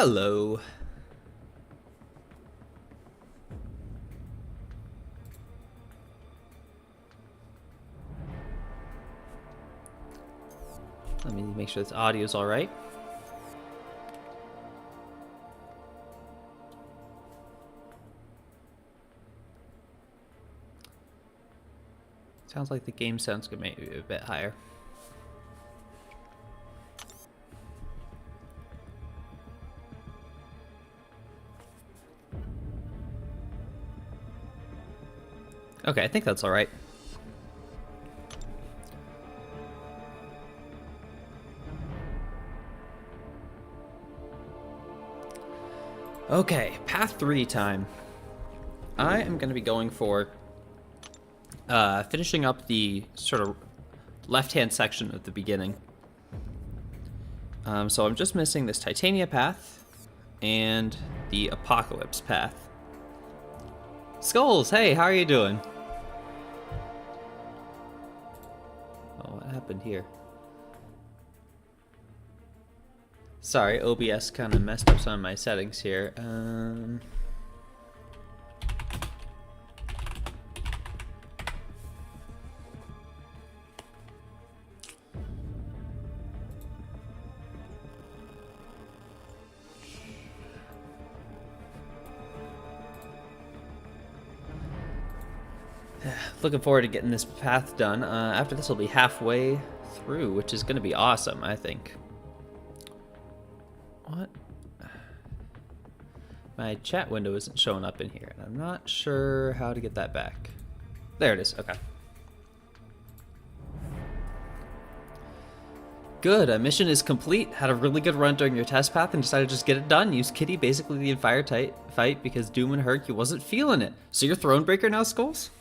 Hello. Let me make sure this audio's all right. Sounds like the game sounds good, maybe a bit higher. Okay, I think that's all right. Okay, path 3 time. I am going to be going for finishing up the sort of left-hand section at the beginning. So I'm just missing this Titania path and the Apocalypse path. Skulls, hey, how are you doing? Oh, what happened here? Sorry, OBS kind of messed up some of my settings here. Looking forward to getting this path done. After this, we'll be halfway through, which is going to be awesome, I think. What? My chat window isn't showing up in here, and I'm not sure how to get that back. There it is. Okay. Good. Mission is complete. Had a really good run during your test path and decided to just get it done. Use Kitty basically the entire fight because Doom and Herc, you wasn't feeling it. So you're Thronebreaker now, Skulls?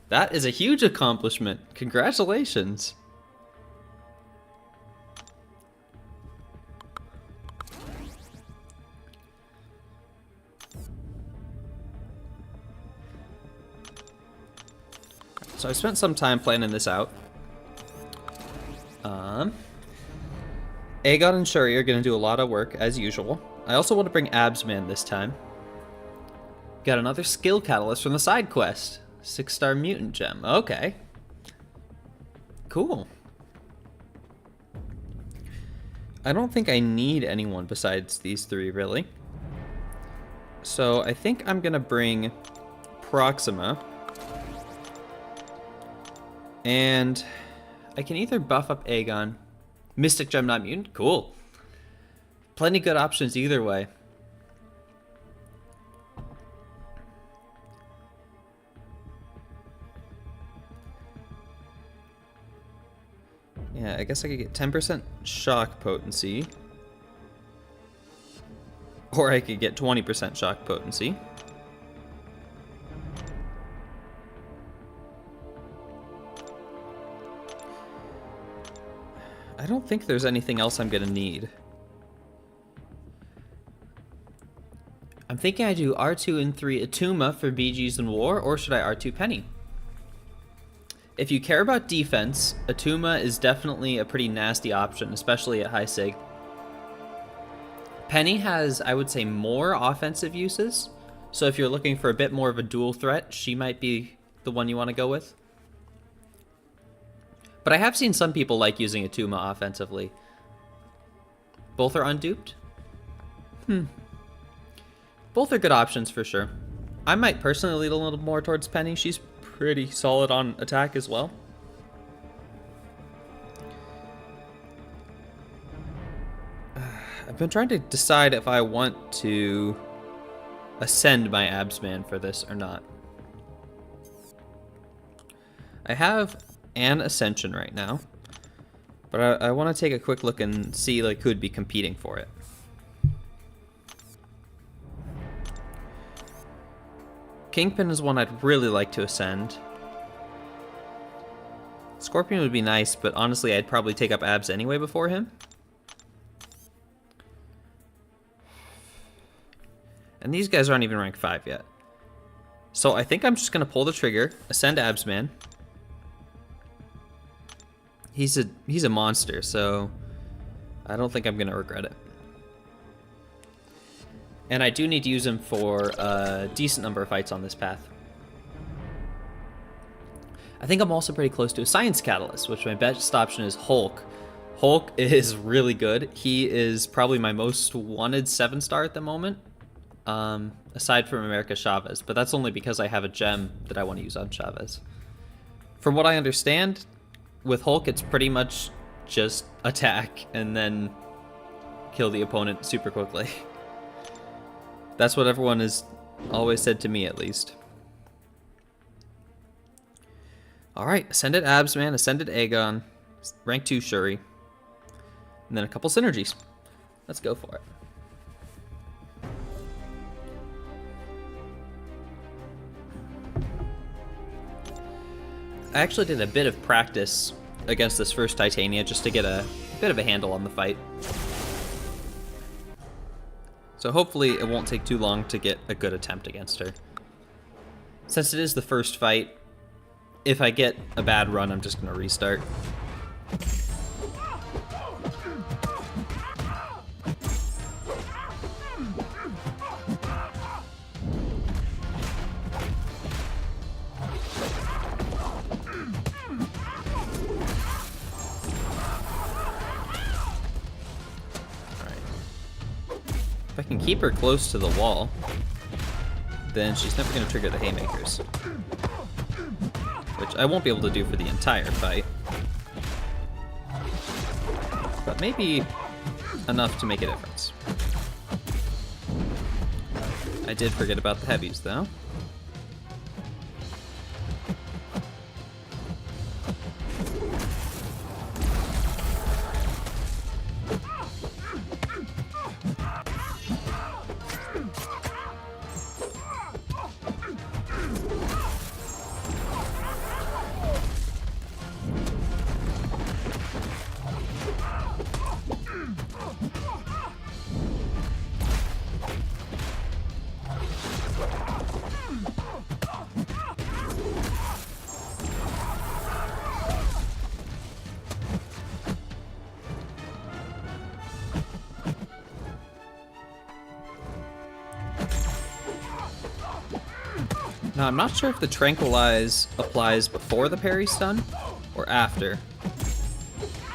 That is a huge accomplishment. Congratulations. So I spent some time planning this out. Aegon and Shuri are going to do a lot of work, as usual. I also want to bring Absman this time. Got another skill catalyst from the side quest. 6-star mutant gem. Okay. Cool. I don't think I need anyone besides these three, really. So I think I'm going to bring Proxima. And I can either buff up Aegon. Mystic gem, not mutant. Cool. Plenty good options either way. Yeah, I guess I could get 10% shock potency. Or I could get 20% shock potency. I don't think there's anything else I'm gonna need. I'm thinking I do R2 and 3 Atuma for BGs in war, or should I R2 Penny? If you care about defense, Atuma is definitely a pretty nasty option, especially at high sig. Penny has, I would say, more offensive uses. So if you're looking for a bit more of a dual threat, she might be the one you want to go with. But I have seen some people like using Atuma offensively. Both are unduped? Both are good options for sure. I might personally lean a little more towards Penny. She's pretty solid on attack as well. I've been trying to decide if I want to ascend my Absman for this or not. I have an Ascension right now, but I want to take a quick look and see like who'd be competing for it. Kingpin is one I'd really like to ascend. Scorpion would be nice, but honestly I'd probably take up Abs anyway before him. And these guys aren't even rank 5 yet. So I think I'm just going to pull the trigger, ascend Absman. He's a monster, so I don't think I'm going to regret it. And I do need to use him for a decent number of fights on this path. I think I'm also pretty close to a Science Catalyst, which my best option is Hulk. Hulk is really good. He is probably my most wanted 7-star at the moment, aside from America Chavez, but that's only because I have a gem that I want to use on Chavez. From what I understand, with Hulk, it's pretty much just attack and then kill the opponent super quickly. That's what everyone has always said to me, at least. Alright, Ascended Absman, Ascended Aegon, Rank 2 Shuri, and then a couple synergies. Let's go for it. I actually did a bit of practice against this first Titania just to get a bit of a handle on the fight. So hopefully it won't take too long to get a good attempt against her. Since it is the first fight, if I get a bad run, I'm just going to restart. If I can keep her close to the wall, then she's never going to trigger the haymakers. Which I won't be able to do for the entire fight. But maybe enough to make a difference. I did forget about the heavies, though. Now, I'm not sure if the Tranquilize applies before the parry stun or after.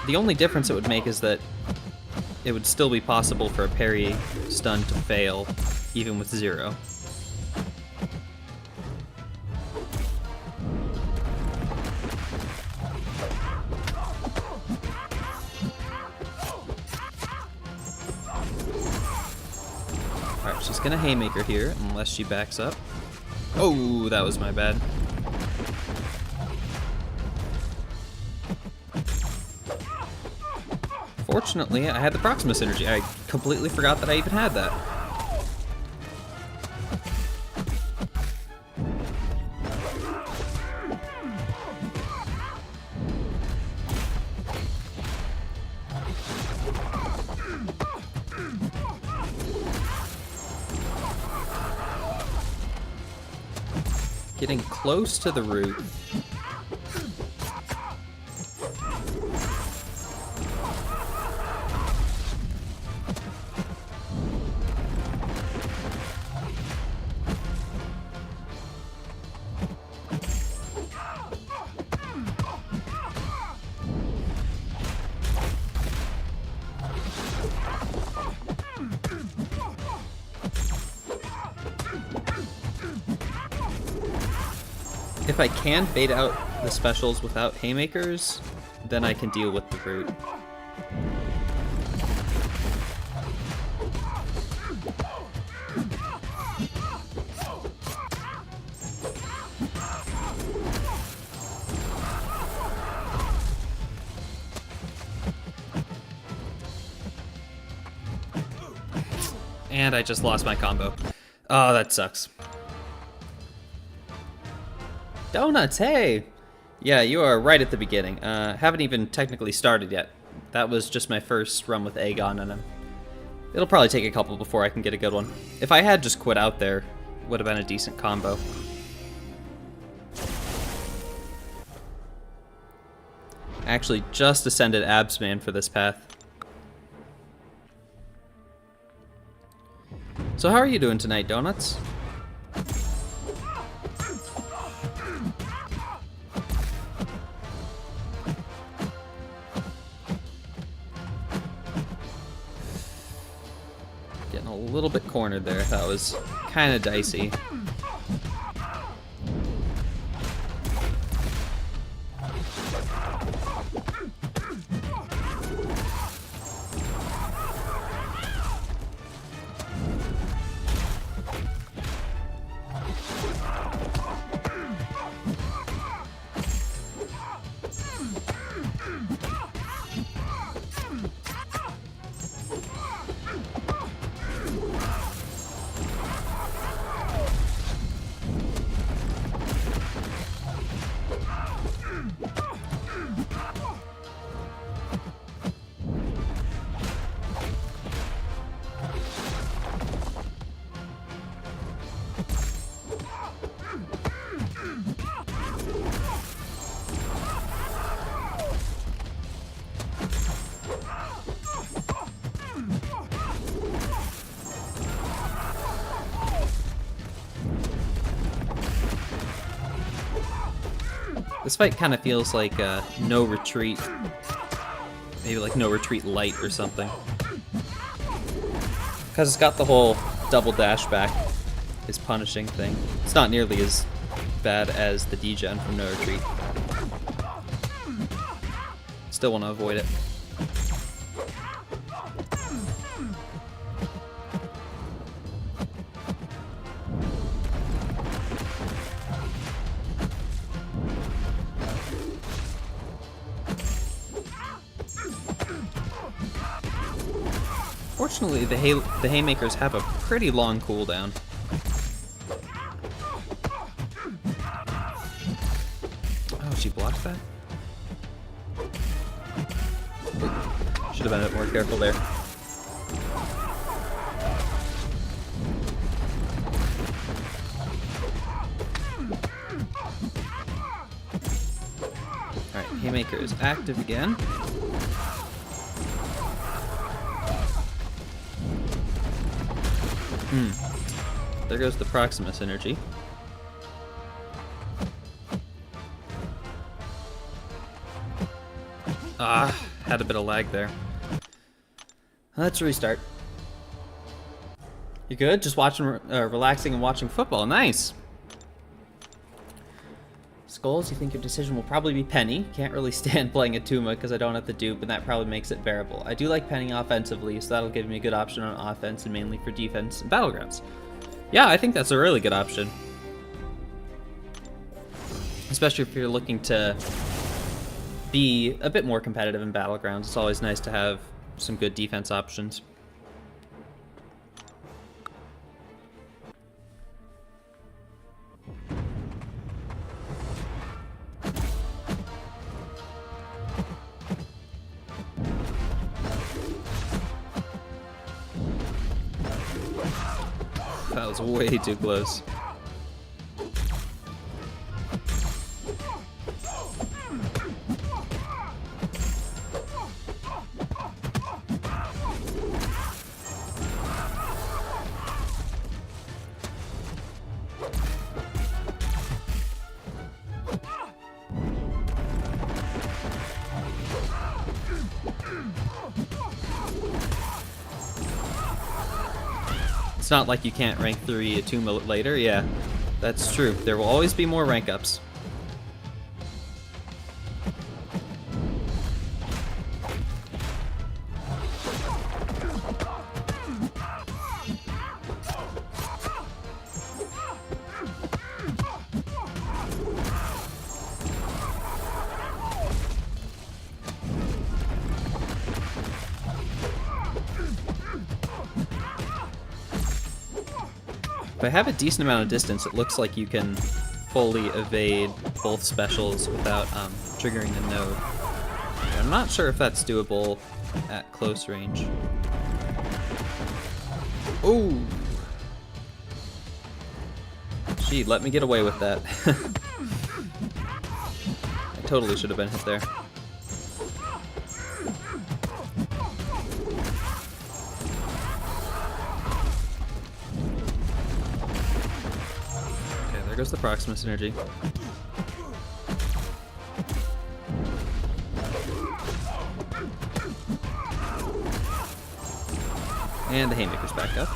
The only difference it would make is that it would still be possible for a parry stun to fail, even with 0. Alright, she's gonna Haymaker here, unless she backs up. Oh, that was my bad. Fortunately, I had the Proximus energy. I completely forgot that I even had that. Getting close to the root. If I can bait out the specials without haymakers, then I can deal with the root. And I just lost my combo. Oh, that sucks. Donuts, hey! Yeah, you are right at the beginning. Haven't even technically started yet. That was just my first run with Aegon, and it'll probably take a couple before I can get a good one. If I had just quit out there, it would have been a decent combo. I actually just ascended Absman for this path. So how are you doing tonight, Donuts? Getting a little bit cornered there. That was kind of dicey. This fight kind of feels like no retreat. Maybe like no retreat light or something. Because it's got the whole double dash back, his punishing thing. It's not nearly as bad as the degen from no retreat. Still want to avoid it. Fortunately, the haymakers have a pretty long cooldown. Oh, she blocked that? Should have been a bit more careful there. Alright, haymaker is active again. There goes the Proximus energy. Ah, had a bit of lag there. Let's restart. You good? Just watching, relaxing and watching football. Nice. Skulls, you think your decision will probably be Penny. Can't really stand playing Atuma because I don't have the dupe, and that probably makes it bearable. I do like Penny offensively, so that'll give me a good option on offense and mainly for defense and Battlegrounds. Yeah, I think that's a really good option. Especially if you're looking to be a bit more competitive in Battlegrounds. It's always nice to have some good defense options. That was way too close. It's not like you can't rank 3 Atuma later. Yeah, that's true. There will always be more rank ups. If I have a decent amount of distance, it looks like you can fully evade both specials without triggering the node. I'm not sure if that's doable at close range. Ooh! Gee, let me get away with that. I totally should have been hit there. There goes the Proxima synergy. And the Haymaker's back up.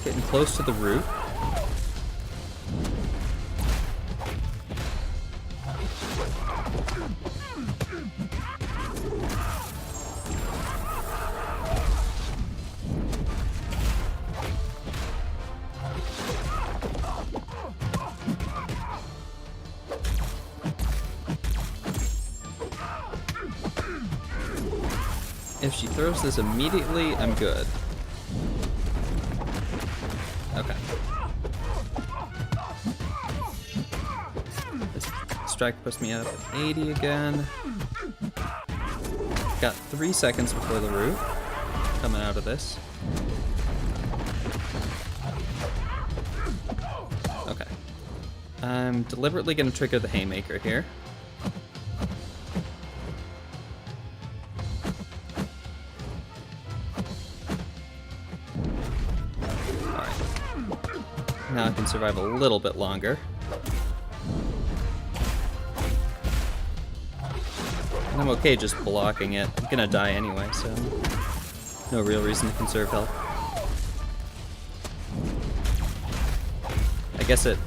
Getting close to the root. If she throws this immediately, I'm good. Okay. This strike puts me up at 80 again. Got 3 seconds before the root coming out of this. Okay. I'm deliberately going to trigger the Haymaker here. Now I can survive a little bit longer. And I'm okay just blocking it. I'm gonna die anyway, so no real reason to conserve health. I guess it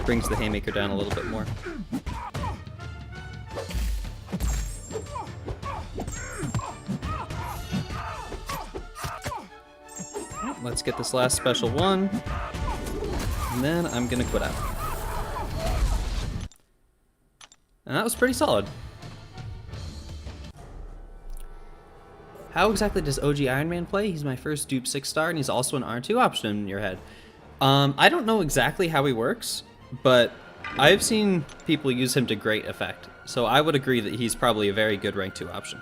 brings the Haymaker down a little bit more. Let's get this last special one, and then I'm gonna quit out. And that was pretty solid. How exactly does OG Iron Man play? He's my first dupe 6-star, and he's also an R2 option in your head. I don't know exactly how he works, but I've seen people use him to great effect, so I would agree that he's probably a very good rank 2 option.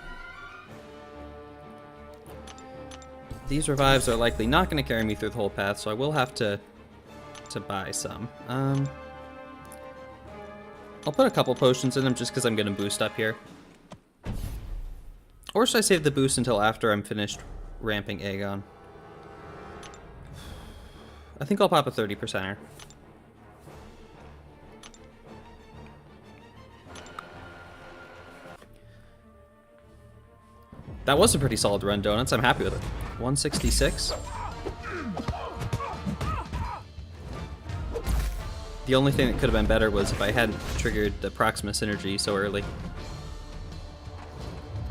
These revives are likely not going to carry me through the whole path, so I will have to buy some. I'll put a couple potions in them just because I'm going to boost up here. Or should I save the boost until after I'm finished ramping Aegon? I think I'll pop a 30%er. That was a pretty solid run, Donuts. I'm happy with it. 166. The only thing that could have been better was if I hadn't triggered the Proxima synergy so early.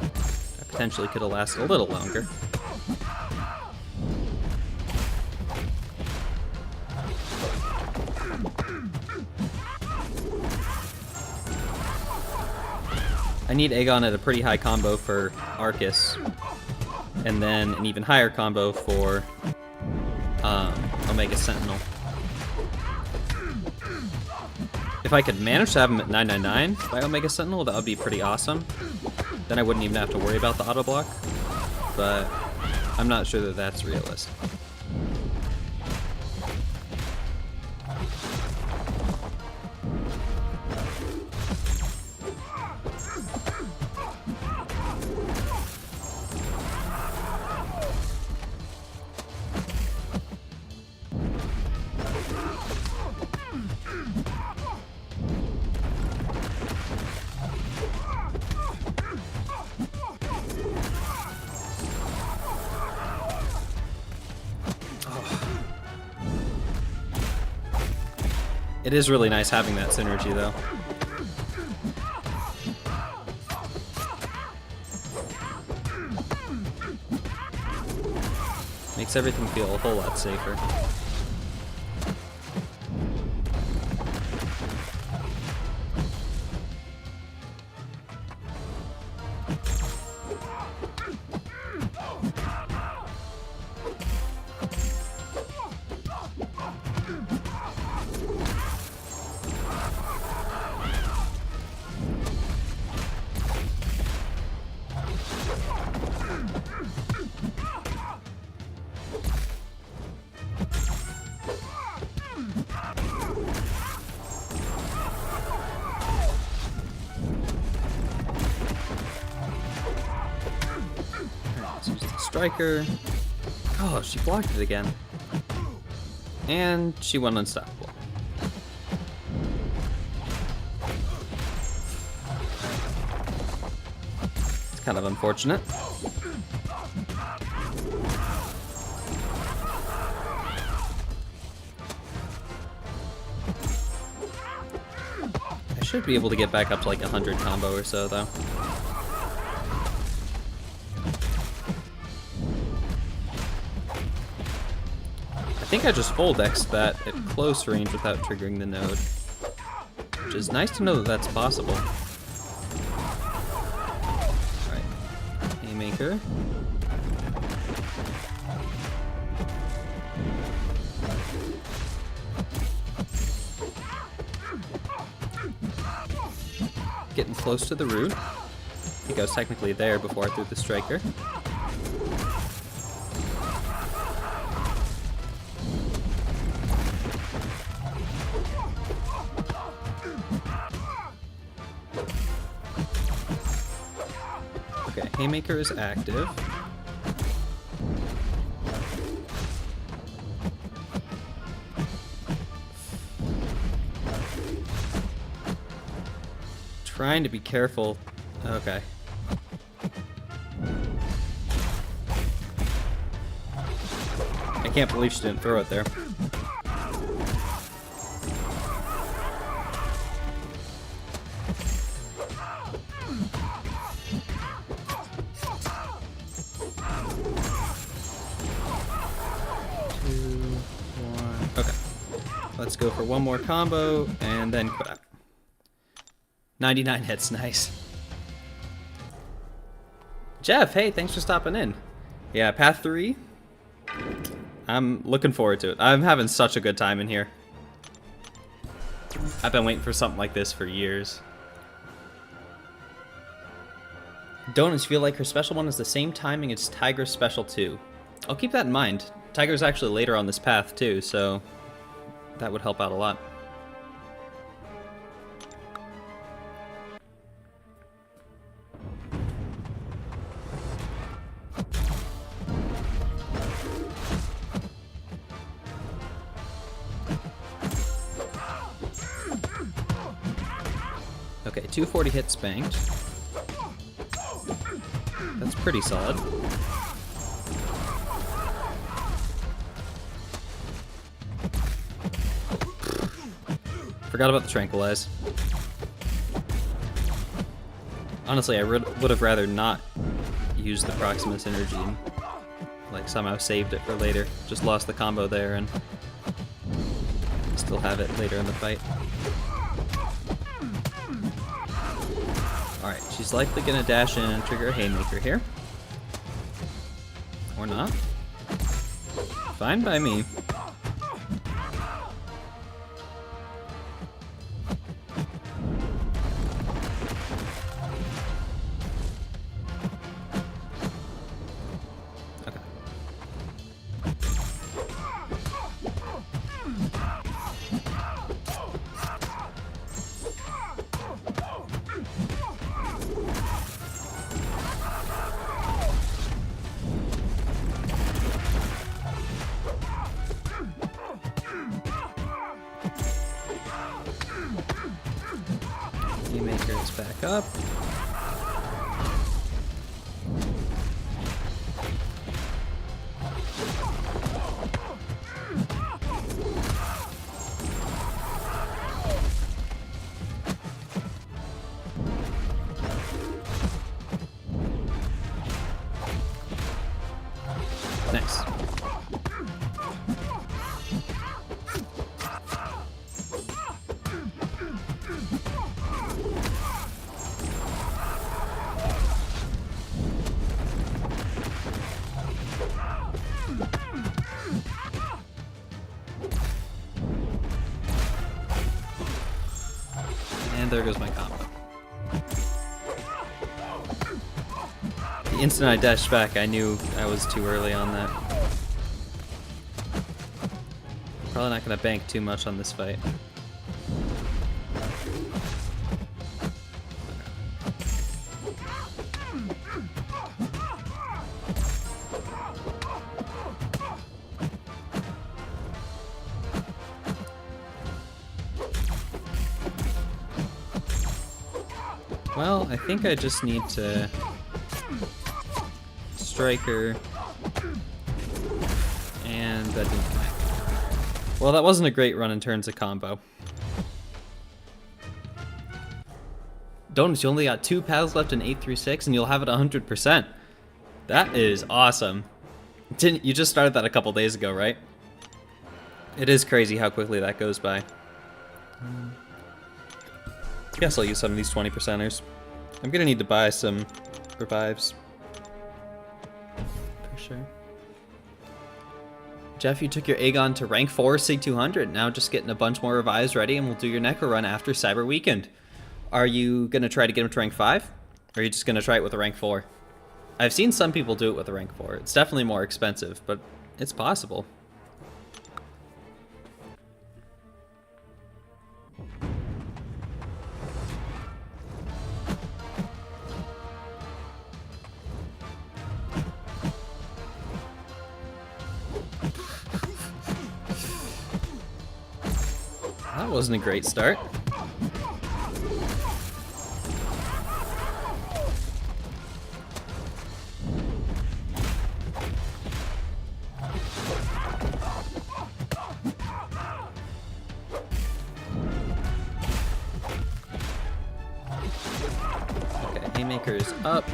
I potentially could have lasted a little longer. I need Aegon at a pretty high combo for Arcus, and then an even higher combo for Omega Sentinel. If I could manage to have him at 999 by Omega Sentinel, that would be pretty awesome. Then I wouldn't even have to worry about the auto block, but I'm not sure that that's realistic. It is really nice having that synergy, though. Makes everything feel a whole lot safer. striker. Oh, she blocked it again. And she went unstoppable. It's kind of unfortunate. I should be able to get back up to like 100 combo or so, though. I think I just full dexed that at close range without triggering the node. Which is nice to know that that's possible. Alright. Haymaker. Getting close to the root. I think I was technically there before I threw the striker. Okay, Haymaker is active. Trying to be careful. Okay. I can't believe she didn't throw it there. Okay. Let's go for one more combo and then quit out. 99 hits, nice. Jeff, hey, thanks for stopping in. Yeah, Path 3. I'm looking forward to it. I'm having such a good time in here. I've been waiting for something like this for years. Donuts feel like her special one is the same timing as Tigra's special 2. I'll keep that in mind. Tigra's actually later on this path too, so that would help out a lot. Okay, 240 hits banked. That's pretty solid. Forgot about the tranquilize. Honestly, I would have rather not used the Proximus energy and like somehow saved it for later. Just lost the combo there and still have it later in the fight. Alright, she's likely gonna dash in and trigger a Haymaker here. Or not. Fine by me. Haymaker is back up. Nice. And there goes my combo. The instant I dashed back, I knew I was too early on that. Probably not going to bank too much on this fight. Well, I think I just need to Striker, and that didn't connect. Well, that wasn't a great run in terms of combo. Donuts, you only got 2 paths left in 8 through 6, and you'll have it 100%. That is awesome. You just started that a couple days ago, right? It is crazy how quickly that goes by. I guess I'll use some of these 20%ers. I'm gonna need to buy some revives. For sure. Jeff, you took your Aegon to rank 4 Sig 200. Now just getting a bunch more revives ready, and we'll do your Necro run after Cyber Weekend. Are you gonna try to get him to rank 5? Or are you just gonna try it with a rank 4? I've seen some people do it with a rank 4. It's definitely more expensive, but it's possible. That wasn't a great start. Okay, Haymaker is up.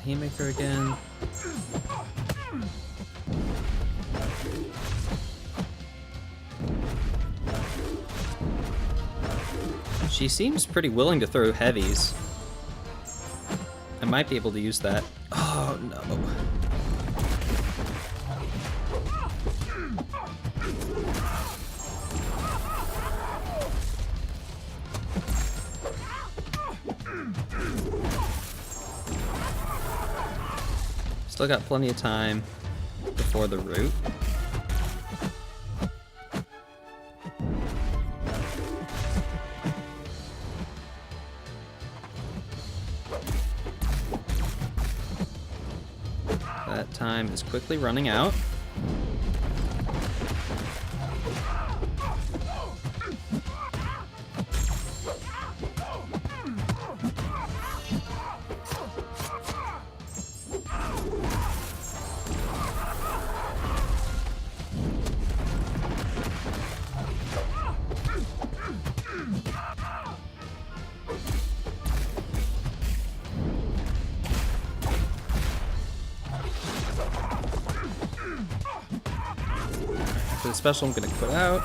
Haymaker again. She seems pretty willing to throw heavies. I might be able to use that. Oh no. Still got plenty of time before the root. That time is quickly running out. For the special, I'm going to put out,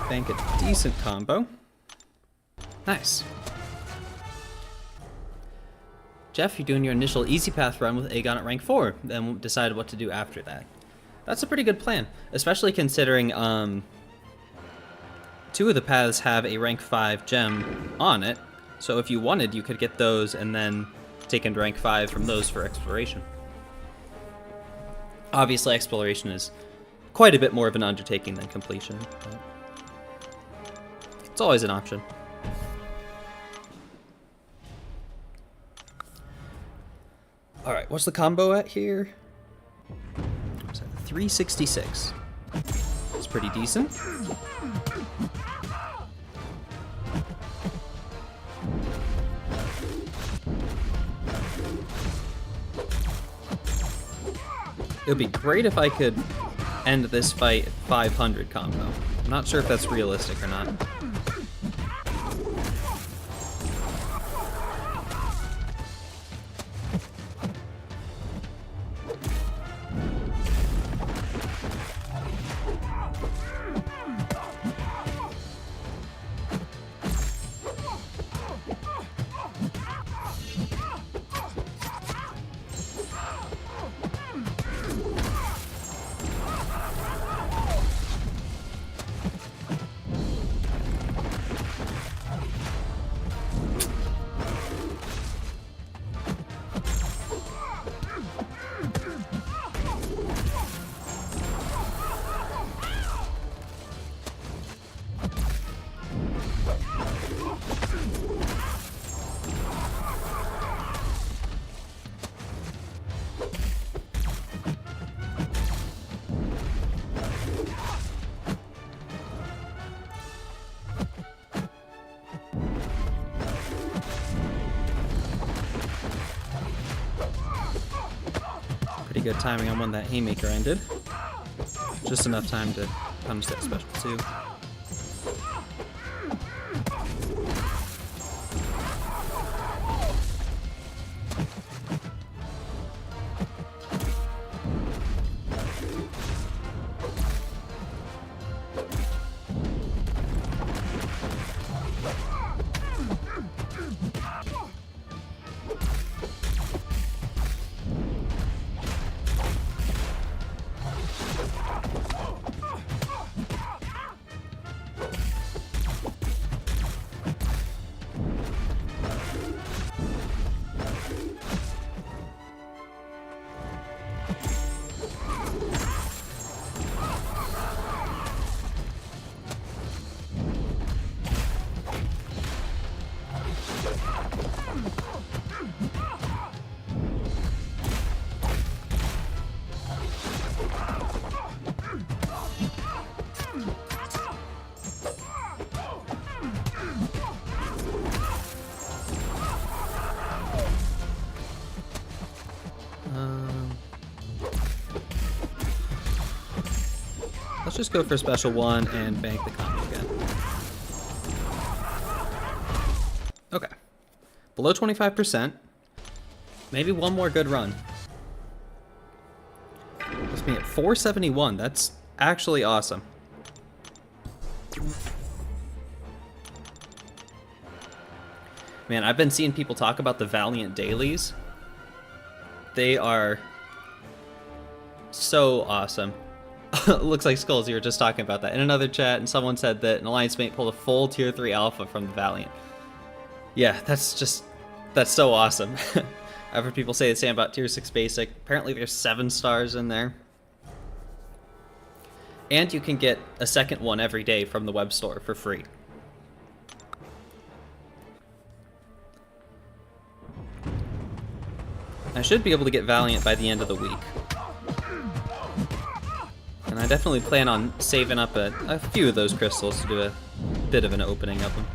bank a decent combo. Nice. Jeff, you're doing your initial easy path run with Aegon at rank 4, then we'll decide what to do after that. That's a pretty good plan, especially considering 2 of the paths have a rank 5 gem on it, so if you wanted, you could get those and then take into rank 5 from those for exploration. Obviously, exploration is quite a bit more of an undertaking than completion, but it's always an option. Alright, what's the combo at here? 366. It's pretty decent. It would be great if I could end this fight at 500 combo. I'm not sure if that's realistic or not. good timing on when that haymaker ended. Just enough time to punish that special too. Let's just go for special one and bank the combo again. Okay. Below 25%. Maybe one more good run. Puts me at 471. That's actually awesome. Man, I've been seeing people talk about the Valiant dailies. They are so awesome. Looks like Skulls, you were just talking about that in another chat, and someone said that an alliance mate pulled a full tier 3 alpha from the Valiant. Yeah, that's so awesome. I've heard people say the same about tier 6 basic. Apparently there's 7 stars in there. And you can get a second one every day from the web store for free. I should be able to get Valiant by the end of the week. And I definitely plan on saving up a few of those crystals to do a bit of an opening of them.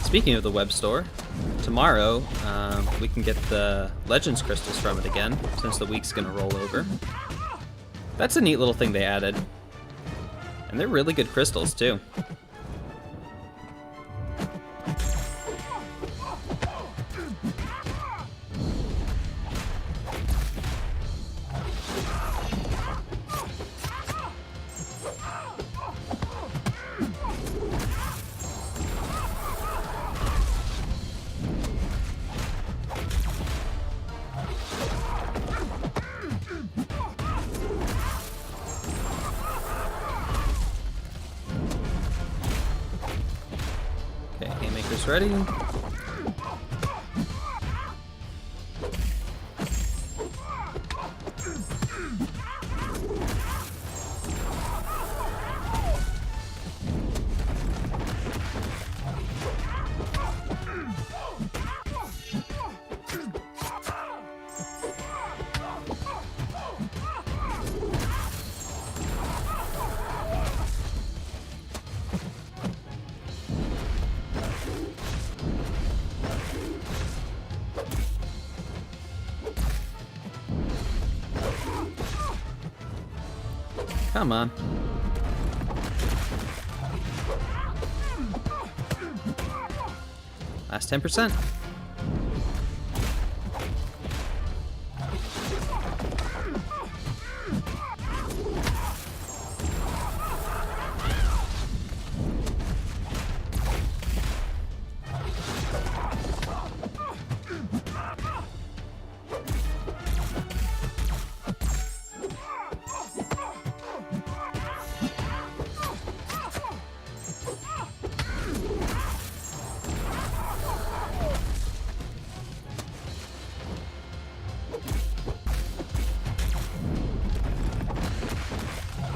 Speaking of the web store, tomorrow we can get the Legends crystals from it again, since the week's gonna roll over. That's a neat little thing they added. And they're really good crystals too. Okay, haymaker's ready. Come on. Last 10%.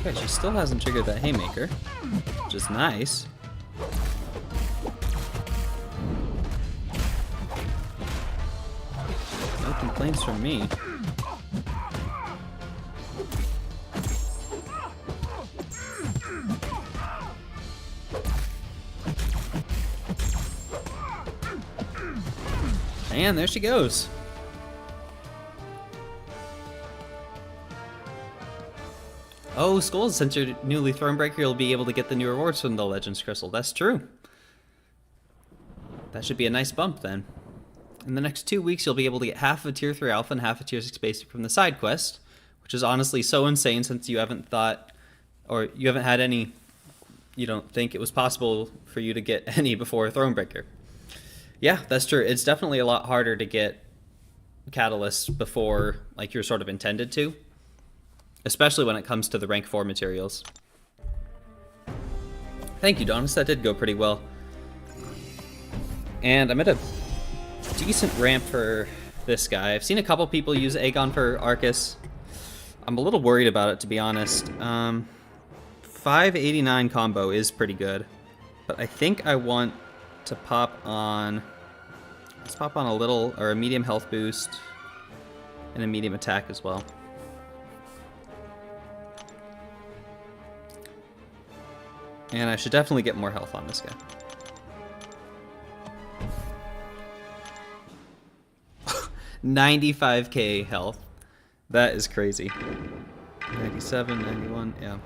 Okay, she still hasn't triggered that haymaker, which is nice. No complaints from me. And there she goes. Oh, Skulls, since you're newly Thronebreaker, you'll be able to get the new rewards from the Legends Crystal. That's true. That should be a nice bump then. In the next 2 weeks, you'll be able to get half of a Tier 3 Alpha and half a Tier 6 Basic from the side quest, which is honestly so insane since you haven't thought, or you haven't had any, you don't think it was possible for you to get any before Thronebreaker. Yeah, that's true. It's definitely a lot harder to get Catalysts before like you're sort of intended to, especially when it comes to the rank 4 materials. Thank you, Donis. That did go pretty well. And I'm at a decent ramp for this guy. I've seen a couple people use Aegon for Arcus. I'm a little worried about it, to be honest. 589 combo is pretty good, but I think I want to pop on... Let's pop on a little, or a medium health boost, and a medium attack as well. And I should definitely get more health on this guy. 95k health. That is crazy. 97, 91, yeah.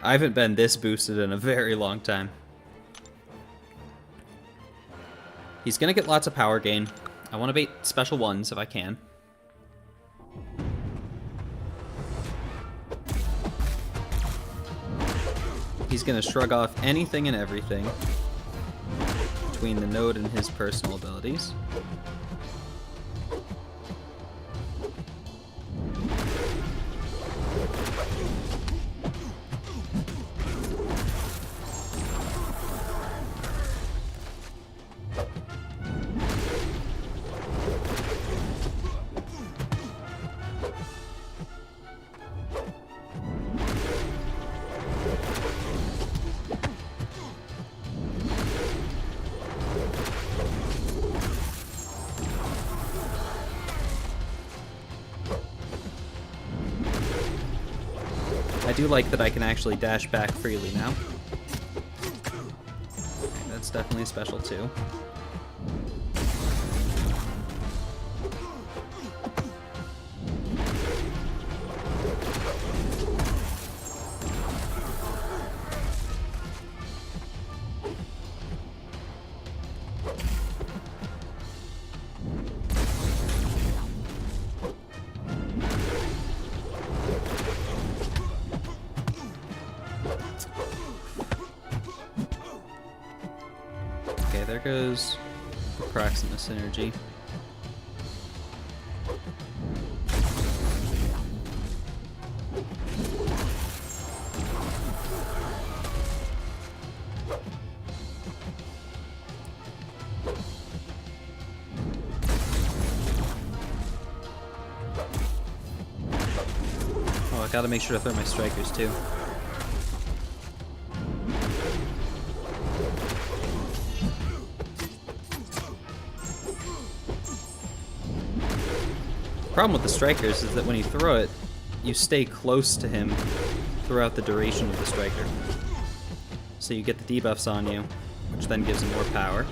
I haven't been this boosted in a very long time. He's gonna get lots of power gain. I want to bait special ones if I can. He's gonna shrug off anything and everything between the node and his personal abilities. I do like that I can actually dash back freely now. Okay, that's definitely special too. There goes Proximus Energy. Oh, I gotta make sure to throw my strikers too. The problem with the strikers is that when you throw it, you stay close to him throughout the duration of the striker. So you get the debuffs on you, which then gives him more power.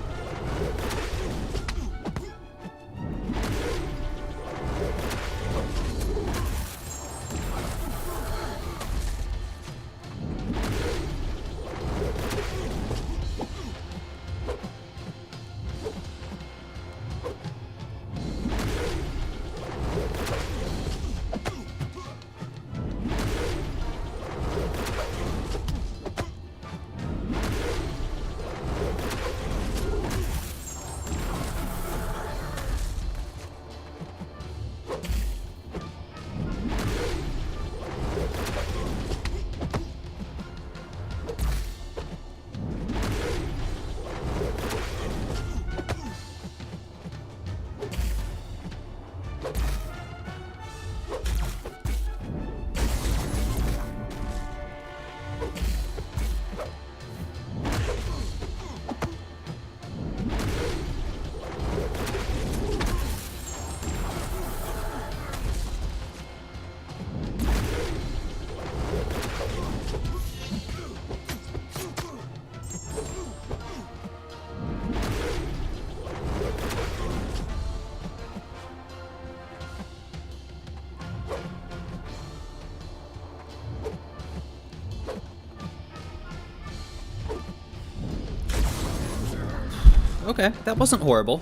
Okay, that wasn't horrible.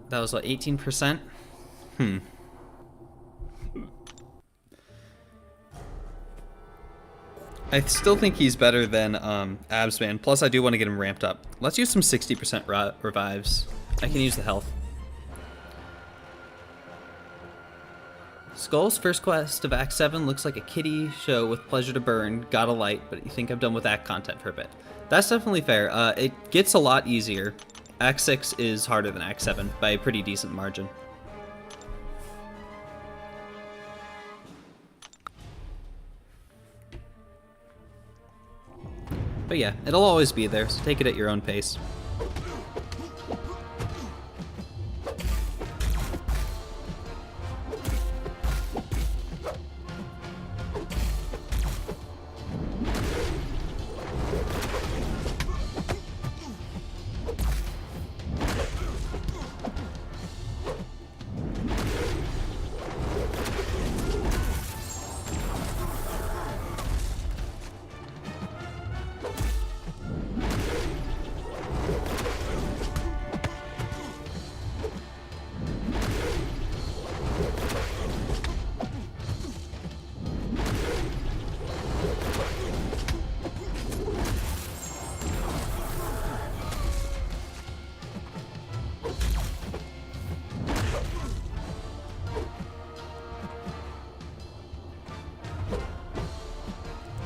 That was what, 18%? I still think he's better than Absman. Plus, I do want to get him ramped up. Let's use some 60% revives. I can use the health. Skull's first quest of Act 7 looks like a kiddie show with pleasure to burn, got a light, but you think I'm done with Act content for a bit. That's definitely fair. It gets a lot easier. Act 6 is harder than Act 7 by a pretty decent margin. But yeah, it'll always be there, so take it at your own pace.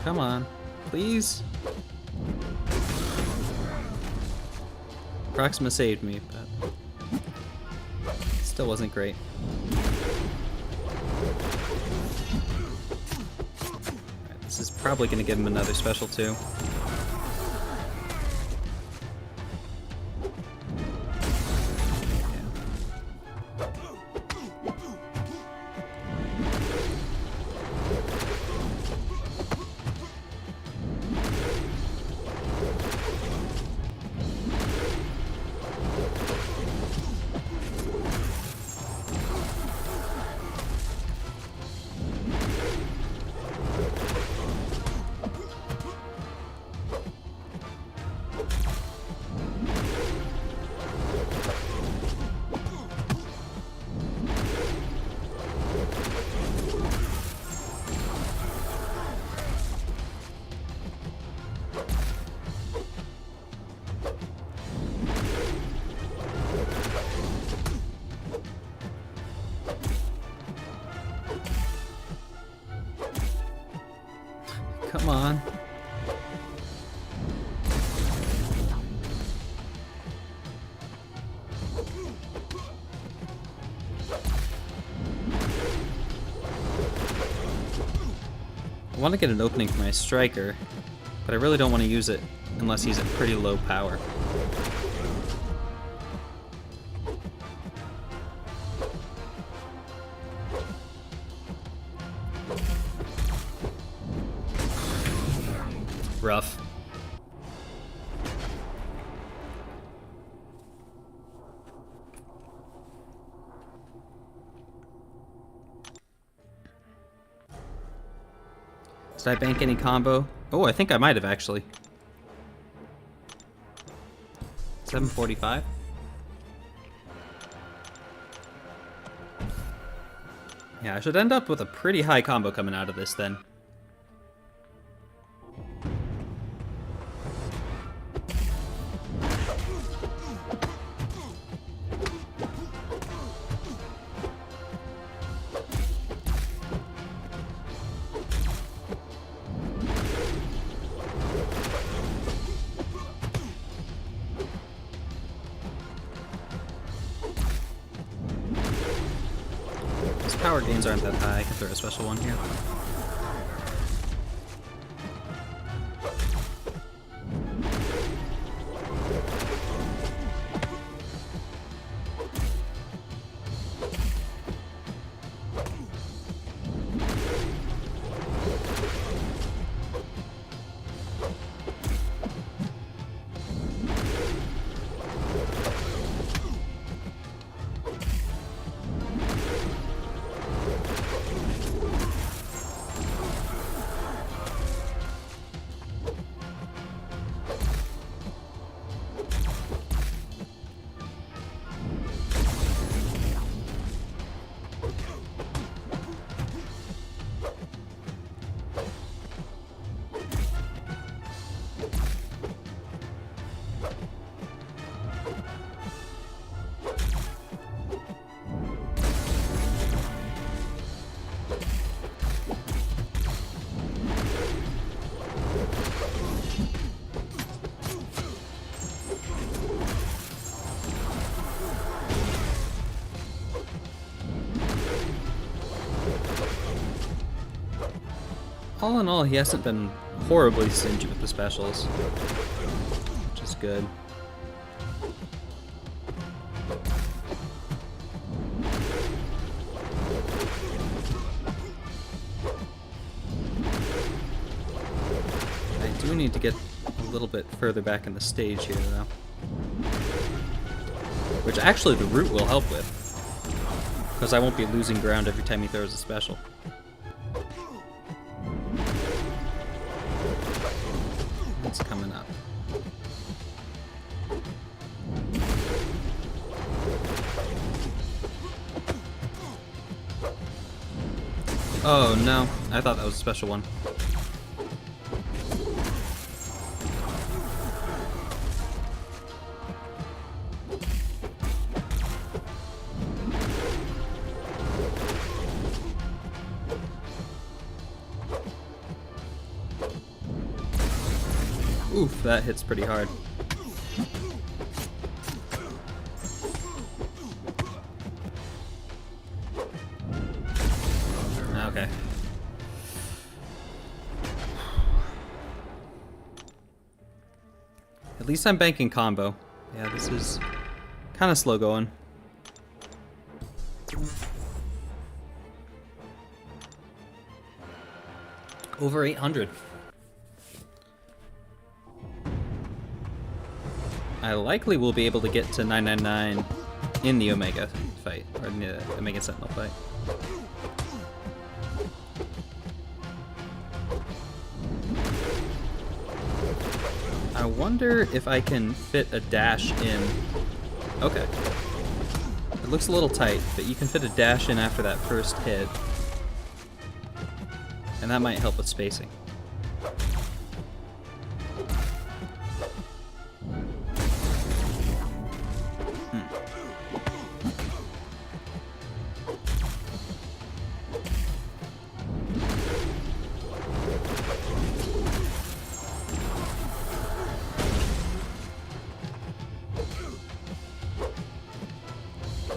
Come on, please. Proxima saved me, but it still wasn't great. Alright, this is probably going to give him another special too. Come on. I want to get an opening for my striker, but I really don't want to use it unless he's at pretty low power. Rough. Did I bank any combo? Oh, I think I might have actually. 745. Yeah, I should end up with a pretty high combo coming out of this then. Power gains aren't that high. I can throw a special one here. All in all, he hasn't been horribly stingy with the specials, which is good. I do need to get a little bit further back in the stage here, though. Which actually the root will help with, because I won't be losing ground every time he throws a special. It's coming up. Oh no, I thought that was a special one. Oof, that hits pretty hard. Okay. At least I'm banking combo. Yeah, this is kind of slow going. Over 800. I likely will be able to get to 999 in the Omega fight, or in the Omega Sentinel fight. I wonder if I can fit a dash in. Okay. It looks a little tight, but you can fit a dash in after that first hit. And that might help with spacing.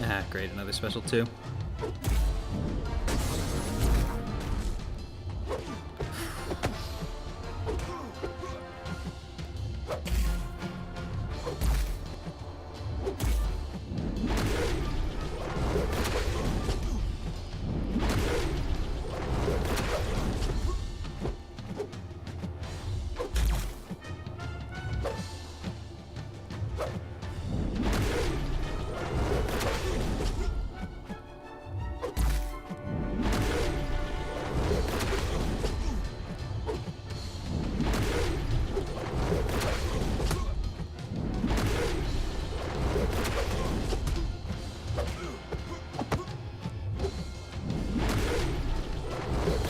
Ah, great, another special too.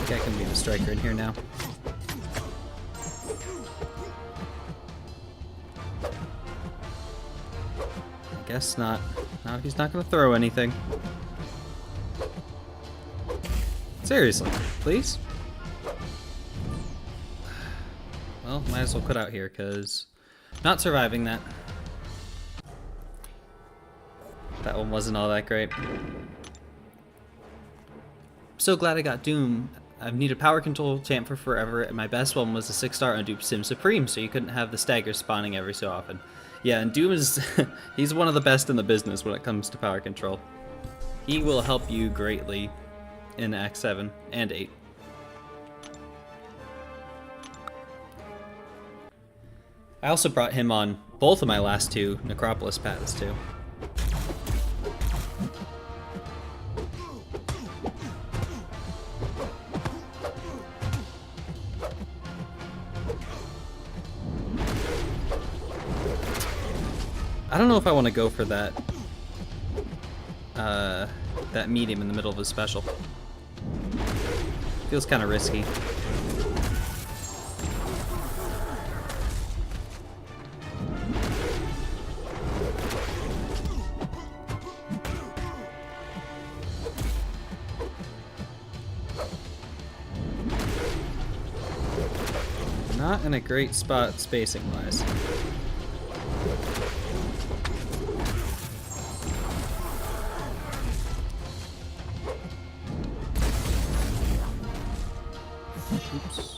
I can be the striker in here now. I guess not. Not if he's not going to throw anything. Seriously, please? Well, might as well quit out here, because not surviving that. That one wasn't all that great. So glad I got Doom. I've needed power control champ for forever, and my best one was a 6-star Undupe Sim Supreme, so you couldn't have the stagger spawning every so often. Yeah, and Doom is, he's one of the best in the business when it comes to power control. He will help you greatly in Act 7 and 8. I also brought him on both of my last two Necropolis paths too. I don't know if I want to go for that that medium in the middle of his special. Feels kind of risky. Not in a great spot spacing-wise. Oops.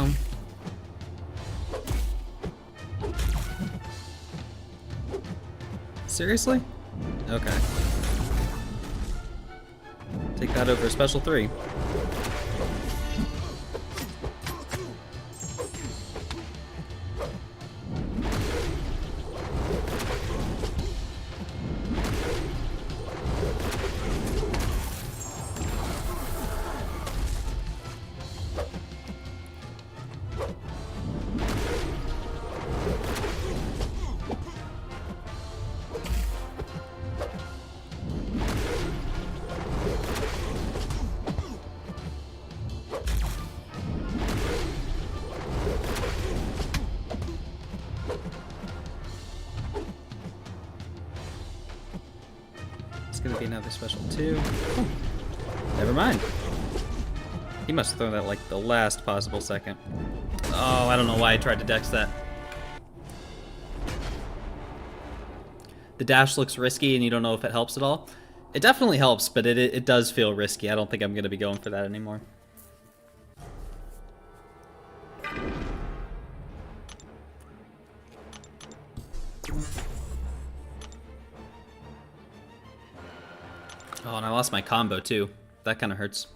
go. Seriously? Okay. Take that over special 3. Gonna be another special 2. Oh, never mind. He must have thrown that like the last possible second. Oh, I don't know why I tried to dex that. The dash looks risky and you don't know if it helps at all. It definitely helps, but it does feel risky. I don't think I'm gonna be going for that anymore. Oh, and I lost my combo too. That kind of hurts.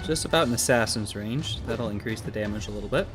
Just about an assassin's range. That'll increase the damage a little bit.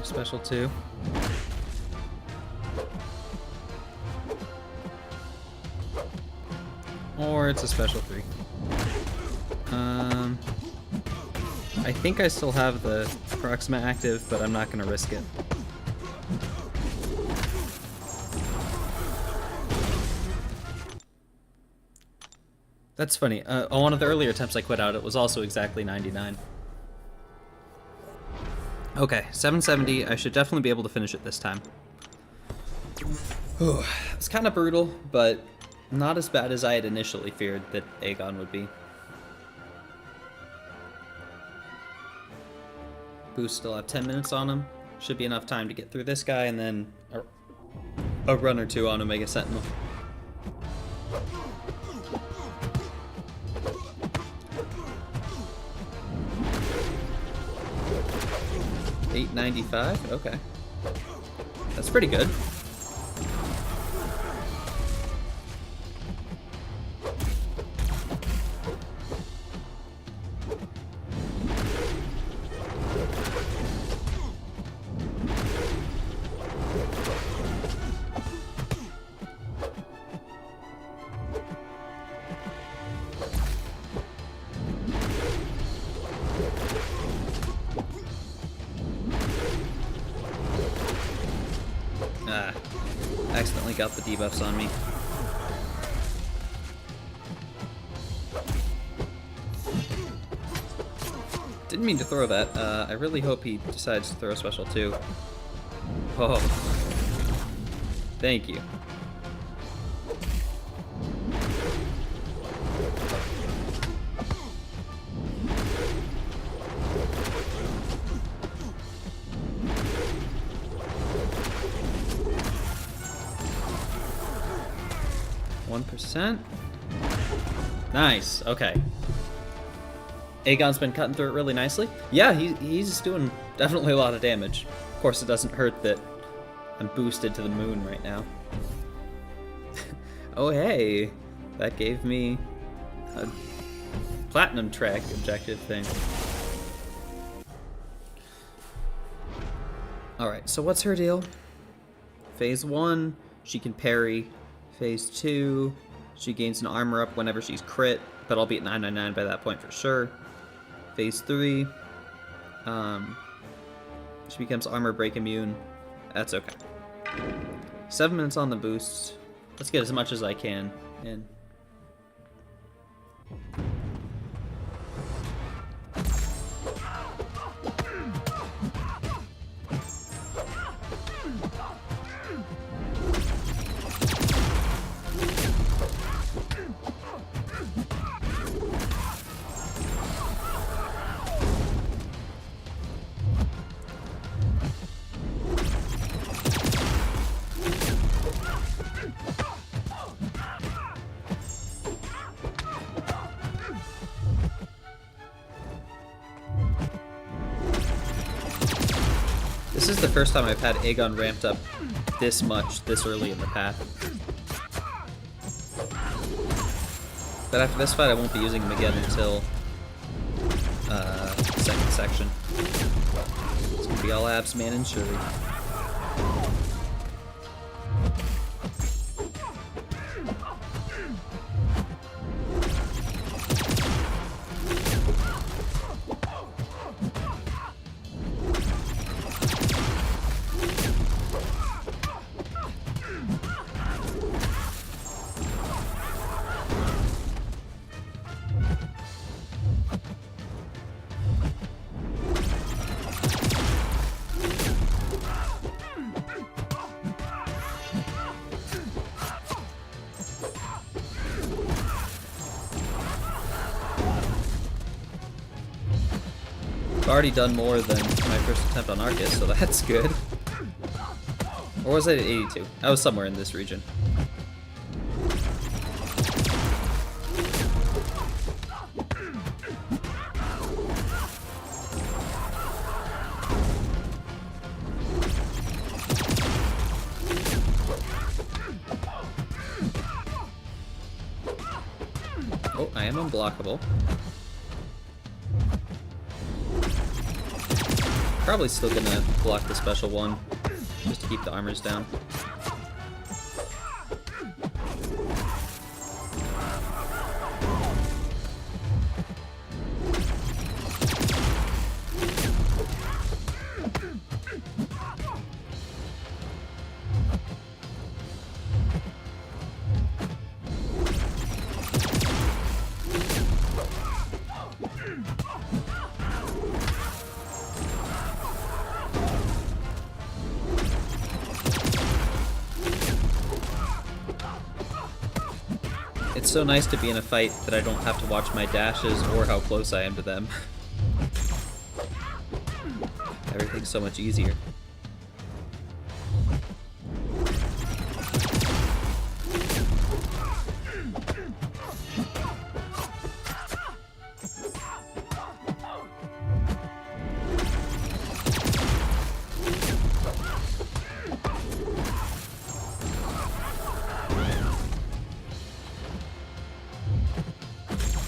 Special 2. Or it's a special 3. I think I still have the Proxima active, but I'm not going to risk it. That's funny. On one of the earlier attempts I quit out, it was also exactly 99. Okay, 770. I should definitely be able to finish it this time. It's kind of brutal, but not as bad as I had initially feared that Aegon would be. Boost still have 10 minutes on him. Should be enough time to get through this guy and then a run or two on Omega Sentinel. 895? Okay. That's pretty good. Accidentally got the debuffs on me. Didn't mean to throw that. I really hope he decides to throw a special too. Oh. Thank you. Nice. Okay. Aegon's been cutting through it really nicely. Yeah, he's doing definitely a lot of damage. Of course, it doesn't hurt that I'm boosted to the moon right now. Oh, hey. That gave me a platinum track objective thing. Alright, so what's her deal? Phase 1, she can parry. Phase 2, she gains an armor up whenever she's crit, but I'll be at 999 by that point for sure. Phase 3, she becomes armor break immune. That's okay. 7 minutes on the boost. Let's get as much as I can in. This is the first time I've had Aegon ramped up this much, this early in the path. But after this fight, I won't be using him again until second section. It's gonna be all abs, man, and Shuri. I've already done more than my first attempt on Arcus, so that's good. Or was I at 82? I was somewhere in this region. Oh, I am unblockable. Probably still gonna block the special one, just to keep the armors down. It's so nice to be in a fight that I don't have to watch my dashes or how close I am to them. Everything's so much easier.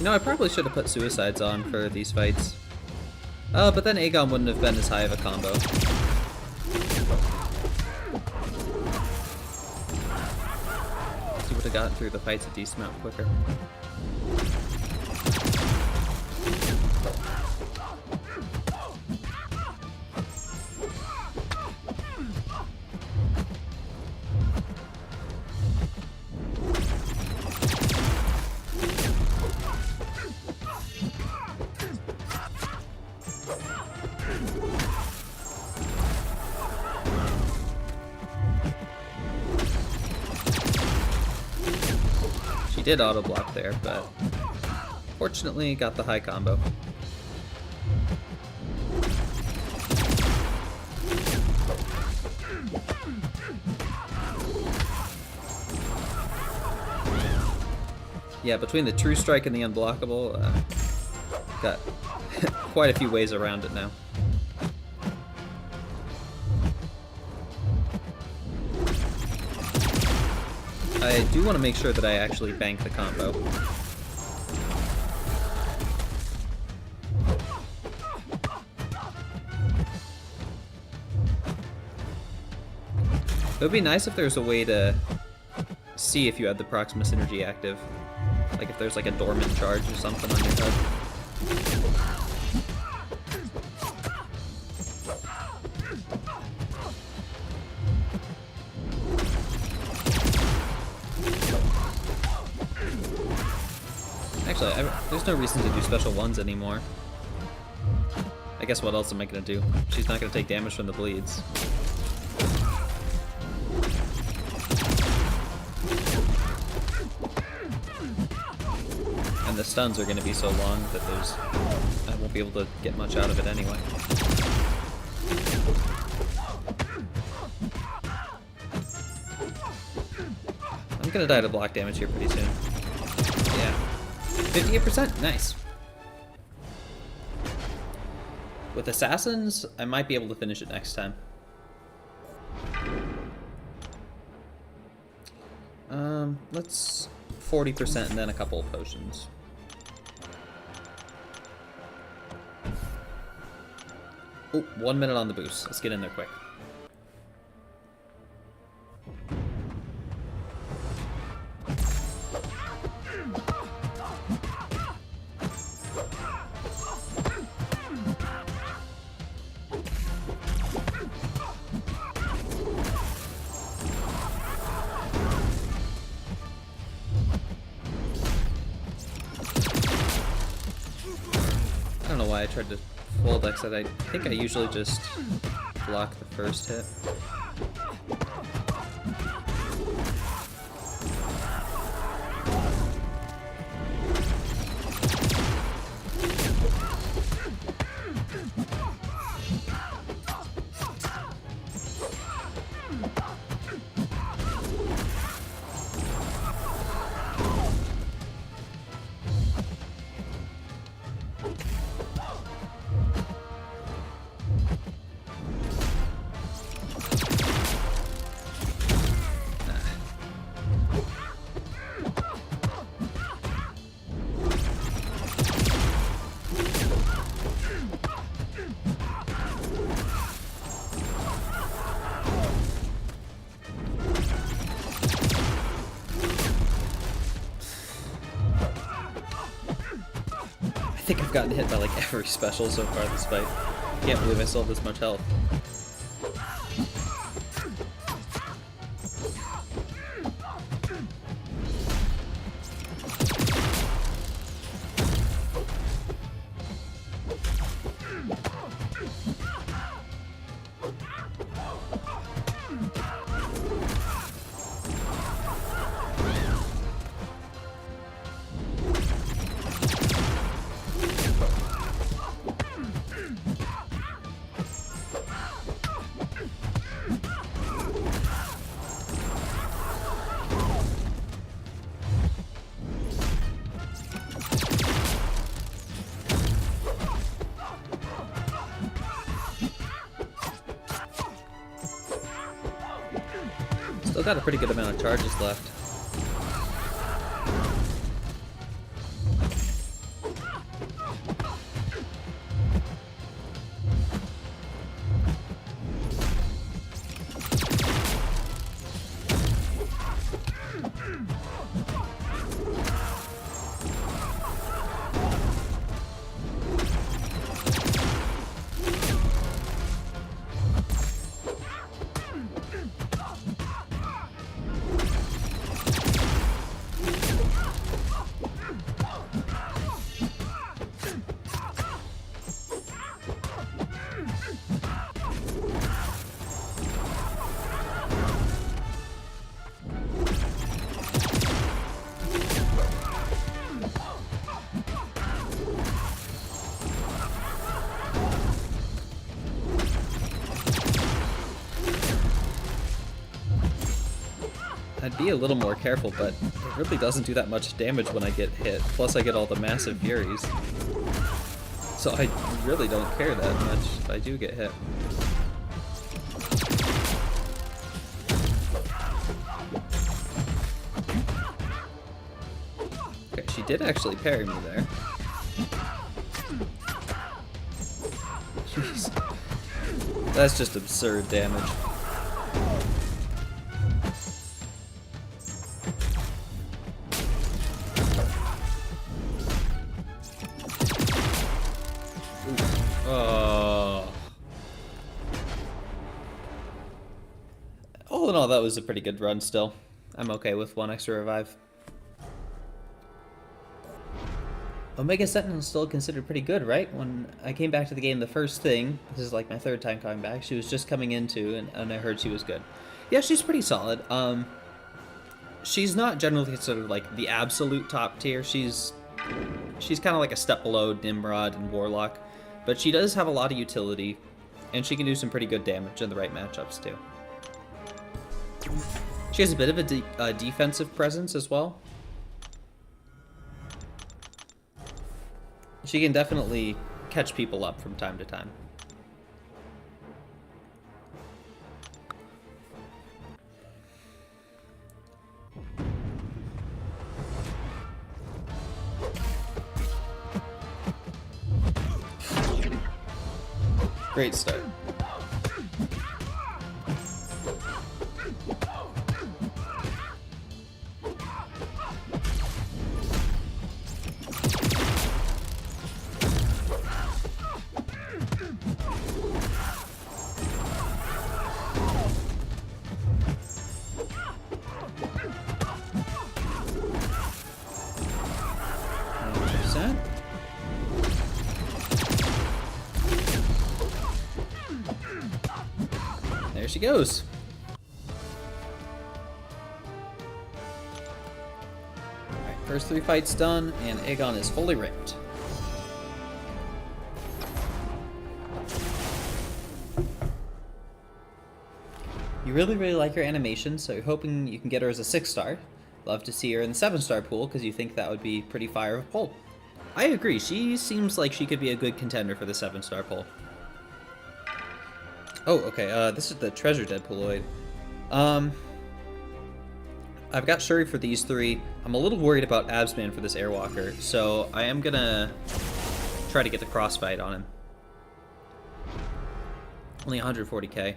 No, I probably should have put suicides on for these fights. But then Aegon wouldn't have been as high of a combo. He would have gotten through the fights a decent amount quicker. Did auto block there, but fortunately got the high combo. Yeah, between the true strike and the unblockable, got quite a few ways around it now. I do want to make sure that I actually bank the combo. It would be nice if there's a way to see if you have the Proximus Energy active. Like if there's like a dormant charge or something on your head. Actually, there's no reason to do special ones anymore. I guess what else am I gonna do? She's not gonna take damage from the bleeds. And the stuns are gonna be so long that I won't be able to get much out of it anyway. I'm gonna die to block damage here pretty soon. Yeah. 58%, nice. With assassins, I might be able to finish it next time. Let's 40% and then a couple of potions. Oh, 1 minute on the boost. Let's get in there quick. I don't know why I tried to full dex that. I think I usually just block the first hit. I think I've gotten hit by like every special so far this fight. Can't believe I still have this much health. Still got a pretty good amount of charges left. I'd be a little more careful, but it really doesn't do that much damage when I get hit. Plus I get all the massive furies. So I really don't care that much if I do get hit. Okay, she did actually parry me there. Jeez. That's just absurd damage. All in all, that was a pretty good run still. I'm okay with 1 extra revive. Omega Sentinel is still considered pretty good, right? When I came back to the game, the first thing, this is like my 3rd time coming back, she was just coming into, and I heard she was good. Yeah, she's pretty solid. She's not generally considered like the absolute top tier. She's kind of like a step below Nimrod and Warlock, but she does have a lot of utility, and she can do some pretty good damage in the right matchups too. She has a bit of a defensive presence as well. She can definitely catch people up from time to time. Great start. There she goes. Alright, first 3 fights done, and Aegon is fully ripped. You really like her animation, so you're hoping you can get her as a 6-star. Love to see her in the 7-star pool, because you think that would be pretty fire of a pull. I agree, she seems like she could be a good contender for the 7-star pull. Oh, okay, this is the Treasure Deadpooloid. I've got Shuri for these 3. I'm a little worried about Absman for this Airwalker, so I am gonna try to get the crossfight on him. Only 140k.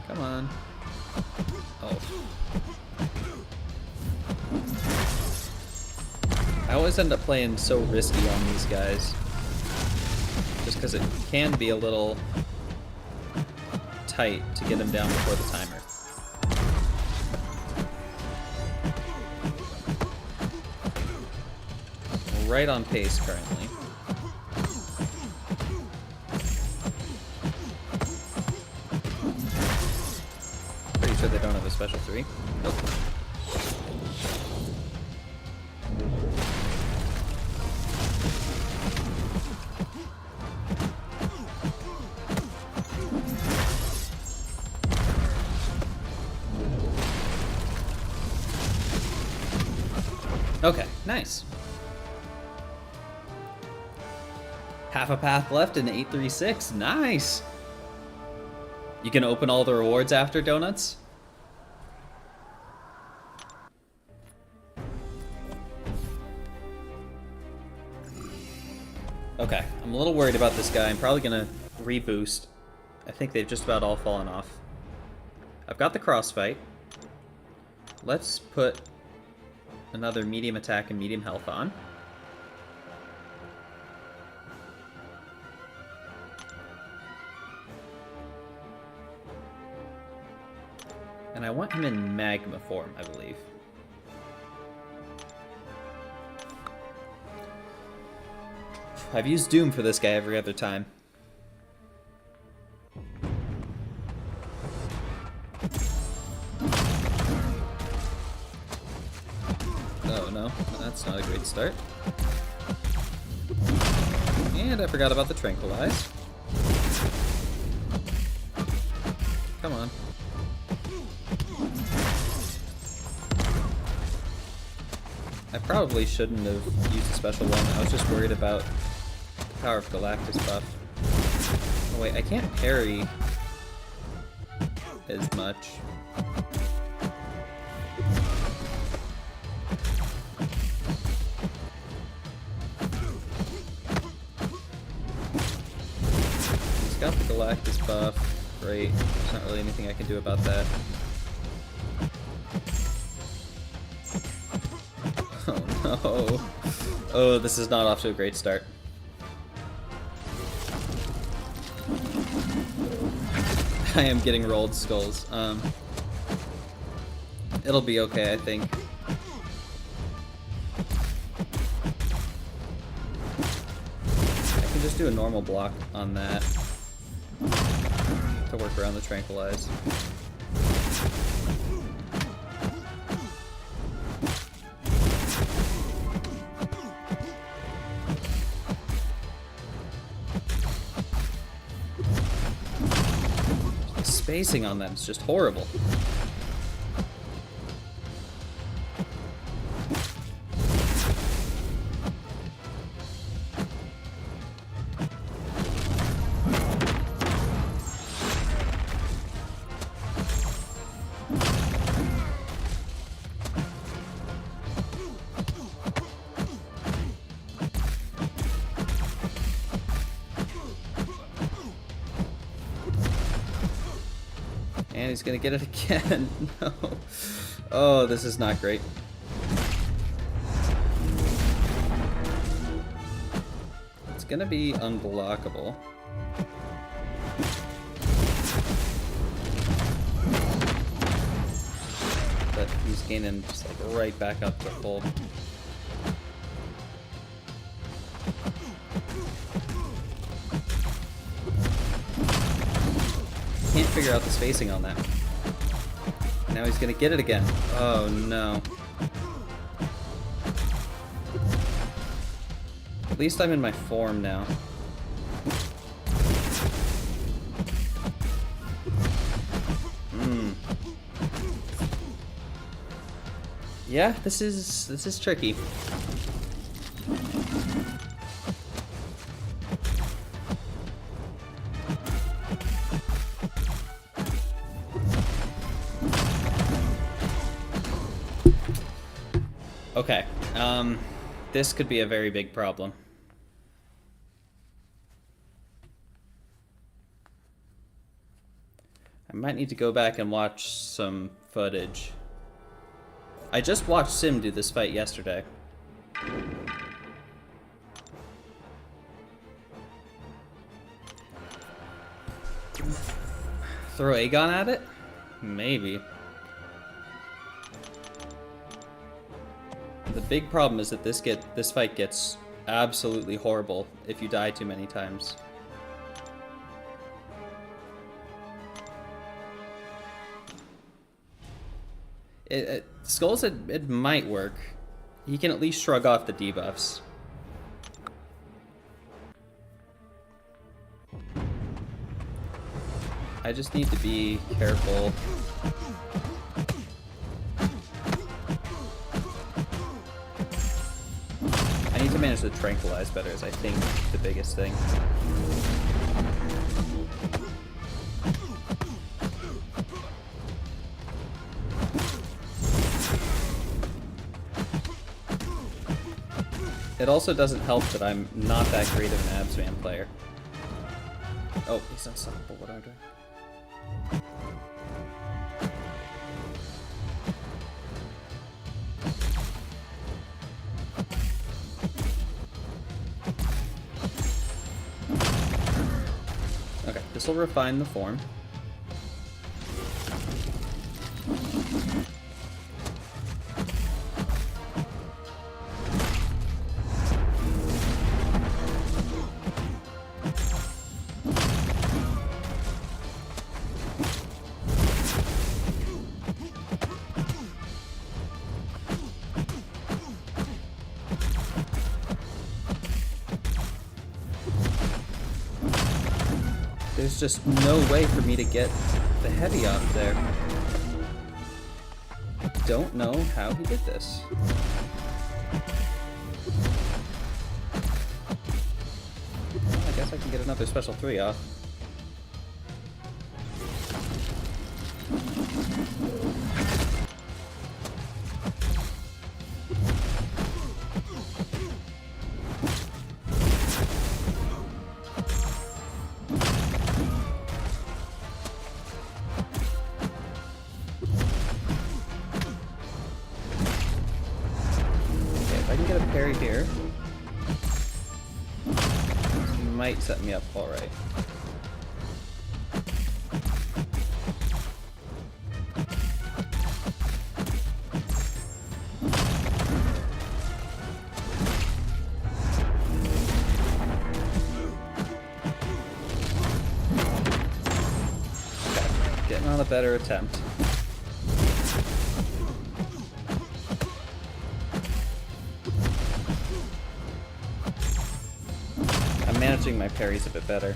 Come on. Oh. I always end up playing so risky on these guys. Just because it can be a little tight to get them down before the timer. We're right on pace currently. Pretty sure they don't have a special 3. Nope. Okay, nice. Half a path left in 836. Nice. You can open all the rewards after donuts. Okay, I'm a little worried about this guy. I'm probably gonna reboost. I think they've just about all fallen off. I've got the crossfight. Let's put another medium attack and medium health on. And I want him in magma form, I believe. I've used Doom for this guy every other time. no, that's not a great start. And I forgot about the Tranquilize. Come on. I probably shouldn't have used a special one. I was just worried about the Power of Galactus buff. Oh wait, I can't parry as much. He's got the Galactus buff. Great. There's not really anything I can do about that. Oh no. Oh, this is not off to a great start. I am getting rolled skulls. It'll be okay, I think. I can just do a normal block on that to work around the Tranquilize. The spacing on that is just horrible. And he's gonna get it again. No. Oh, this is not great. It's gonna be unblockable. But he's gaining just like right back up to full. Can't figure out the spacing on that. Now he's gonna get it again. Oh no. At least I'm in my form now. Yeah, this is tricky. Okay, this could be a very big problem. I might need to go back and watch some footage. I just watched Sim do this fight yesterday. Throw Aegon at it? Maybe. The big problem is that this fight gets absolutely horrible if you die too many times. Skulls, it might work. He can at least shrug off the debuffs. I just need to be careful. I need to manage the Tranquilize better is, I think, the biggest thing. It also doesn't help that I'm not that great of an Absman player. Oh, he's unstoppable. What am I doing? Okay, this will refine the form. There's just no way for me to get the heavy off there. I don't know how he did this. Well, I guess I can get another special 3 off. Parry here. Might set me up all right. Okay, getting on a better attempt. Managing my parries a bit better.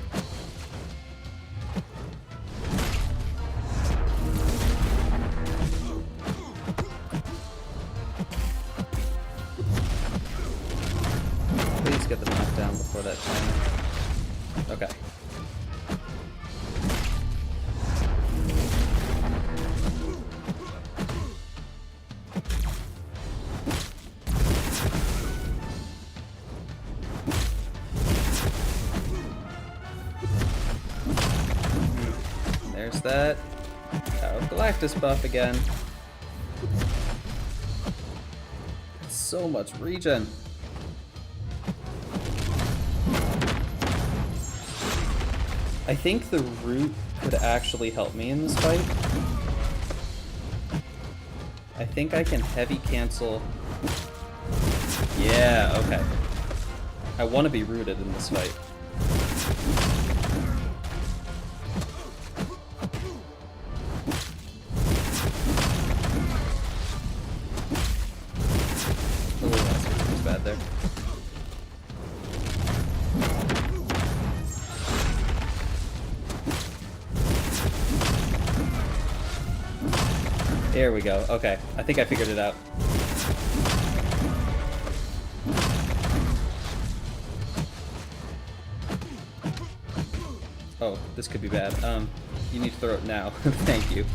Please get the knockdown before that time. Okay. There's that Power of Galactus buff again. So much regen. I think the root could actually help me in this fight. I think I can heavy cancel. Yeah, okay. I want to be rooted in this fight. Bad there. There we go. Okay, I think I figured it out. Oh, this could be bad. You need to throw it now. Thank you.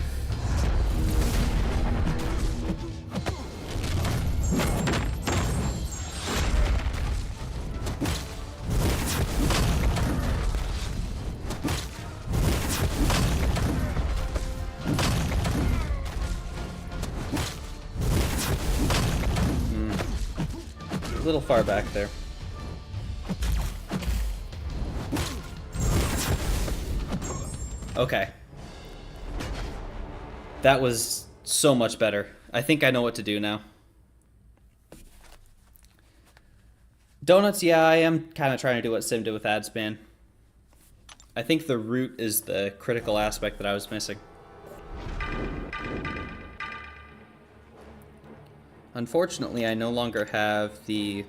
A little far back there. Okay. That was so much better. I think I know what to do now. Donuts, yeah, I am kind of trying to do what Sim did with Adspan. I think the root is the critical aspect that I was missing. Unfortunately, I no longer have the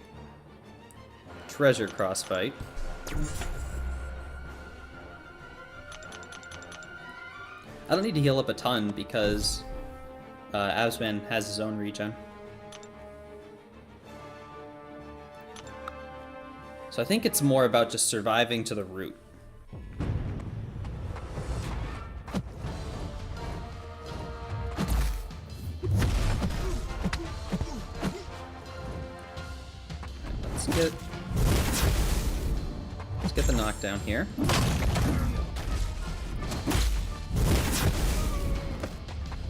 treasure crossfight. I don't need to heal up a ton because Asman has his own regen. So I think it's more about just surviving to the root. Let's get the knockdown here.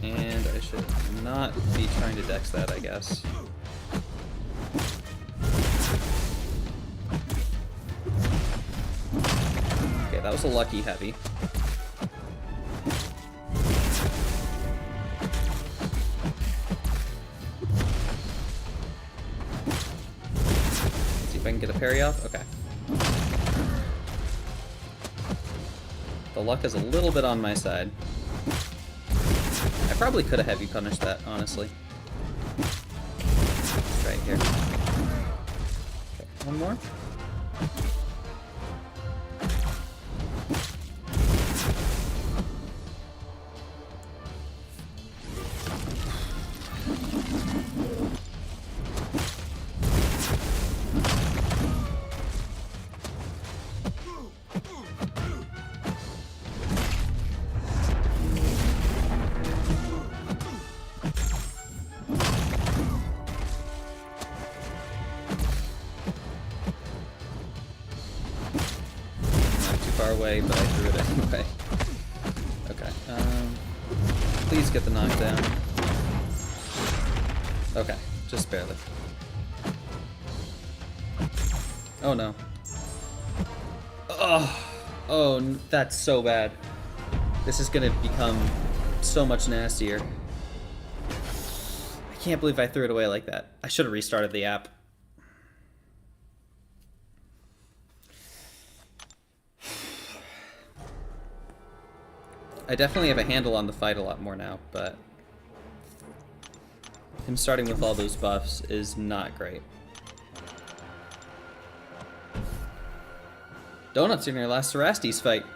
And I should not be trying to dex that, I guess. Okay, that was a lucky heavy. See if I can get a parry off. Okay. The luck is a little bit on my side. I probably could have heavy punished that, honestly. Let's try it here. Okay, one more. away, but I threw it anyway. Okay. Please get the knockdown. Okay, just barely. Oh no. Oh, that's so bad. This is gonna become so much nastier. I can't believe I threw it away like that. I should have restarted the app. I definitely have a handle on the fight a lot more now, but him starting with all those buffs is not great. Donuts in your last Cerastes fight.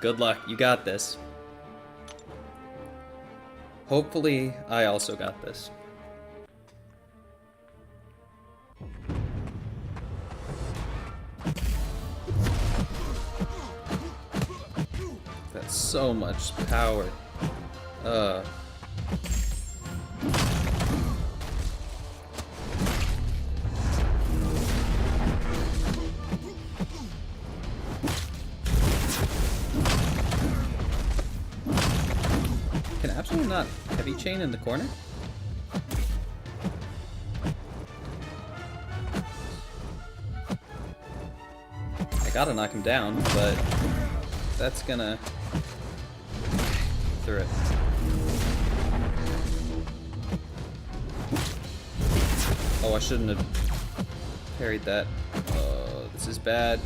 Good luck, you got this. Hopefully, I also got this. That's so much power. Can absolutely not heavy chain in the corner? I gotta knock him down, but that's gonna... through it. Oh, I shouldn't have parried that. Oh, this is bad.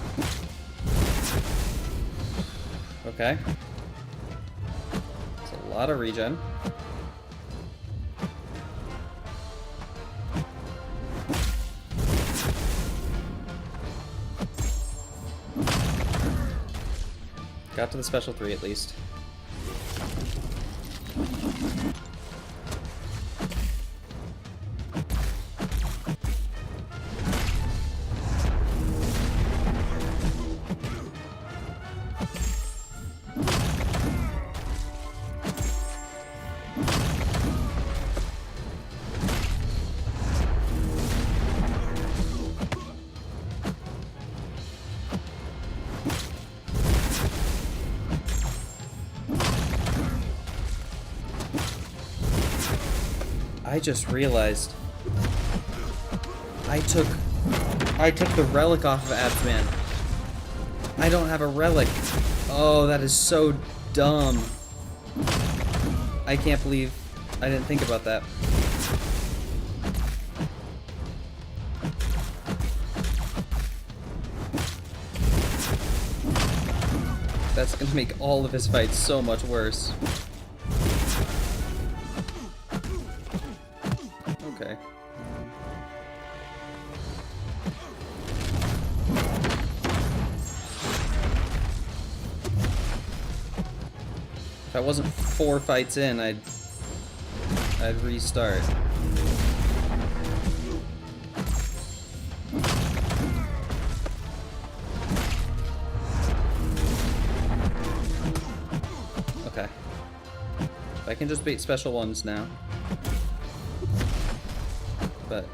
Okay. It's a lot of regen. Got to the special 3 at least. I just realized I took the relic off of Absman. I don't have a relic. Oh, that is so dumb. I can't believe I didn't think about that. That's gonna make all of his fights so much worse. Okay. If I wasn't 4 fights in, I'd restart. Okay. If I can just bait special ones now. But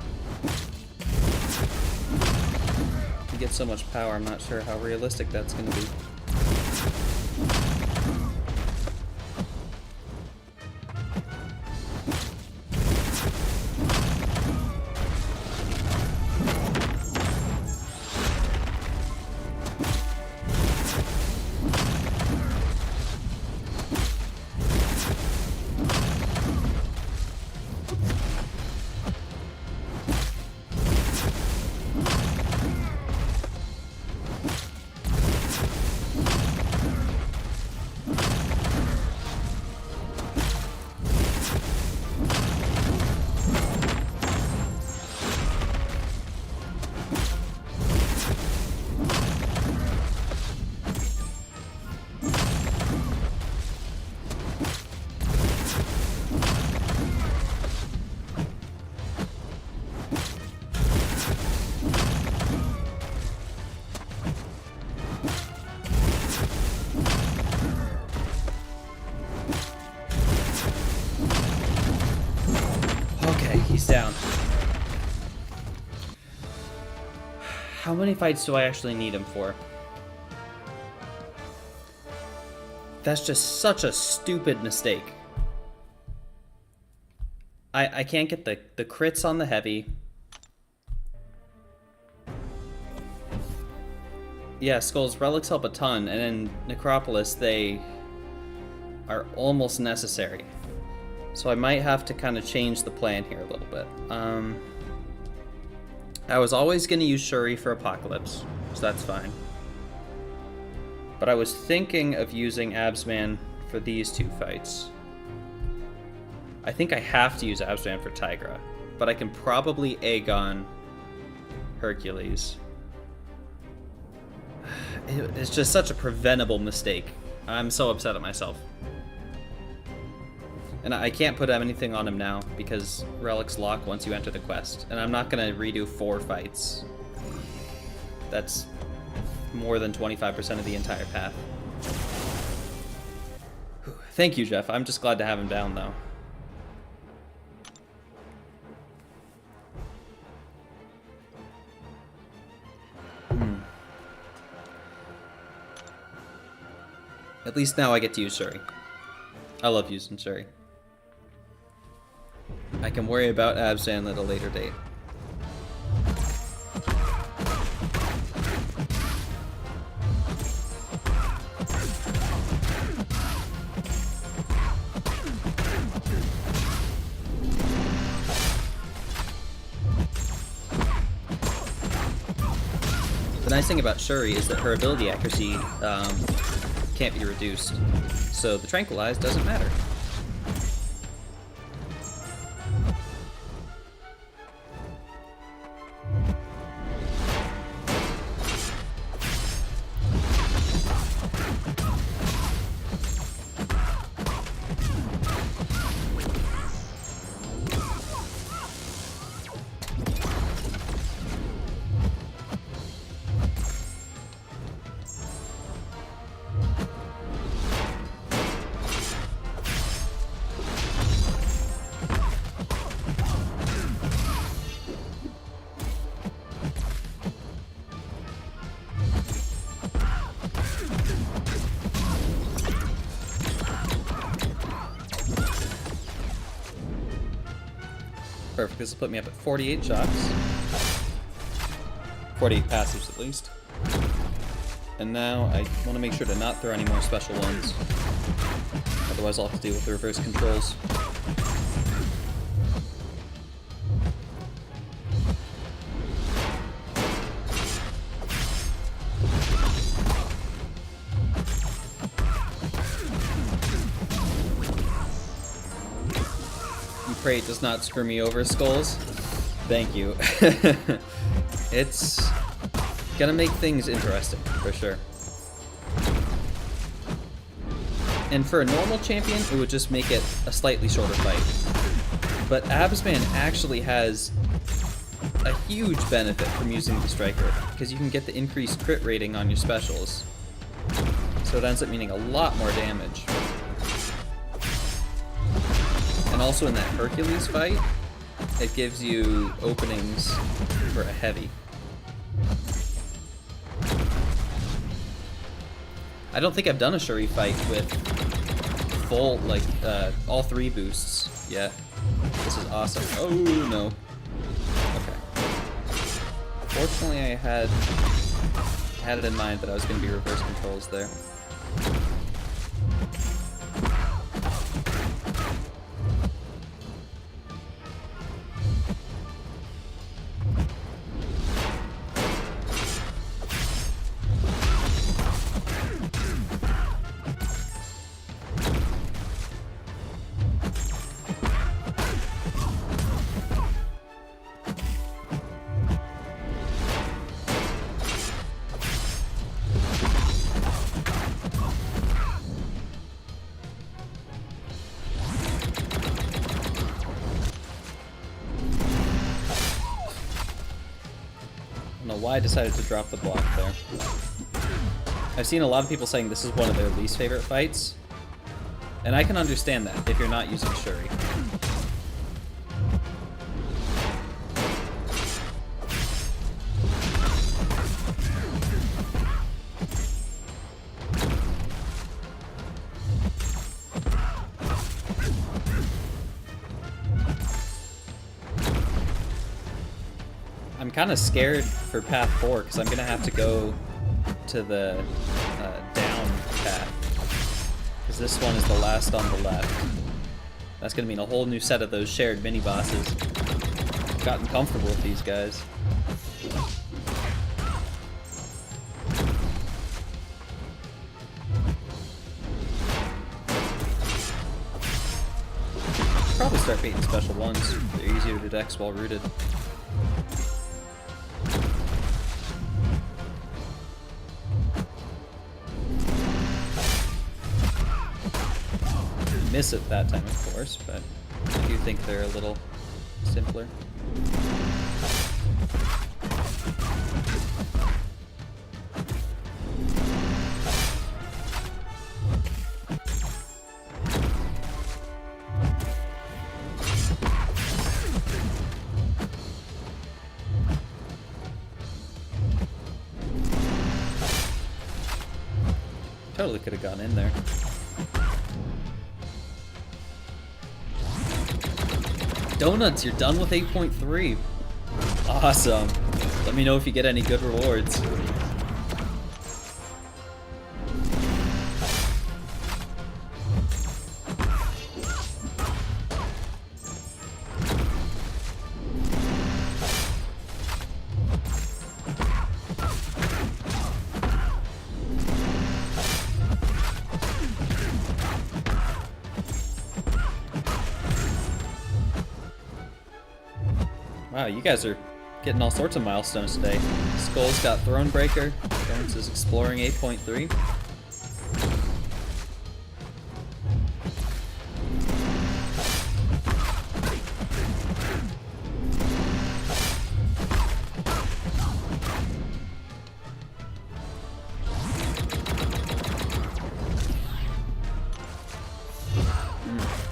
he gets so much power, I'm not sure how realistic that's going to be. He's down. How many fights do I actually need him for? That's just such a stupid mistake. I can't get the crits on the heavy. Yeah, Skulls, relics help a ton, and in Necropolis they are almost necessary. So I might have to kind of change the plan here a little bit. I was always going to use Shuri for Apocalypse, so that's fine. But I was thinking of using Absman for these two fights. I think I have to use Absman for Tigra, but I can probably Aegon Hercules. It's just such a preventable mistake. I'm so upset at myself. And I can't put anything on him now because relics lock once you enter the quest. And I'm not going to redo 4 fights. That's more than 25% of the entire path. Thank you, Jeff. I'm just glad to have him down, though. At least now I get to use Shuri. I love using Shuri. I can worry about Abzan at a later date. The nice thing about Shuri is that her ability accuracy can't be reduced, so the Tranquilize doesn't matter. Perfect, this will put me up at 48 shots. 48 passives at least. And now I want to make sure to not throw any more special ones. Otherwise I'll have to deal with the reverse controls. Pray it does not screw me over, Skulls. Thank you. It's gonna make things interesting, for sure. And for a normal champion, it would just make it a slightly shorter fight. But Absman actually has a huge benefit from using the Striker, because you can get the increased crit rating on your specials. So it ends up meaning a lot more damage. And also in that Hercules fight, it gives you openings for a heavy. I don't think I've done a Shuri fight with full, like, all 3 boosts yet. This is awesome. Oh, no. Okay. Fortunately, I had it in mind that I was going to be reverse controls there. Why I decided to drop the block there. I've seen a lot of people saying this is one of their least favorite fights, and I can understand that if you're not using Shuri. kind of scared for path 4 because I'm gonna have to go to the down path because this one is the last on the left. That's gonna mean a whole new set of those shared mini bosses. Gotten comfortable with these guys. Probably start beating special ones. They're easier to dex while rooted. Miss it that time, of course, but I do think they're a little simpler. Totally could have gone in there. Donuts, you're done with 8.3. Awesome. Let me know if you get any good rewards. Wow, you guys are getting all sorts of milestones today. Skull's got Thronebreaker. Jones is exploring 8.3.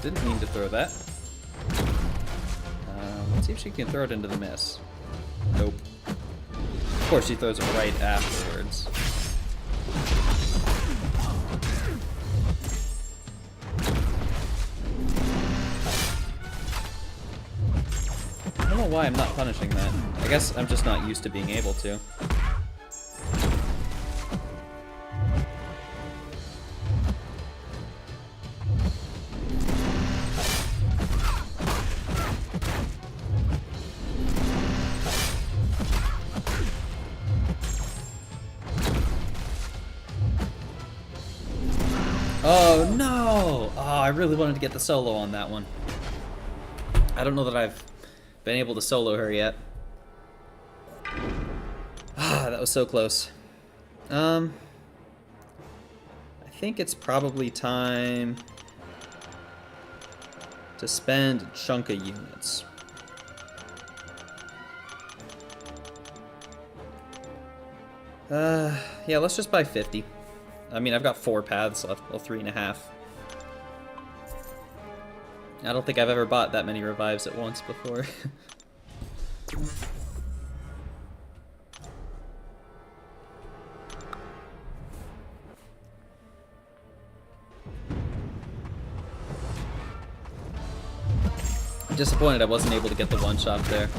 Didn't mean to throw that. Let's see if she can throw it into the miss. Nope. Of course, she throws it right afterwards. I don't know why I'm not punishing that. I guess I'm just not used to being able to. Oh no! Oh, I really wanted to get the solo on that one. I don't know that I've been able to solo her yet. Ah, that was so close. I think it's probably time to spend a chunk of units. Yeah, let's just buy 50. I mean, I've got 4 paths left, well, 3.5. I don't think I've ever bought that many revives at once before. I'm disappointed I wasn't able to get the one shot there.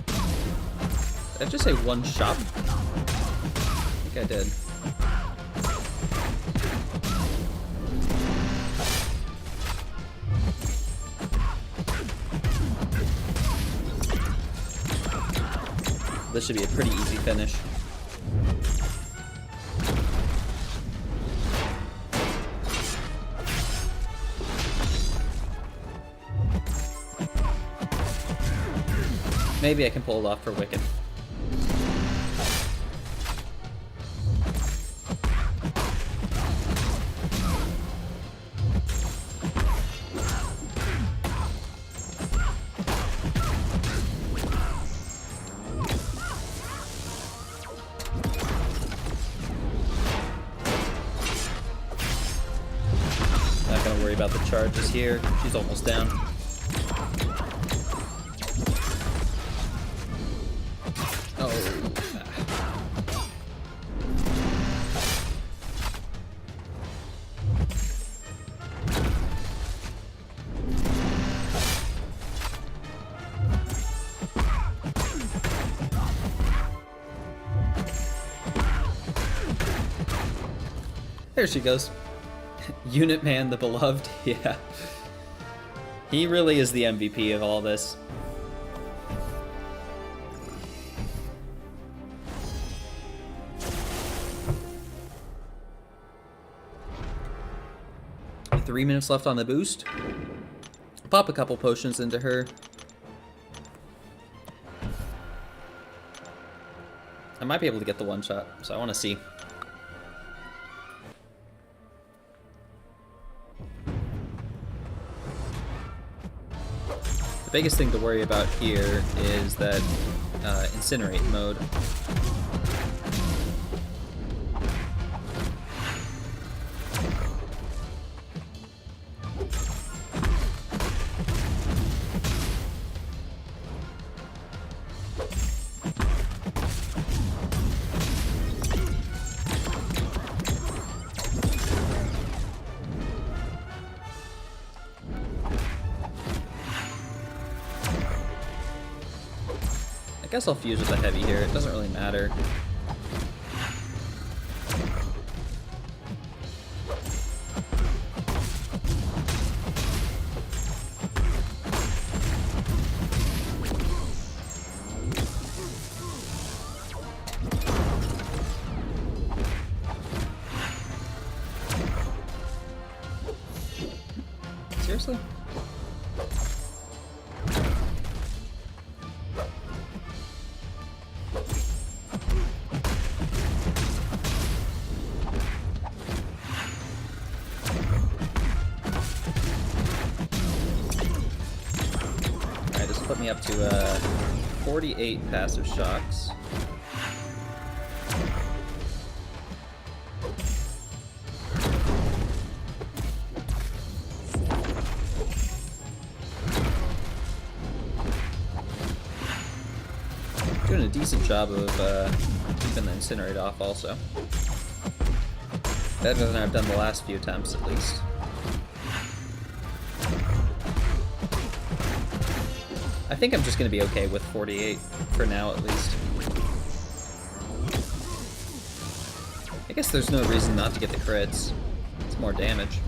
Did I just say one shot? I think I did. This should be a pretty easy finish. Maybe I can pull it off for Wicked. About the charges here. She's almost down. Oh. There she goes. Unit Man, the beloved. Yeah. He really is the MVP of all this. Three minutes left on the boost. Pop a couple potions into her. I might be able to get the one shot, so I want to see. The biggest thing to worry about here is that incinerate mode. I guess I'll fuse with the heavy here, it doesn't really matter. Seriously? Put me up to 48 passive shocks. Doing a decent job of keeping the incinerate off also. Better than I've done the last few attempts at least. I think I'm just going to be okay with 48 for now, at least. I guess there's no reason not to get the crits. It's more damage.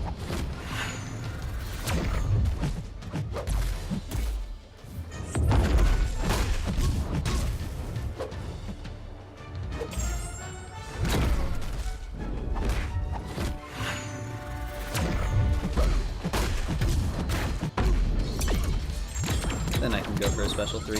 Then I can go for a special 3.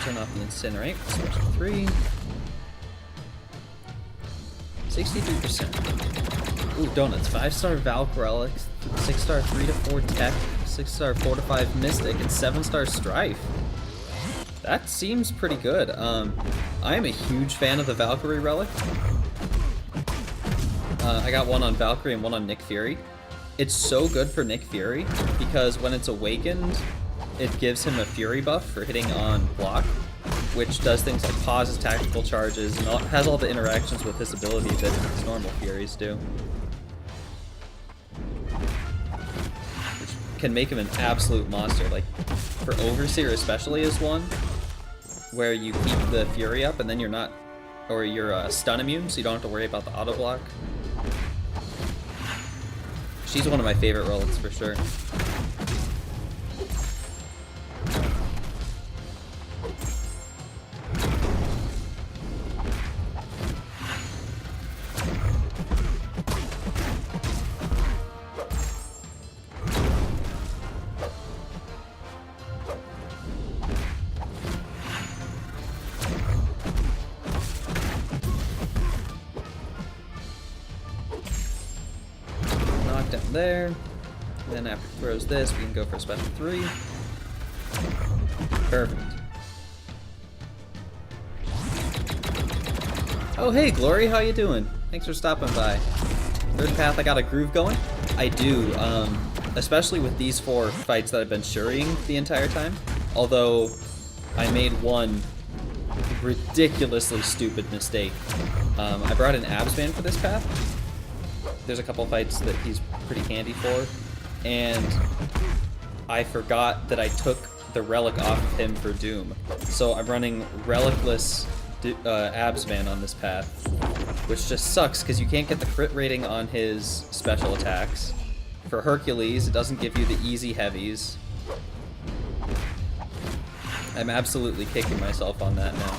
Turn off the incinerate, special 3. 63%. Ooh, donuts. 5-star Valk Relics, 6-star 3-4 Tech, 6-star 4-5 Mystic, and 7-star Strife. That seems pretty good. I am a huge fan of the Valkyrie Relic. I got one on Valkyrie and one on Nick Fury. It's so good for Nick Fury because when it's awakened, it gives him a Fury buff for hitting on block, which does things like pauses tactical charges and has all the interactions with his ability that his normal Furies do. Which can make him an absolute monster. Like, for Overseer especially is one where you keep the Fury up and then you're not, or you're stun immune, so you don't have to worry about the auto block. She's one of my favorite relics for sure. there. And then after he throws this, we can go for a special 3. Perfect. Oh hey Glory, how you doing? Thanks for stopping by. Third path, I got a groove going? I do, especially with these 4 fights that I've been shurrying the entire time. Although, I made one ridiculously stupid mistake. I brought an abs man for this path. There's a couple fights that he's pretty handy for. And I forgot that I took the relic off of him for Doom. So I'm running relicless abs man on this path, which just sucks because you can't get the crit rating on his special attacks. For Hercules, it doesn't give you the easy heavies. I'm absolutely kicking myself on that now.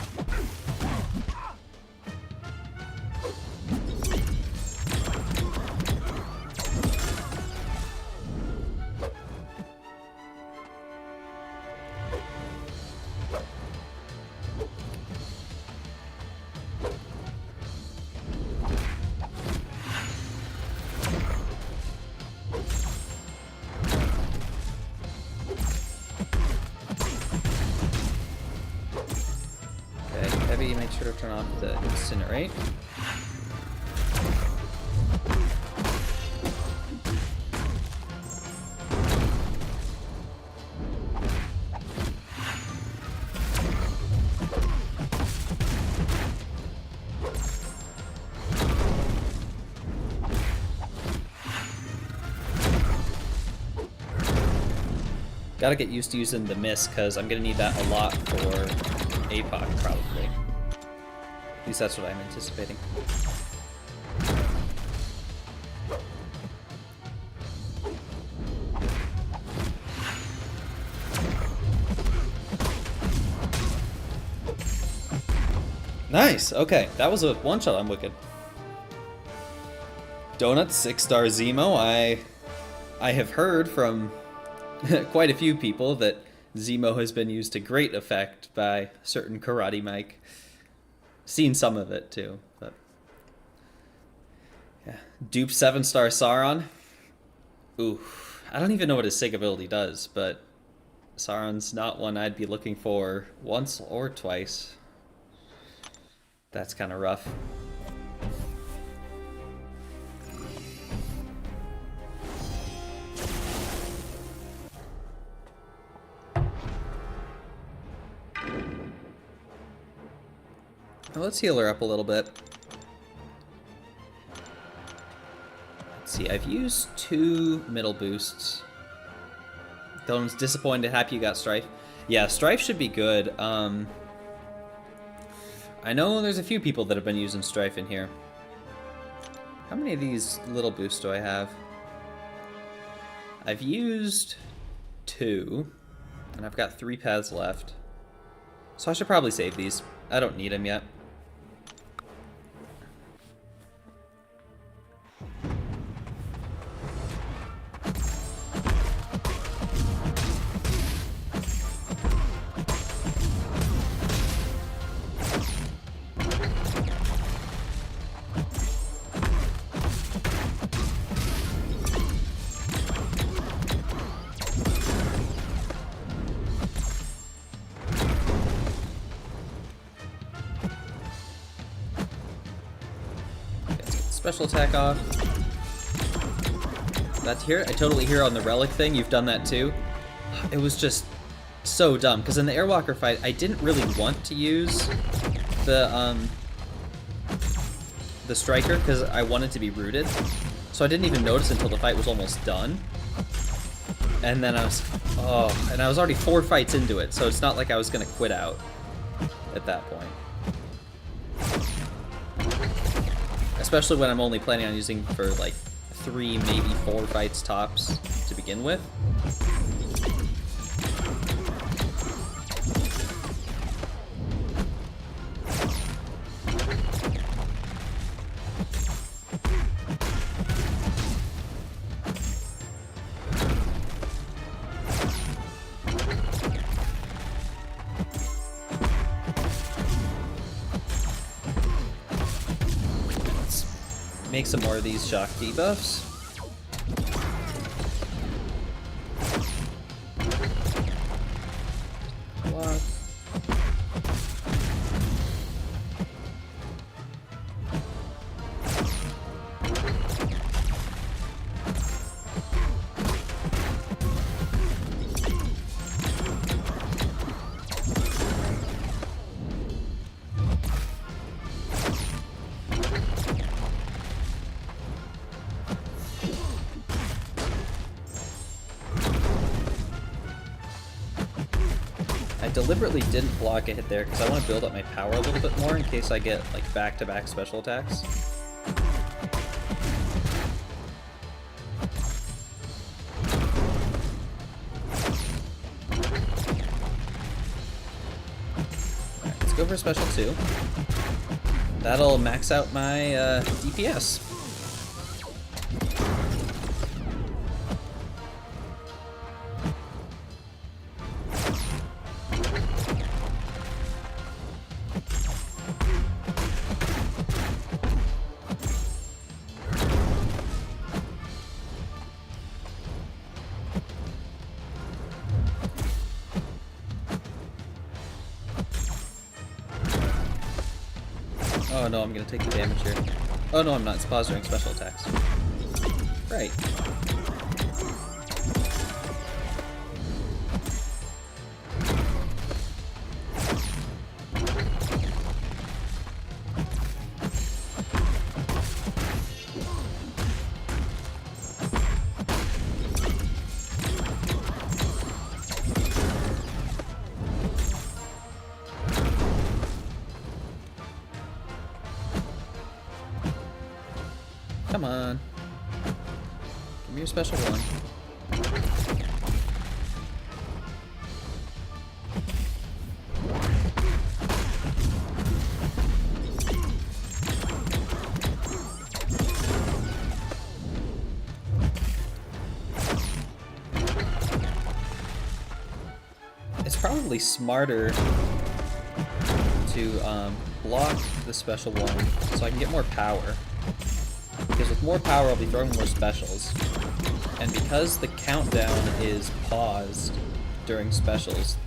Make sure to turn off the incinerate. Gotta get used to using the mist because I'm gonna need that a lot for Apoc probably. At least that's what I'm anticipating. Nice! Okay, that was a one-shot on Wicked. Donuts, 6-star Zemo. I have heard from quite a few people that Zemo has been used to great effect by certain Karate Mike. Seen some of it too, but yeah. Dupe 7-star Sauron. Ooh, I don't even know what his Sig ability does, but Sauron's not one I'd be looking for once or twice. That's kind of rough. Let's heal her up a little bit. Let's see, I've used 2 middle boosts. Dylan's disappointed, happy you got Strife. Yeah, Strife should be good. I know there's a few people that have been using Strife in here. How many of these little boosts do I have? I've used 2, and I've got 3 paths left. So I should probably save these. I don't need them yet. Special attack off. That's here. I totally hear on the relic thing. You've done that too. It was just so dumb because in the Airwalker fight, I didn't really want to use the striker because I wanted to be rooted. So I didn't even notice until the fight was almost done. And then I was already 4 fights into it, so it's not like I was gonna quit out at that point. Especially when I'm only planning on using for like 3, maybe 4 fights tops to begin with. Make some more of these shock debuffs. block. I deliberately didn't block a hit there because I want to build up my power a little bit more in case I get like back-to-back special attacks. Alright, let's go for special 2. That'll max out my DPS. Oh no, I'm gonna take the damage here. Oh no, I'm not. It's paused during special attacks. Right. Come on. Give me your special 1. It's probably smarter to block the special 1 so I can get more power. Because with more power, I'll be throwing more specials. And because the countdown is paused during specials,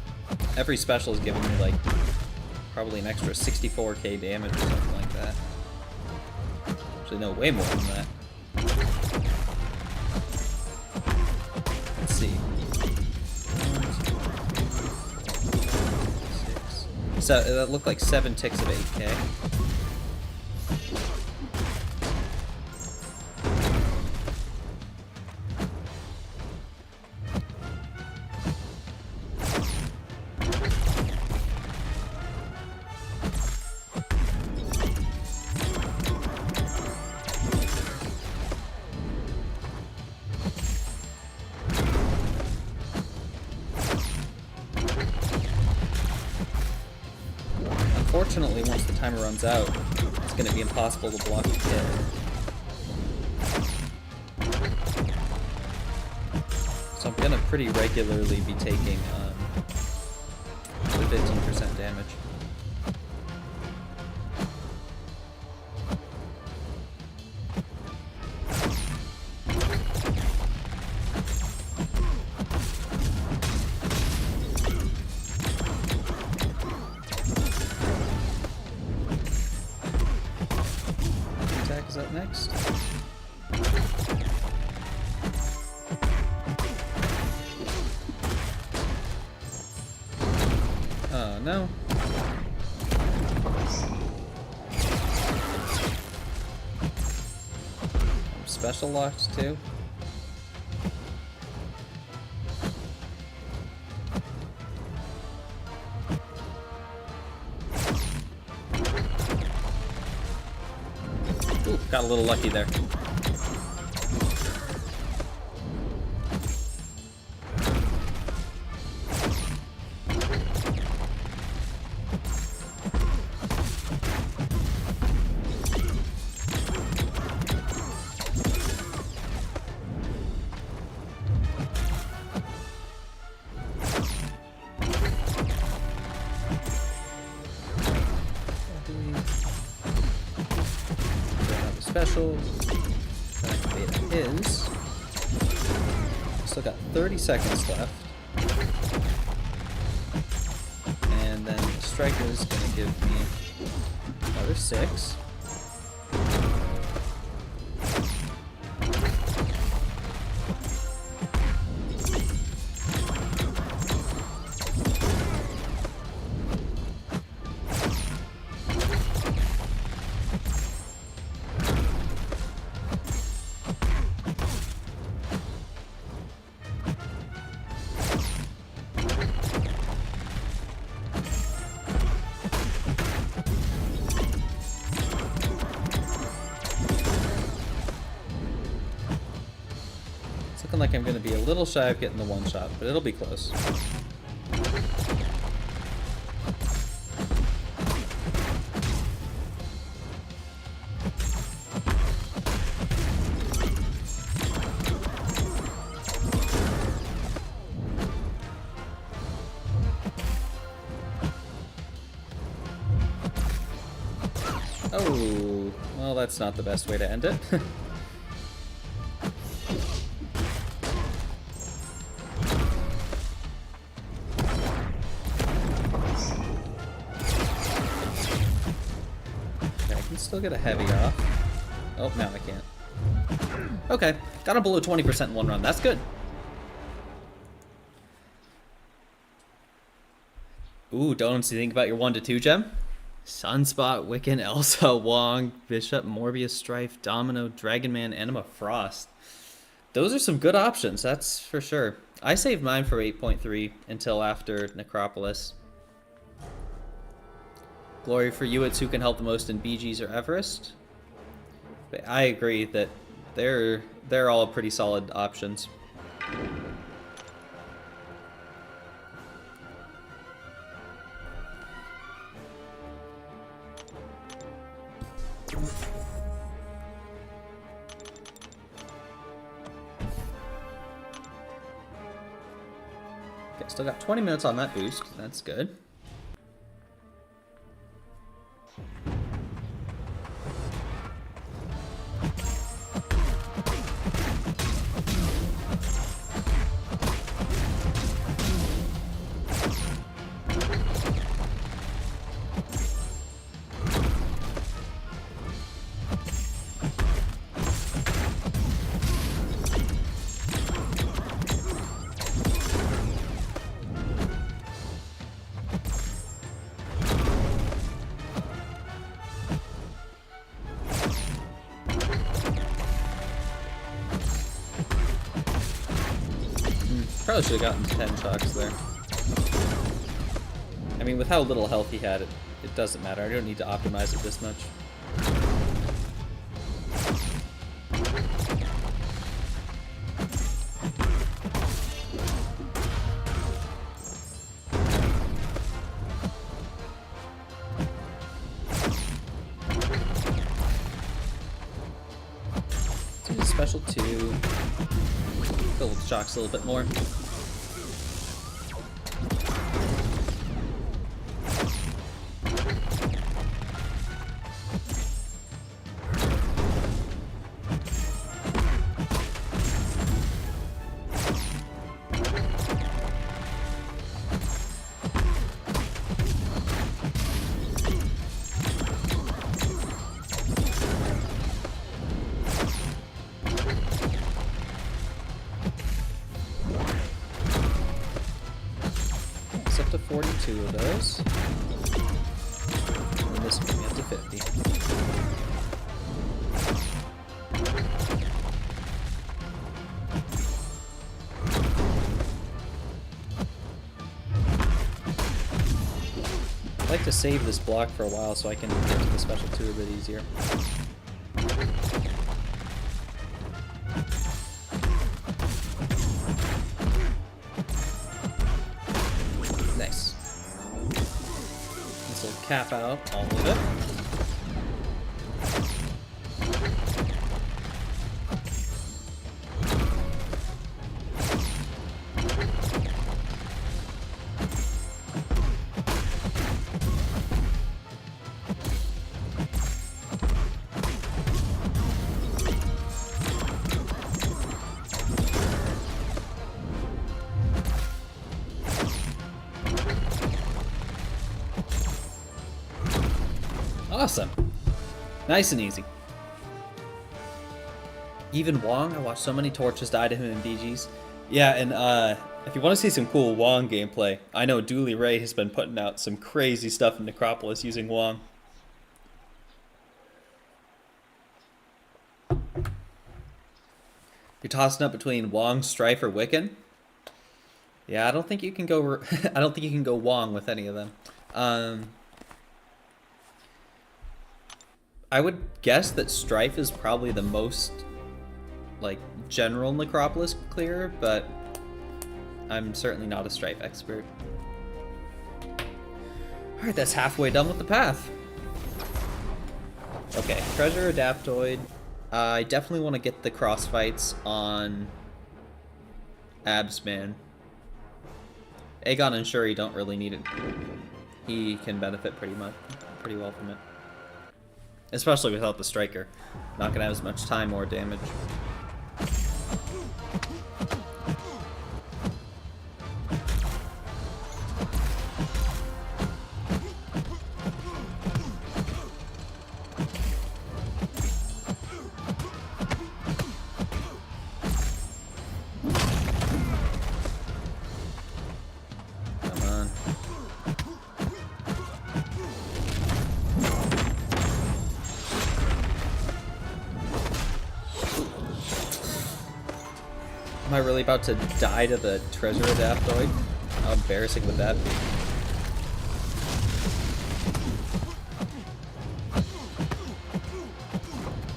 every special is giving me, like, probably an extra 64k damage or something like that. Actually, no, way more than that. Let's see. 1, 2, 3, 4, 5, 6. So, that looked like 7 ticks of 8k. Unfortunately, once the timer runs out, it's going to be impossible to block the hit. So I'm going to pretty regularly be taking the 15% damage. Is up next. Oh no. I'm special locked too. Ooh, got a little lucky there. Specials. Activate his. Still got 30 seconds left. Strike is going to give me another 6. Looking like I'm going to be a little shy of getting the one shot, but it'll be close. Oh, well, that's not the best way to end it. Still get a heavy off. Oh, now I can't. Okay, got him below 20% in one run. That's good. Ooh, donuts, you think about your 1 to 2 gem? Sunspot, Wiccan, Elsa, Wong, Bishop, Morbius, Strife, Domino, Dragon Man, Anima, Frost. Those are some good options, that's for sure. I saved mine for 8.3 until after Necropolis. Glory for you, it's who can help the most in BGs or Everest. But I agree that they're all pretty solid options. Okay, still got 20 minutes on that boost. That's good. Probably should have gotten 10 shocks there. I mean, with how little health he had, it doesn't matter. I don't need to optimize it this much. Let's do special 2. Fill with shocks a little bit more. Up to 42 of those. And this will be up to 50. I like to save this block for a while so I can get to the special 2 a bit easier. Nice. This will cap out all of it. Awesome. Nice and easy. Even Wong, I watched so many torches die to him in BGs. Yeah, and if you want to see some cool Wong gameplay, I know Dooley Ray has been putting out some crazy stuff in Necropolis using Wong. You're tossing up between Wong, Strife, or Wiccan? Yeah, I don't think you can go. I don't think you can go Wong with any of them. I would guess that Strife is probably the most, like, general Necropolis clearer, but I'm certainly not a Strife expert. Alright, that's halfway done with the path. Okay, Treasure Adaptoid. I definitely want to get the crossfights on Absman. Aegon and Shuri don't really need it. He can benefit pretty well from it. Especially without the striker. Not gonna have as much time or damage. Am I really about to die to the Treasure Adaptoid? How embarrassing would that be?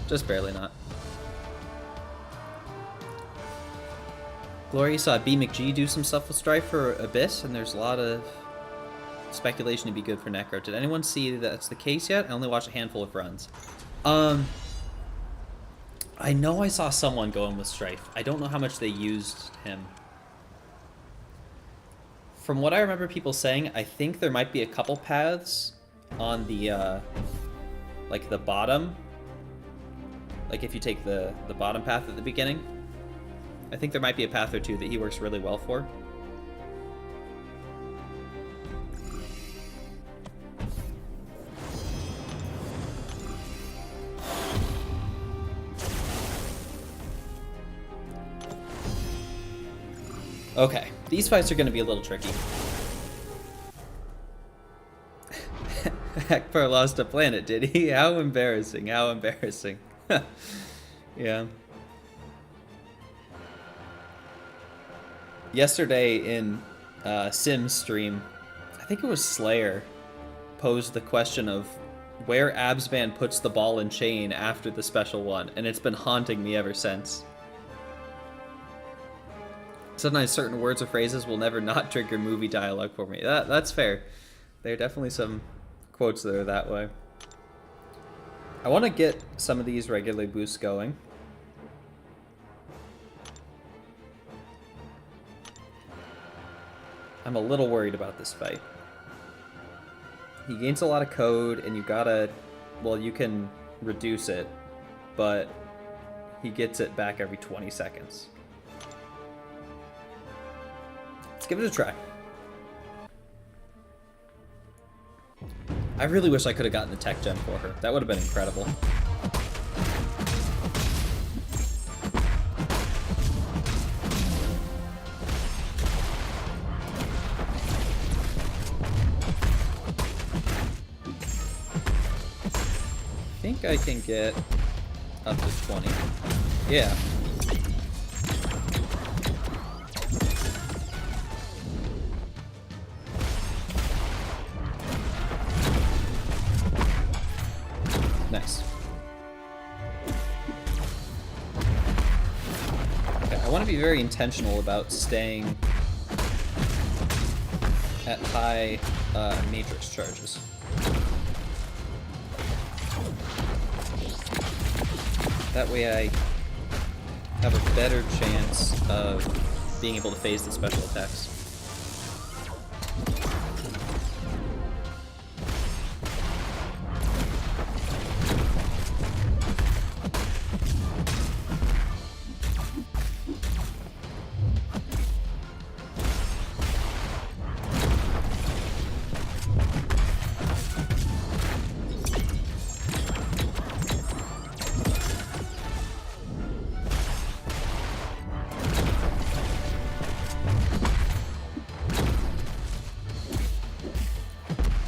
Just barely not. Glory saw B McG do some stuff with Strife for Abyss, and there's a lot of speculation to be good for Necro. Did anyone see that's the case yet? I only watched a handful of runs. I know I saw someone going with Strife. I don't know how much they used him. From what I remember people saying, I think there might be a couple paths on the, like the bottom. Like if you take the bottom path at the beginning. I think there might be a path or two that he works really well for. Okay, these fights are going to be a little tricky. Akbar lost a planet, did he? How embarrassing, how embarrassing. Yeah. Yesterday in Sim's stream, I think it was Slayer, posed the question of where Absman puts the ball and chain after the special one, and it's been haunting me ever since. Sometimes certain words or phrases will never not trigger movie dialogue for me. That's fair. There are definitely some quotes that are that way. I want to get some of these regular boosts going. I'm a little worried about this fight. He gains a lot of code, and you gotta... Well, you can reduce it, but he gets it back every 20 seconds. Let's give it a try. I really wish I could have gotten the tech gem for her. That would have been incredible. I think I can get up to 20. Yeah. Nice. Okay, I want to be very intentional about staying at high matrix charges. That way I have a better chance of being able to phase the special attacks.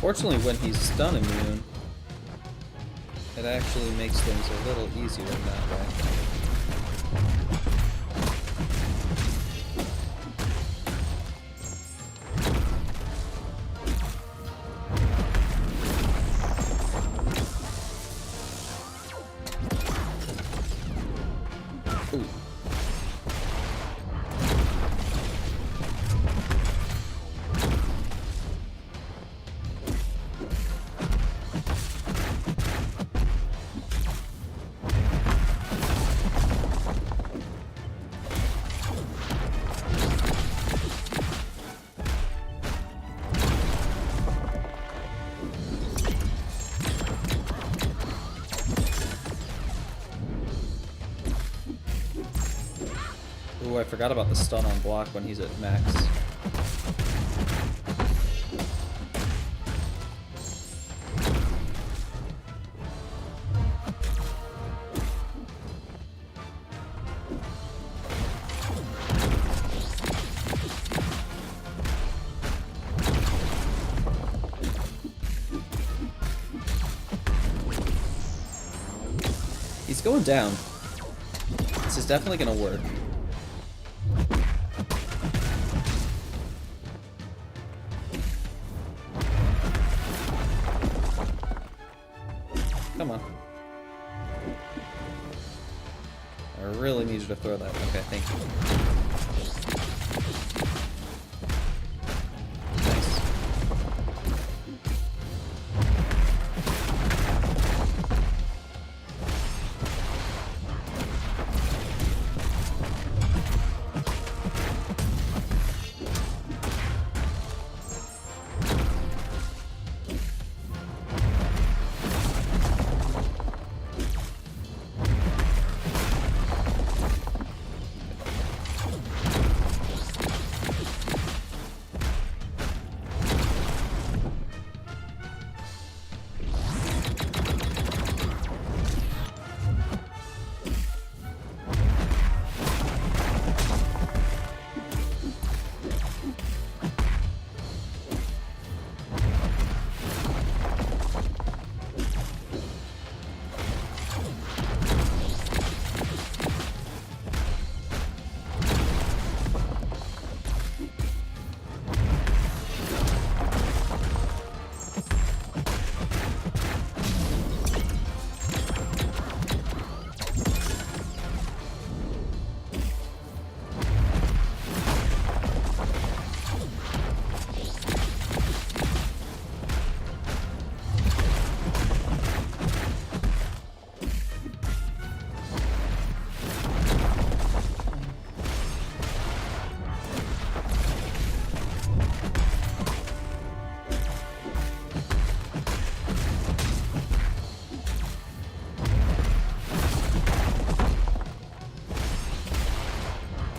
Fortunately, when he's stun immune, it actually makes things a little easier in that way. Ooh, I forgot about the stun on block when he's at max. He's going down. This is definitely gonna work. Come on. I really need you to throw that. Okay, thank you. Nice.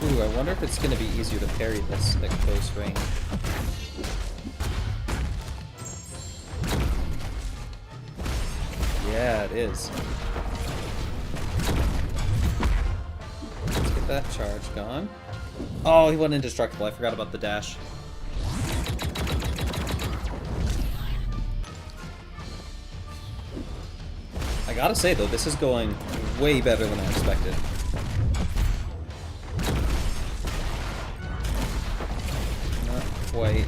Ooh, I wonder if it's going to be easier to parry this at close range. Yeah, it is. Let's get that charge gone. Oh, he went indestructible. I forgot about the dash. I gotta say, though, this is going way better than I expected. Quite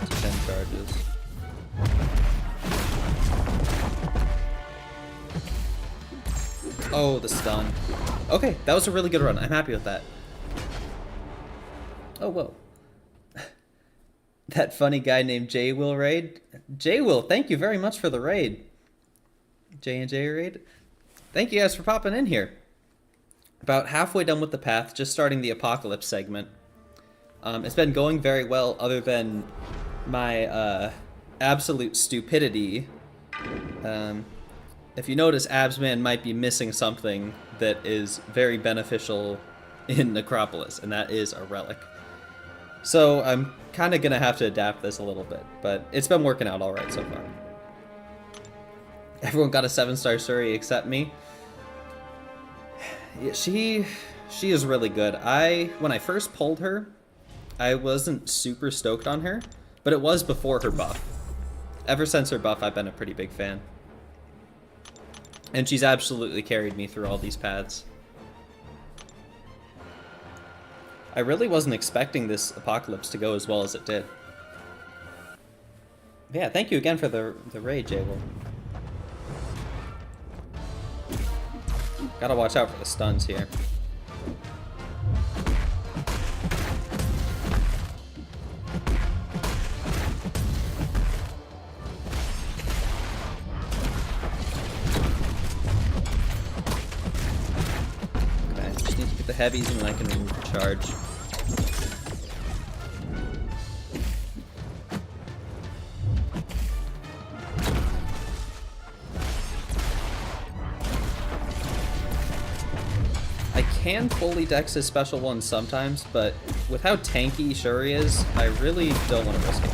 to 10 charges. Oh, the stun. Okay, that was a really good run. I'm happy with that. Oh, whoa. That funny guy named J Will raid. J Will, thank you very much for the raid. J&J raid. Thank you guys for popping in here. About halfway done with the path, just starting the Apocalypse segment. It's been going very well, other than my absolute stupidity. If you notice, Absman might be missing something that is very beneficial in Necropolis, and that is a relic. So I'm kind of going to have to adapt this a little bit, but it's been working out alright so far. Everyone got a 7-star Suri except me. Yeah, she is really good. When I first pulled her, I wasn't super stoked on her, But it was before her buff. Ever since her buff, I've been a pretty big fan. And she's absolutely carried me through all these paths. I really wasn't expecting this apocalypse to go as well as it did. But yeah, thank you again for the raid, J-Will. Gotta watch out for the stuns here. Okay, just need to get the heavies and then I can remove the charge. I can fully dex his special one sometimes, but with how tanky Shuri is, I really don't want to risk it.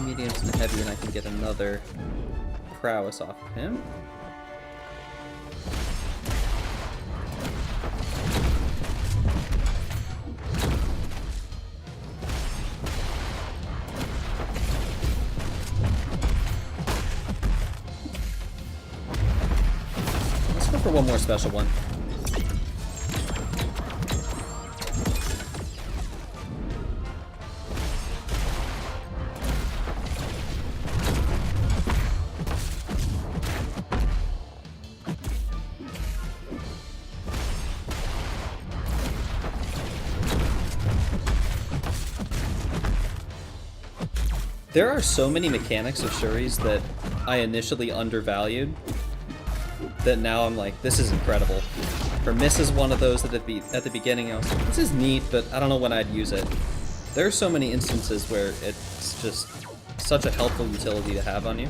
Mediums and heavy, and I can get another prowess off of him. Let's go for one more special one. There are so many mechanics of Shuri's that I initially undervalued that now I'm like, this is incredible. Her miss is one of those that at the beginning I was like, this is neat, but I don't know when I'd use it. There are so many instances where it's just such a helpful utility to have on you.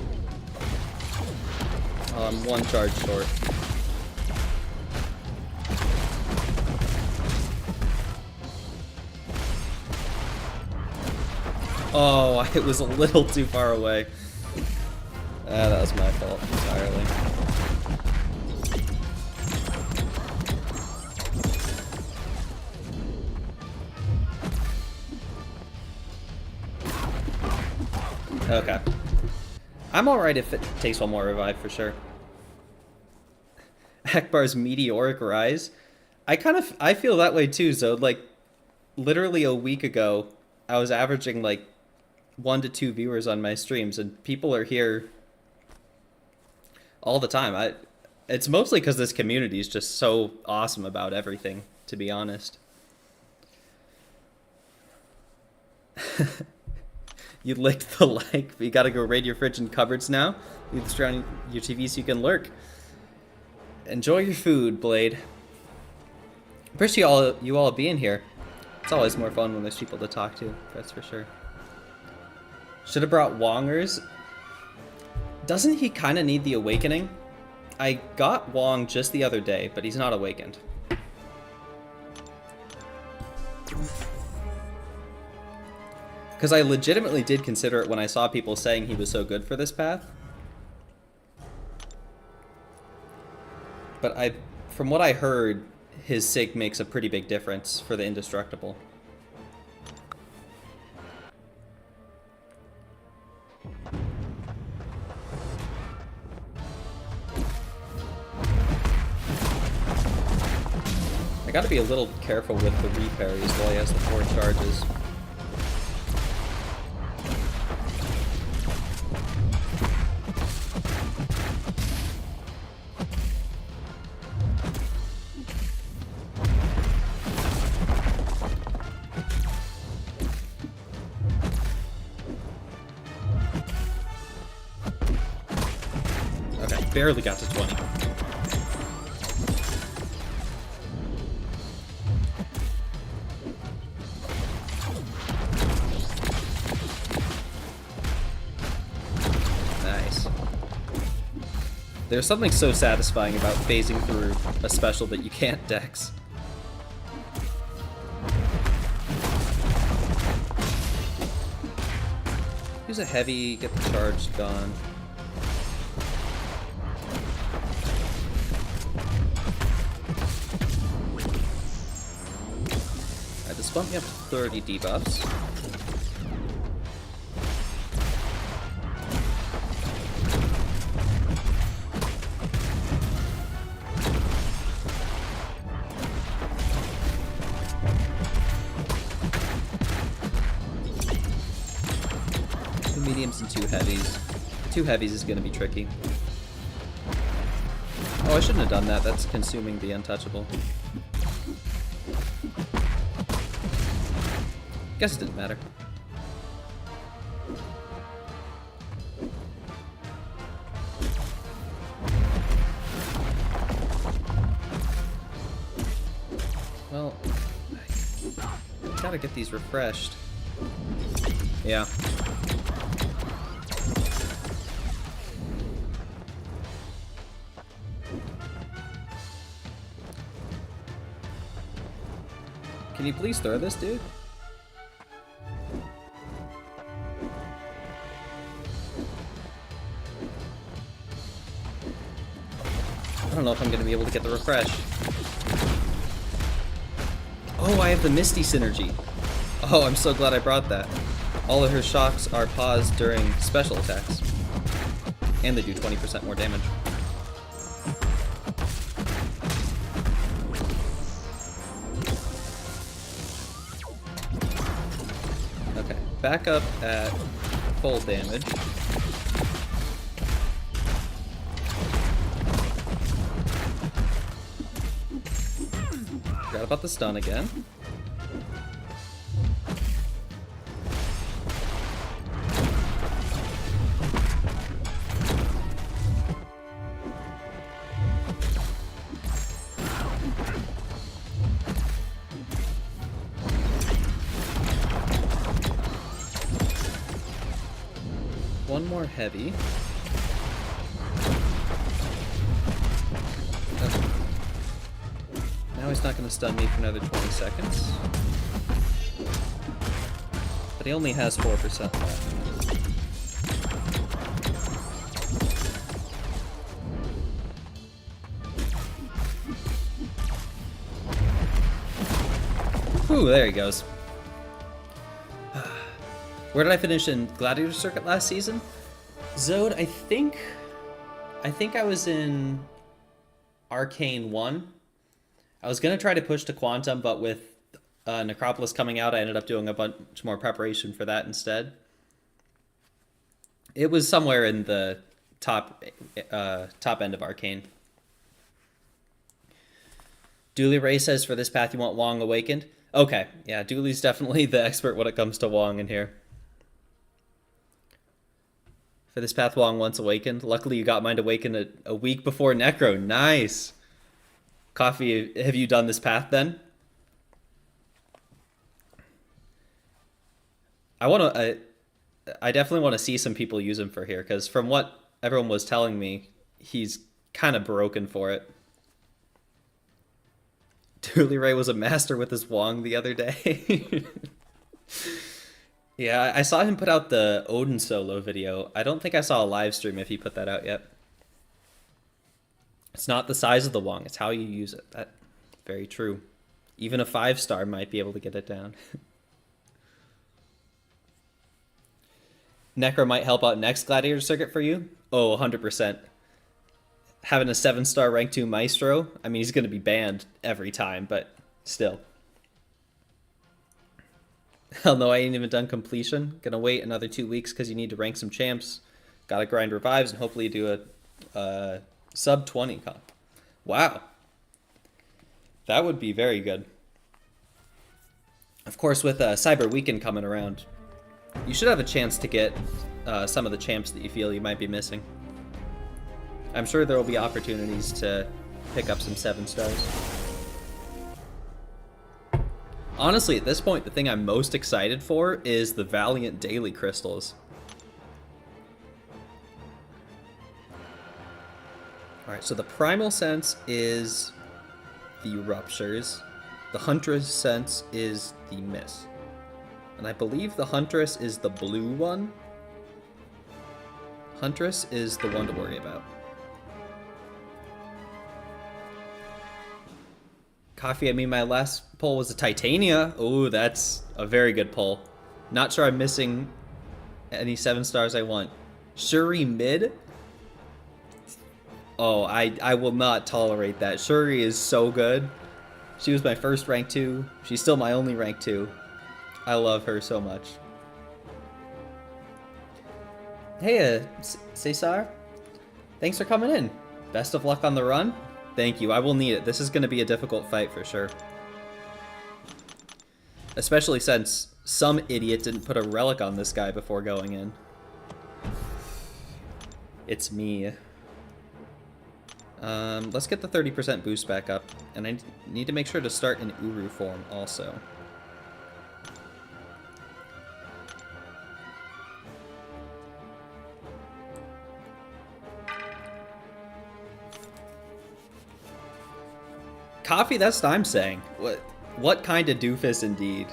I'm one charge short. Oh, it was a little too far away. That was my fault entirely. Okay. I'm alright if it takes one more revive for sure. Akbar's meteoric rise. I feel that way too, Zod. Like, literally a week ago, I was averaging like 1 to 2 viewers on my streams, and people are here all the time. It's mostly because this community is just so awesome about everything, to be honest. You licked the like, but you gotta go raid your fridge and cupboards now. Leave this around your TV so you can lurk. Enjoy your food, Blade. Appreciate you all being here. It's always more fun when there's people to talk to, that's for sure. Should have brought Wongers. Doesn't he kind of need the awakening? I got Wong just the other day, but he's not awakened. Because I legitimately did consider it when I saw people saying he was so good for this path. But from what I heard, his sig makes a pretty big difference for the indestructible. I gotta be a little careful with the reparries while he has the 4 charges. Okay, barely got to 20. There's something so satisfying about phasing through a special that you can't dex. Use a heavy, get the charge gone. Alright, this bumped me up to 30 debuffs. Mediums and 2 heavies. 2 heavies is going to be tricky. Oh, I shouldn't have done that. That's consuming the untouchable. Guess it didn't matter. Well, I gotta get these refreshed. Yeah. Can you please throw this, dude? I don't know if I'm gonna be able to get the refresh. Oh, I have the Misty synergy. Oh, I'm so glad I brought that. All of her shocks are paused during special attacks. And they do 20% more damage. Okay, back up at full damage. Forgot about the stun again. One more heavy. Okay. Now he's not going to stun me for another 20 seconds. But he only has 4% left. Ooh, there he goes. Where did I finish in Gladiator Circuit last season? Zode, I think I was in Arcane 1. I was going to try to push to Quantum, but with Necropolis coming out, I ended up doing a bunch more preparation for that instead. It was somewhere in the top end of Arcane. Dooley Ray says for this path you want Wong Awakened. Okay, yeah, Dooley's definitely the expert when it comes to Wong in here. For this path, Wong once awakened. Luckily, you got mine awakened a week before Necro. Nice. Coffee, have you done this path then? I definitely want to see some people use him for here, because from what everyone was telling me, he's kind of broken for it. Dooley Ray was a master with his Wong the other day. Yeah, I saw him put out the Odin solo video. I don't think I saw a live stream if he put that out yet. It's not the size of the Wong, it's how you use it. That very true. Even a 5-star might be able to get it down. Necro might help out next Gladiator Circuit for you. Oh, 100%. Having a 7-star rank 2 Maestro, I mean, he's going to be banned every time, but still. Hell no, I ain't even done completion. Gonna wait another 2 weeks because you need to rank some champs. Gotta grind revives and hopefully do a sub 20 comp. Wow. That would be very good. Of course, with Cyber Weekend coming around, you should have a chance to get some of the champs that you feel you might be missing. I'm sure there will be opportunities to pick up some 7-stars. Honestly, at this point, the thing I'm most excited for is the Valiant Daily Crystals. Alright, so the primal sense is the ruptures. The huntress sense is the miss. And I believe the huntress is the blue one. Huntress is the one to worry about. Coffee, I mean, my last pull was a Titania. Oh, that's a very good pull. Not sure I'm missing any 7 stars I want. Shuri mid? Oh, I will not tolerate that. Shuri is so good. She was my first rank 2. She's still my only rank 2. I love her so much. Hey, Cesar. Thanks for coming in. Best of luck on the run. Thank you. I will need it. This is going to be a difficult fight for sure. Especially since some idiot didn't put a relic on this guy before going in. It's me. Let's get the 30% boost back up. And I need to make sure to start in Uru form also. Coffee, that's what I'm saying. What kind of doofus indeed.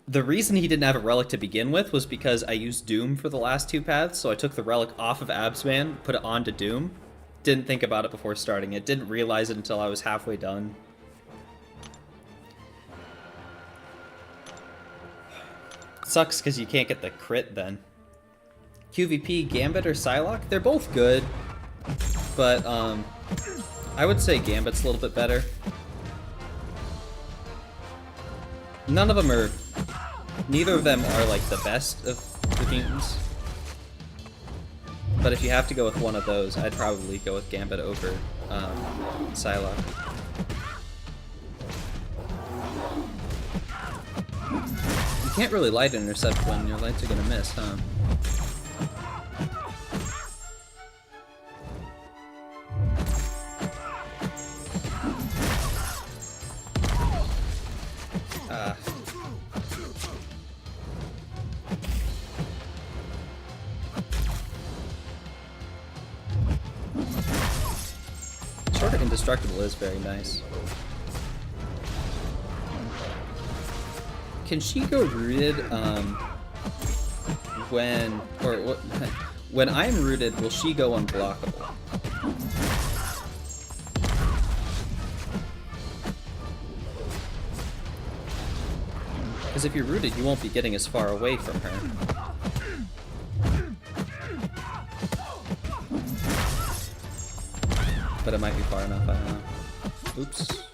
The reason he didn't have a relic to begin with was because I used Doom for the last 2 paths, so I took the relic off of Absman, put it onto Doom. Didn't think about it before starting it. Didn't realize it until I was halfway done. Sucks because you can't get the crit then. QVP, Gambit, or Psylocke? They're both good, but I would say Gambit's a little bit better. None of them are... Neither of them are like the best of the mutants. But if you have to go with one of those, I'd probably go with Gambit over Psylocke. You can't really light intercept when your lights are gonna miss, huh? Sort of indestructible is very nice. Can she go rooted when I'm rooted, will she go unblockable? Because if you're rooted, you won't be getting as far away from her. But it might be far enough, I don't know. Oops.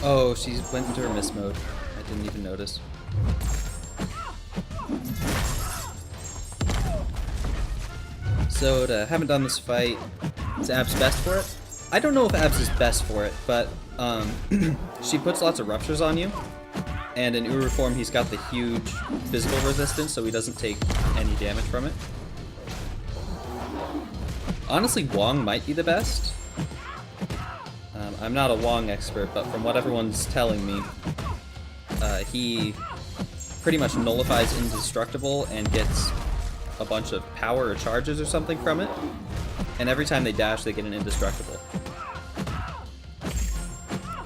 Oh, she went into her miss mode. I didn't even notice. So, haven't done this fight. Is Abs best for it? I don't know if Abs is best for it, but she puts lots of ruptures on you. And in Uru form, he's got the huge physical resistance, so he doesn't take any damage from it. Honestly, Wong might be the best. I'm not a Wong expert, but from what everyone's telling me, he pretty much nullifies Indestructible and gets a bunch of power or charges or something from it. And every time they dash, they get an Indestructible.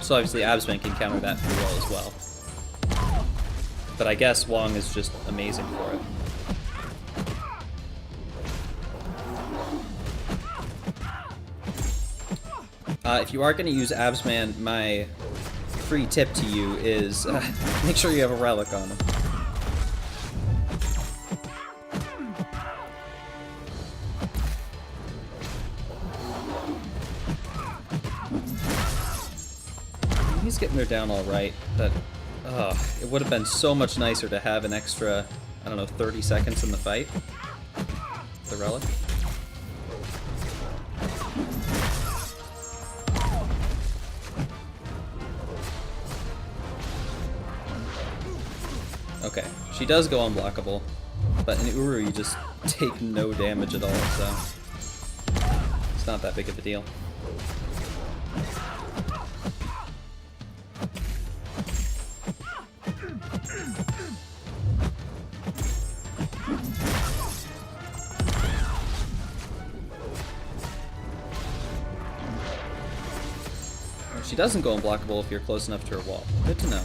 So obviously Absman can counter that pretty well as well. But I guess Wong is just amazing for it. If you are going to use Absman, my free tip to you is make sure you have a relic on him. He's getting her down all right, but it would have been so much nicer to have an extra I don't know, 30 seconds in the fight. The relic. Okay, she does go unblockable, but in Uru you just take no damage at all, so it's not that big of a deal. She doesn't go unblockable if you're close enough to her wall. Good to know.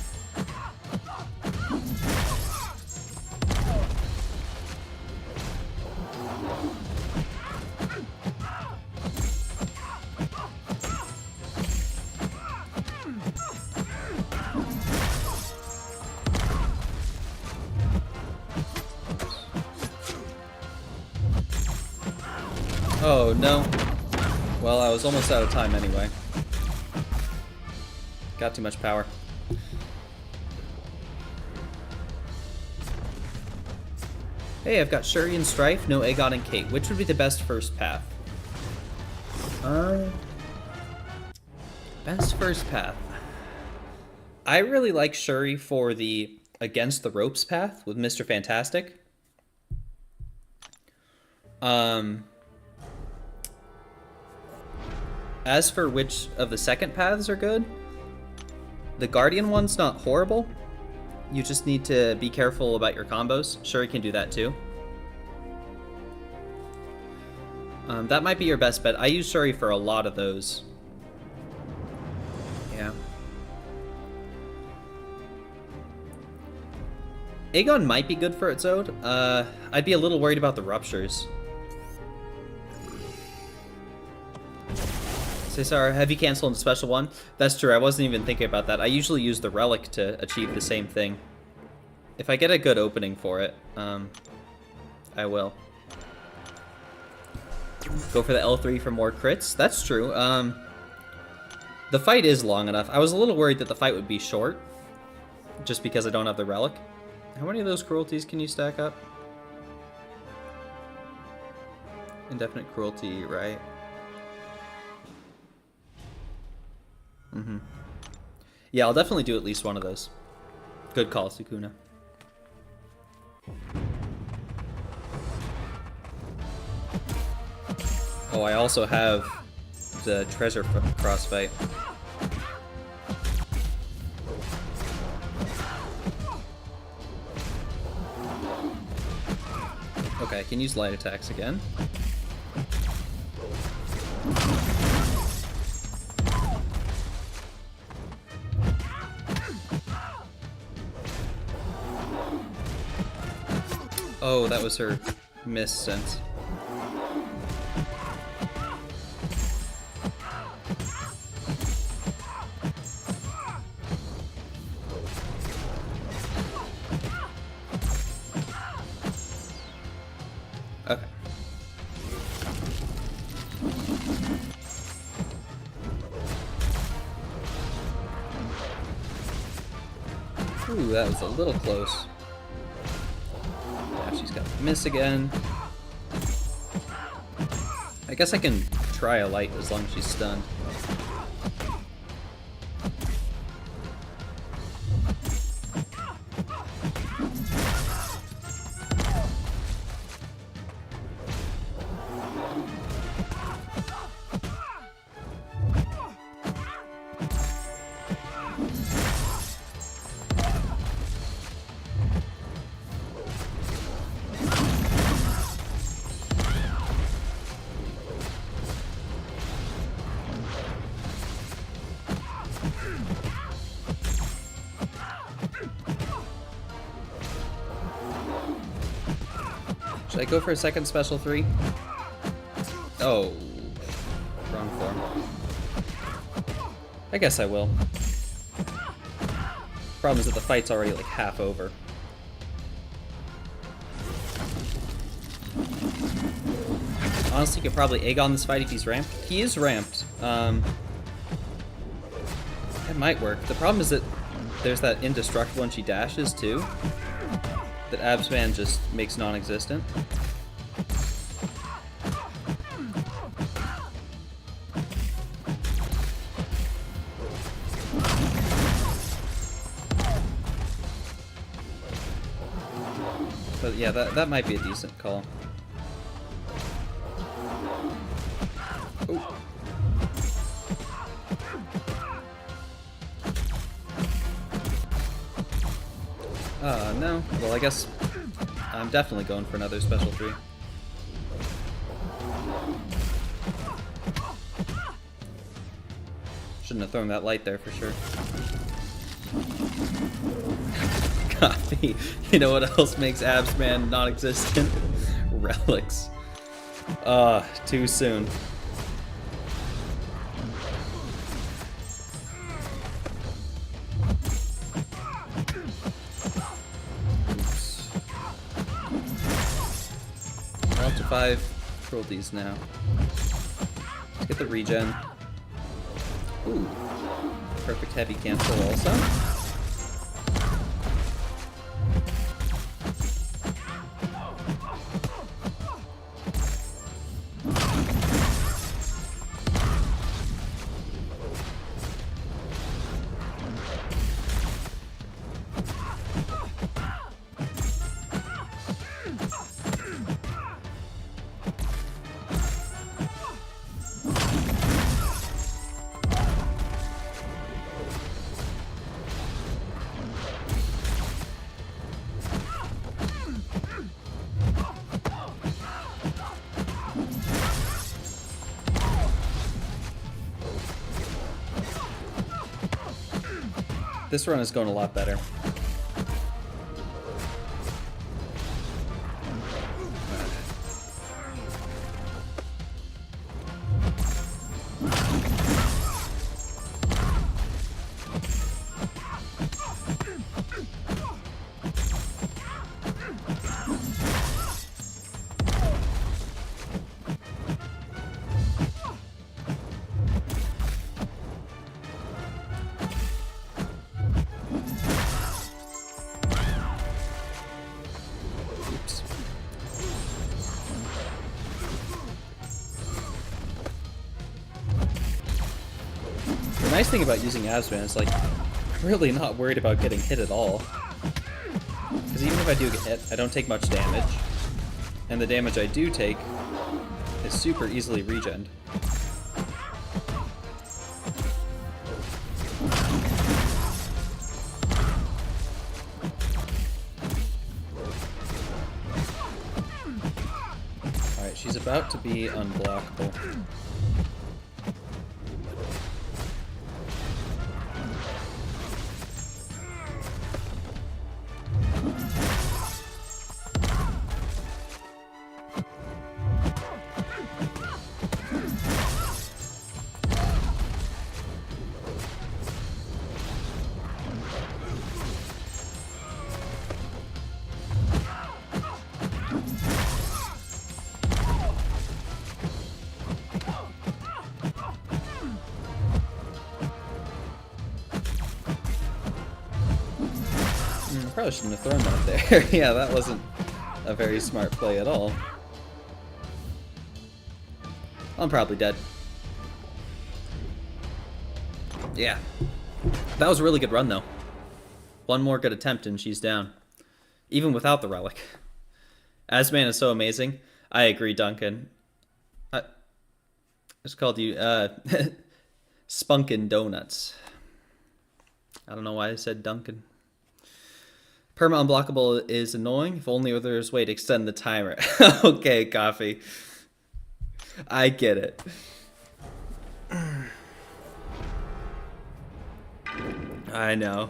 Oh no. Well, I was almost out of time anyway. Got too much power. Hey, I've got Shuri and Strife, no Aegon and Kate. Which would be the best first path? Best first path. I really like Shuri for the Against the Ropes path with Mr. Fantastic. As for which of the second paths are good, the Guardian one's not horrible. You just need to be careful about your combos. Shuri can do that too. That might be your best bet. I use Shuri for a lot of those. Yeah. Aegon might be good for its Ode. I'd be a little worried about the ruptures. Cesar, heavy cancel and special one. That's true, I wasn't even thinking about that. I usually use the relic to achieve the same thing. If I get a good opening for it, I will. Go for the L3 for more crits. That's true. The fight is long enough. I was a little worried that the fight would be short, just because I don't have the relic. How many of those cruelties can you stack up? Indefinite cruelty, right? Mm-hmm. Yeah, I'll definitely do at least one of those. Good call, Sukuna. Oh, I also have the treasure crossfight. Okay, I can use light attacks again. Oh, that was her miss sense. Okay. Ooh, that was a little close. Yeah, she's got to miss again. I guess I can try a light as long as she's stunned. Should I go for a second special 3? Oh, wrong form. I guess I will. Problem is that the fight's already like half over. Honestly, you could probably Aegon this fight if he's ramped. He is ramped. That might work. The problem is that there's that indestructible when she dashes too. that Absman just makes non-existent. But yeah, that might be a decent call. Ooh. No. Well, I guess I'm definitely going for another special 3. Shouldn't have thrown that light there for sure. Coffee. You know what else makes Absman non-existent? Relics. Too soon. Oops. We're up to 5 cruelties now. Let's get the regen. Ooh. Perfect heavy cancel also. This run is going a lot better. The nice thing about using Absman is, like, I'm really not worried about getting hit at all. Because even if I do get hit, I don't take much damage. And the damage I do take is super easily regened. Alright, she's about to be unblockable. Probably shouldn't have thrown that there. Yeah, that wasn't a very smart play at all. I'm probably dead. Yeah. That was a really good run, though. One more good attempt and she's down. Even without the relic. Asman is so amazing. I agree, Duncan. I just called you Spunkin' Donuts. I don't know why I said Duncan. Perma unblockable is annoying. If only there's a way to extend the timer. Okay, Coffee. I get it. I know.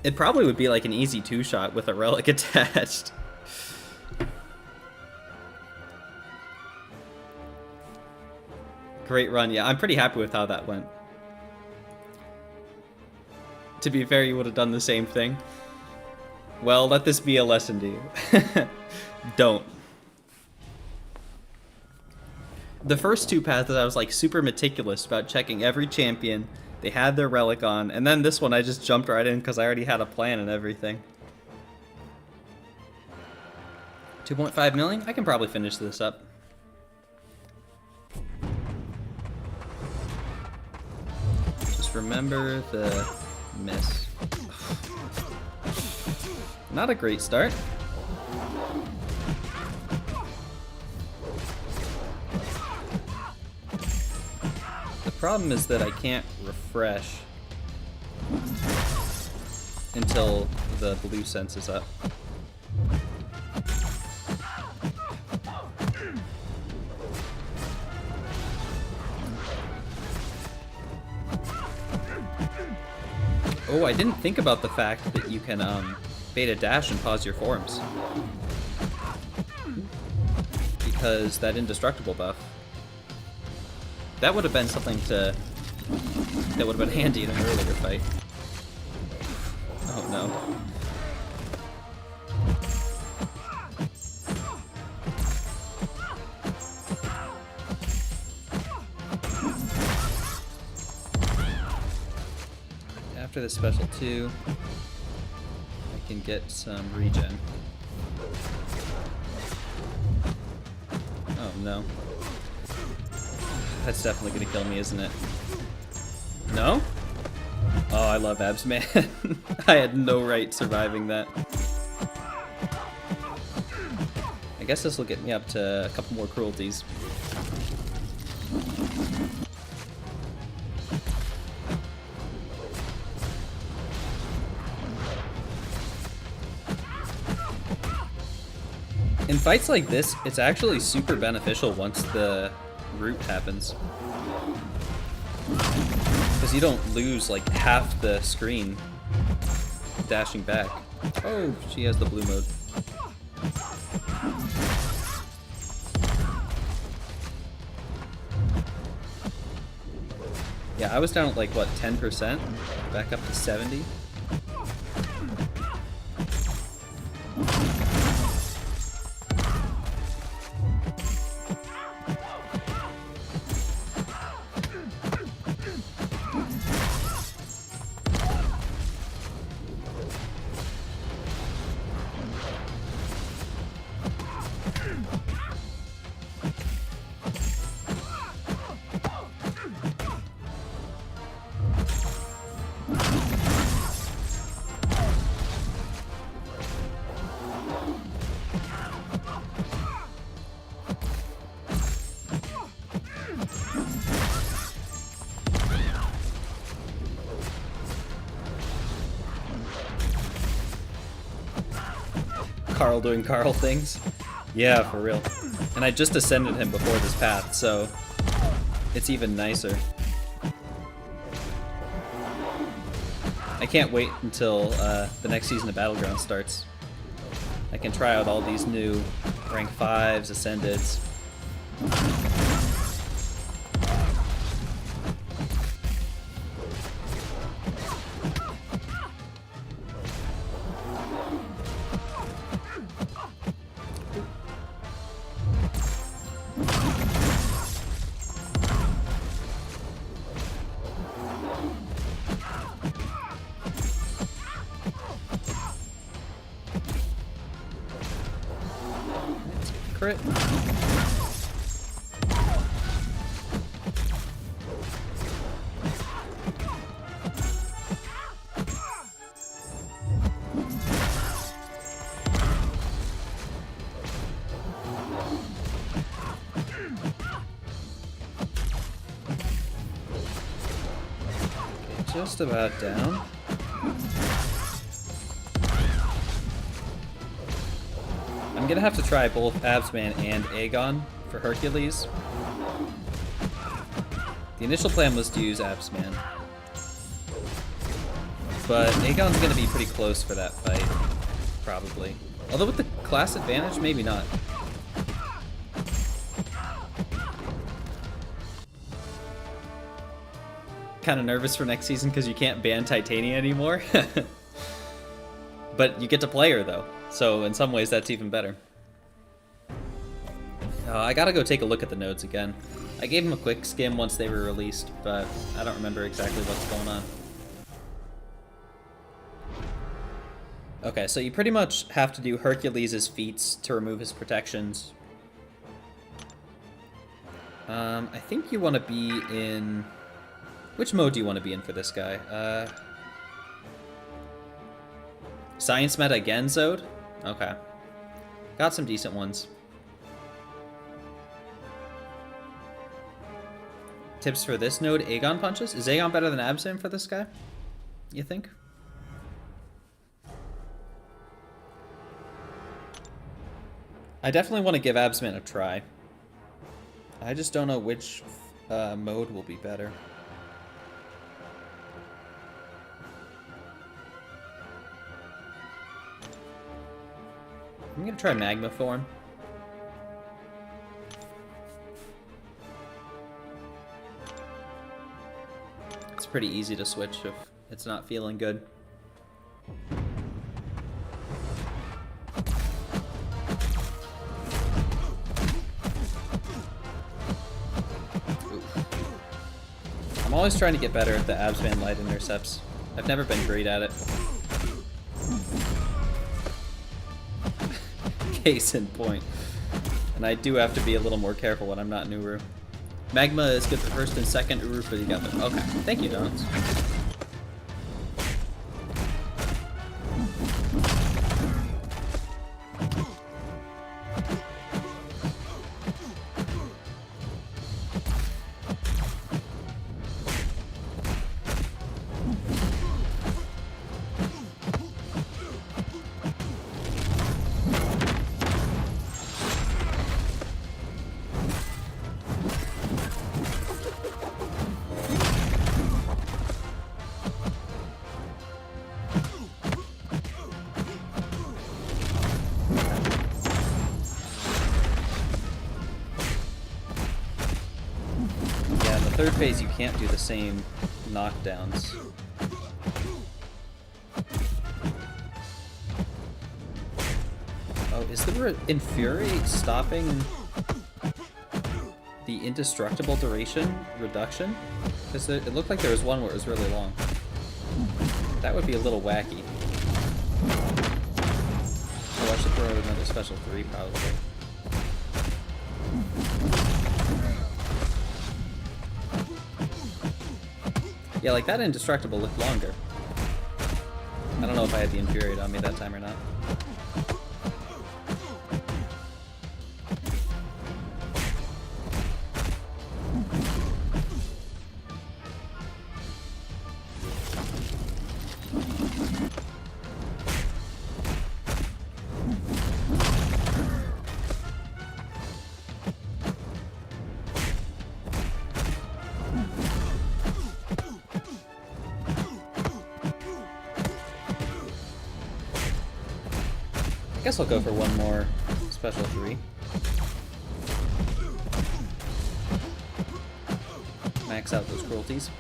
It probably would be like an easy 2-shot with a relic attached. Great run. Yeah, I'm pretty happy with how that went. To be fair, you would have done the same thing. Well, let this be a lesson to you. Don't. The first 2 paths, I was like super meticulous about checking every champion, They had their relic on, and then this one I just jumped right in because I already had a plan and everything. 2.5 million? I can probably finish this up. Just remember the miss. Not a great start. The problem is that I can't refresh until the blue sense is up. Oh, I didn't think about the fact that you can beta dash and pause your forms. Because that indestructible buff. That would have been something that would have been handy in an earlier fight. Oh no. After the special 2, I can get some regen. Oh no. That's definitely gonna kill me, isn't it? No? Oh, I love Abs Man. I had no right surviving that. I guess this will get me up to a couple more cruelties. In fights like this, it's actually super beneficial once the root happens. Because you don't lose like half the screen dashing back. Oh, she has the blue mode. Yeah, I was down at like, what, 10%? Back up to 70? Carl doing Carl things. Yeah, for real. And I just ascended him before this path, so it's even nicer. I can't wait until the next season of Battlegrounds starts. I can try out all these new rank 5s, Ascendeds. Crit. Okay, just about down. I'm gonna have to try both Absman and Aegon for Hercules. The initial plan was to use Absman, but Aegon's gonna be pretty close for that fight, probably. Although with the class advantage, maybe not. Kind of nervous for next season because you can't ban Titania anymore. But you get to play her though, so in some ways that's even better. I gotta go take a look at the nodes again. I gave them a quick skim once they were released, but I don't remember exactly what's going on. Okay, so you pretty much have to do Hercules' feats to remove his protections. I think you want to be in... Which mode do you want to be in for this guy? Science Meta again, Zode? Okay. Got some decent ones. Tips for this node, Aegon punches? Is Aegon better than Abzan for this guy? You think? I definitely want to give Abzan a try. I just don't know which mode will be better. I'm gonna try Magma Form. It's pretty easy to switch if it's not feeling good. I'm always trying to get better at the Abzan Light Intercepts. I've never been great at it. Case in point. And I do have to be a little more careful when I'm not in Uru. Magma is good for first and second, Uru for the other. Okay, thank you, Donuts. Third phase, you can't do the same knockdowns. Oh, is the Infuriate stopping the indestructible duration reduction? Because it looked like there was one where it was really long. That would be a little wacky. Oh, I should throw another special 3 probably. Yeah, like that indestructible looked longer. I don't know if I had the Infuriate on me that time or not. I guess I'll go for one more special 3. Max out those cruelties.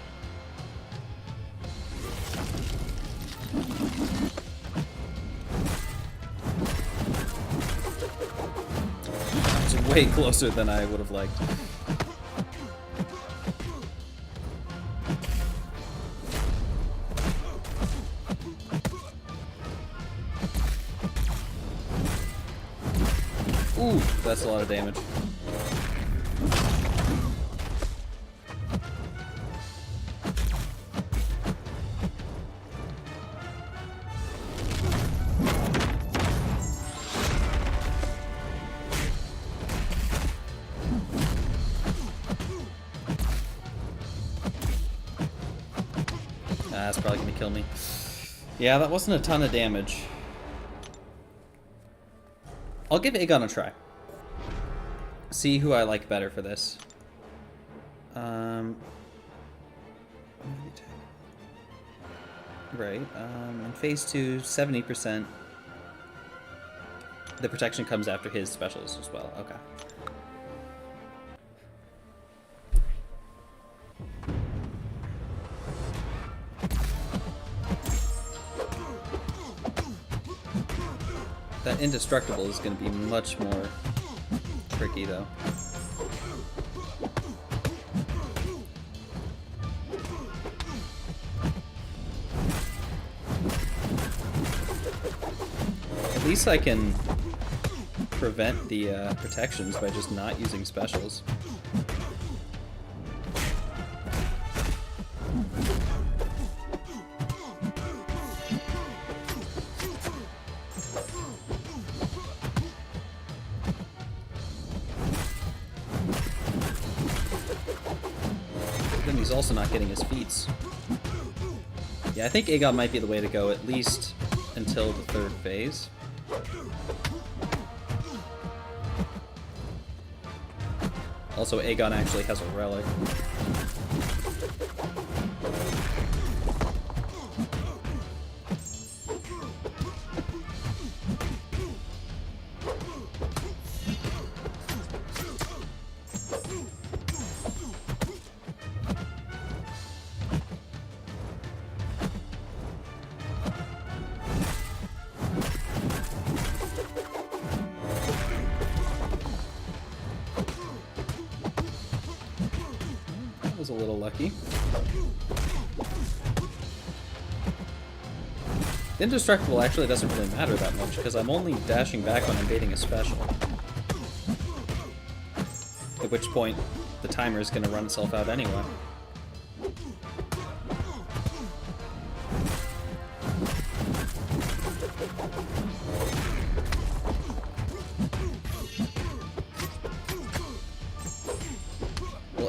That was way closer than I would have liked. Ooh, that's a lot of damage. That's probably gonna kill me. Yeah, that wasn't a ton of damage. I'll give Aegon a try. See who I like better for this. Right. In phase 2, 70%. The protection comes after his specials as well. Okay. That indestructible is going to be much more tricky though. At least I can prevent the protections by just not using specials. Then he's also not getting his feats. Yeah, I think Aegon might be the way to go, at least until the third phase. Also, Aegon actually has a relic. Was a little lucky. Indestructible actually doesn't really matter that much because I'm only dashing back when I'm baiting a special. At which point the timer is going to run itself out anyway.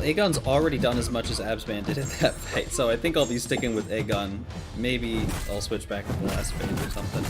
Aegon's already done as much as Absman did in that fight, so I think I'll be sticking with Aegon. Maybe I'll switch back to the last phase or something.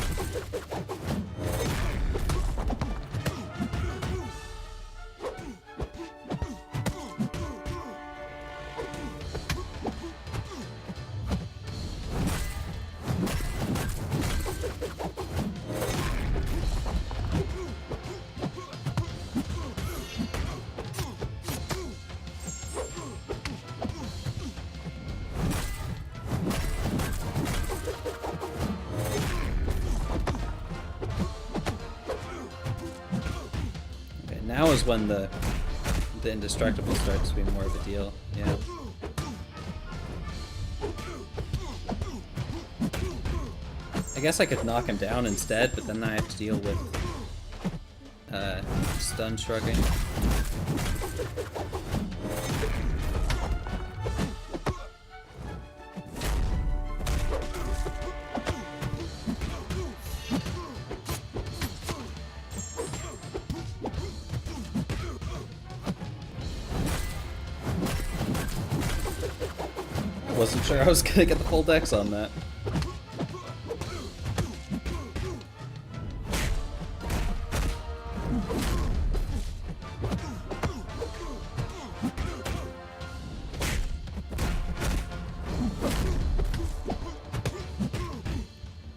Now is when the indestructible starts to be more of a deal. Yeah. I guess I could knock him down instead, but then I have to deal with stun shrugging. Wasn't sure I was gonna get the full dex on that.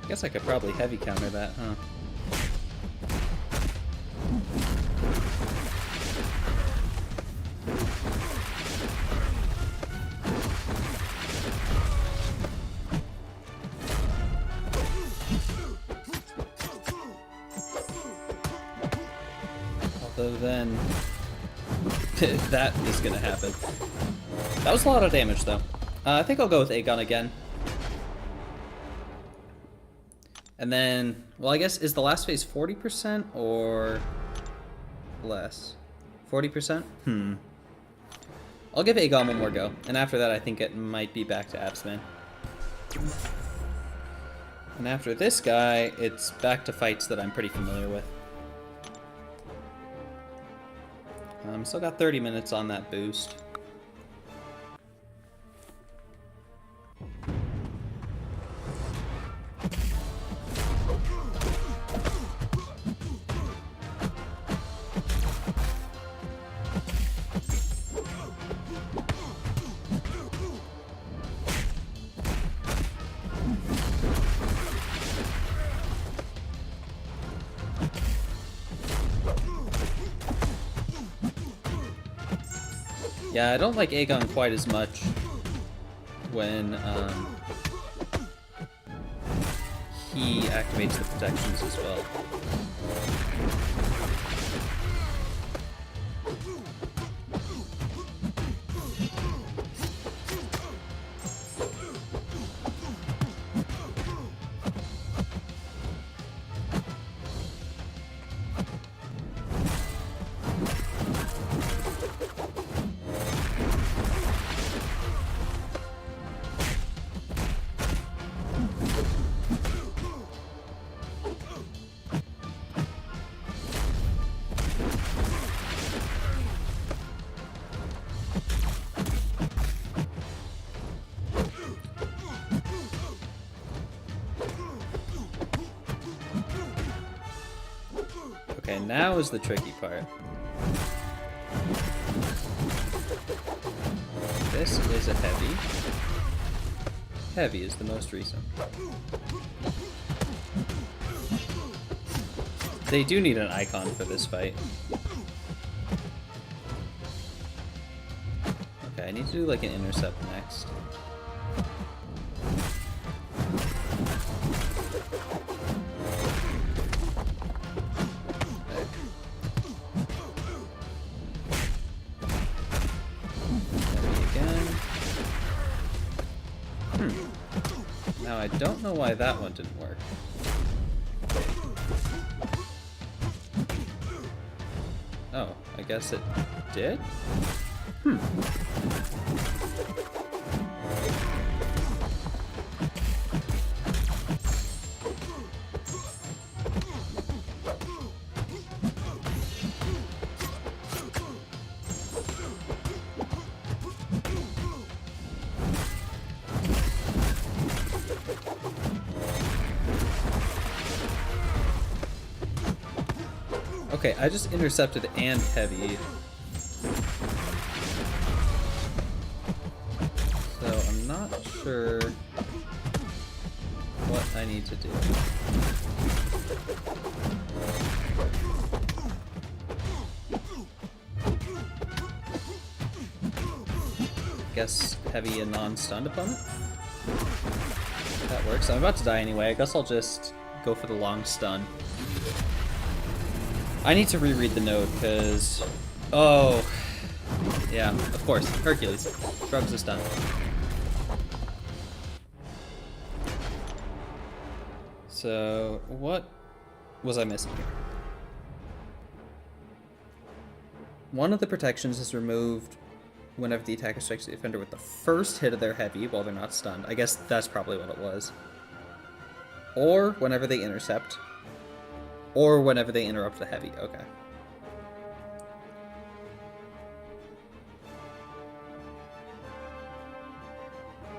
Guess I could probably heavy counter that, huh? Although then, that is gonna happen. That was a lot of damage though. I think I'll go with Aegon again. And then, well, I guess, is the last phase 40% or less? 40%? I'll give Aegon one more go. And after that, I think it might be back to Absman. And after this guy, it's back to fights that I'm pretty familiar with. Still got 30 minutes on that boost. Yeah, I don't like Aegon quite as much when he activates the protections as well. Okay, now is the tricky part. This is a heavy. Heavy is the most recent. They do need an icon for this fight. Okay, I need to do like an intercept next. Now I don't know why that one didn't work. Oh, I guess it did? Okay, I just intercepted and heavy. So I'm not sure what I need to do. Guess heavy and non-stunned opponent? That works. I'm about to die anyway. I guess I'll just go for the long stun. I need to reread the note, because... Oh... Yeah, of course. Hercules. Shrugs a stun. So, what was I missing here? One of the protections is removed whenever the attacker strikes the defender with the first hit of their heavy while they're not stunned. I guess that's probably what it was. Or whenever they intercept. Or whenever they interrupt the heavy. Okay.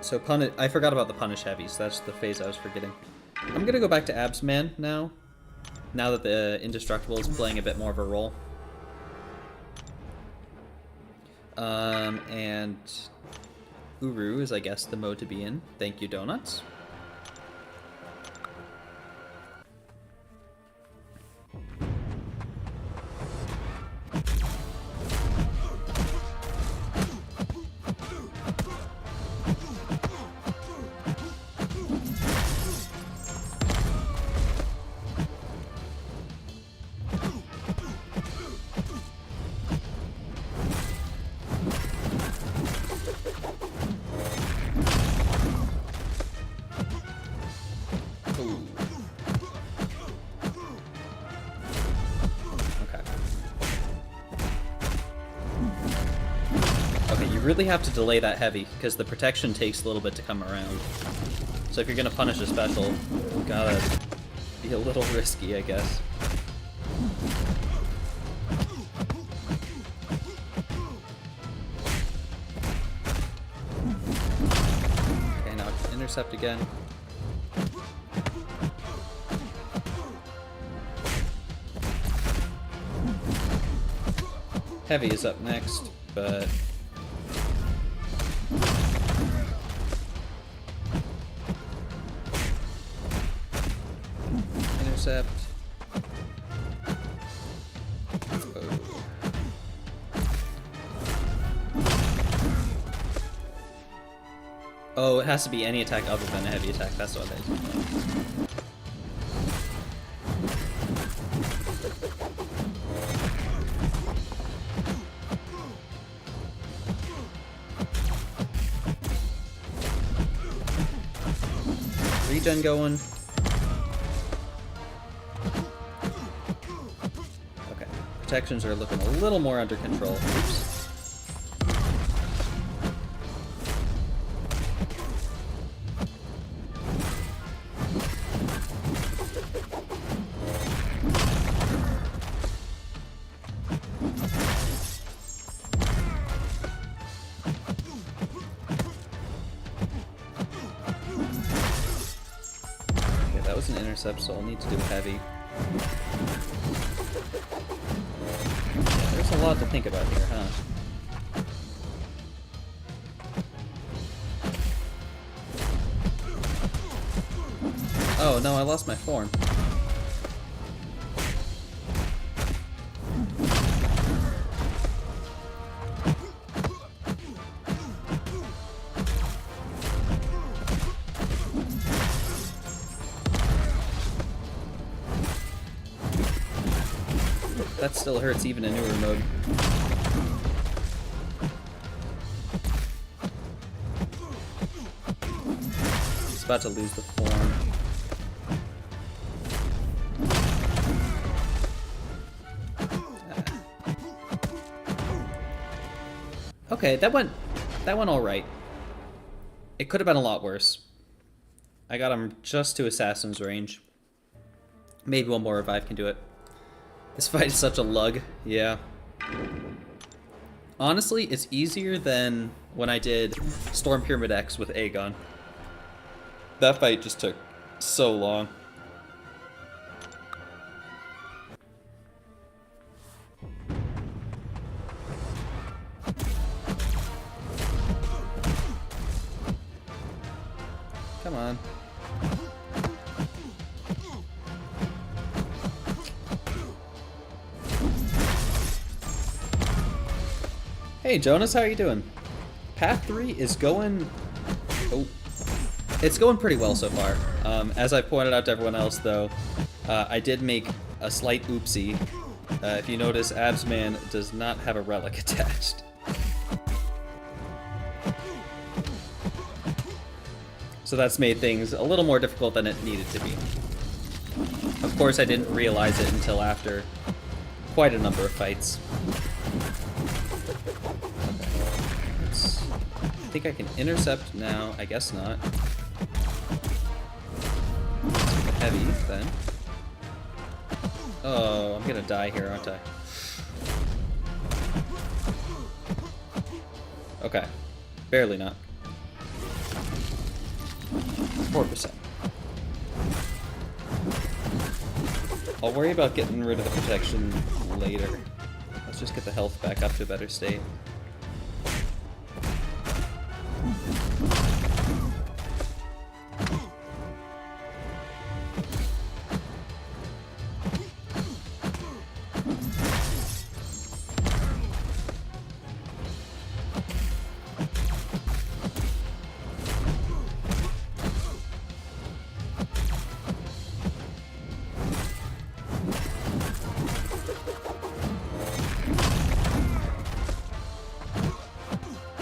So I forgot about the punish heavies. That's the phase I was forgetting. I'm gonna go back to Absman now. Now that the Indestructible is playing a bit more of a role. And Uru is, I guess, the mode to be in. Thank you, Donuts. Really have to delay that heavy, because the protection takes a little bit to come around. So if you're gonna punish a special, you gotta be a little risky, I guess. Okay, now intercept again. Heavy is up next, but... Intercept. Oh, it has to be any attack other than a heavy attack. That's what it is. Regen going. Okay, protections are looking a little more under control. Oops. So I'll need to do heavy. lot to think about here, huh? Oh no, I lost my form. That still hurts even in newer mode. It's about to lose the form. Okay, that went all right. It could have been a lot worse. I got him just to Assassin's range. Maybe one more revive can do it. This fight is such a lug. Yeah. Honestly, it's easier than when I did Storm Pyramid X with Aegon. That fight just took so long. Come on. Hey Jonas, how are you doing? Path 3 is going... Oh. It's going pretty well so far. As I pointed out to everyone else though, I did make a slight oopsie. If you notice, Absman does not have a relic attached. So that's made things a little more difficult than it needed to be. Of course, I didn't realize it until after quite a number of fights. I think I can intercept now. I guess not. Heavy, then. Oh, I'm gonna die here, aren't I? Okay. Barely not. 4%. I'll worry about getting rid of the protection later. Let's just get the health back up to a better state.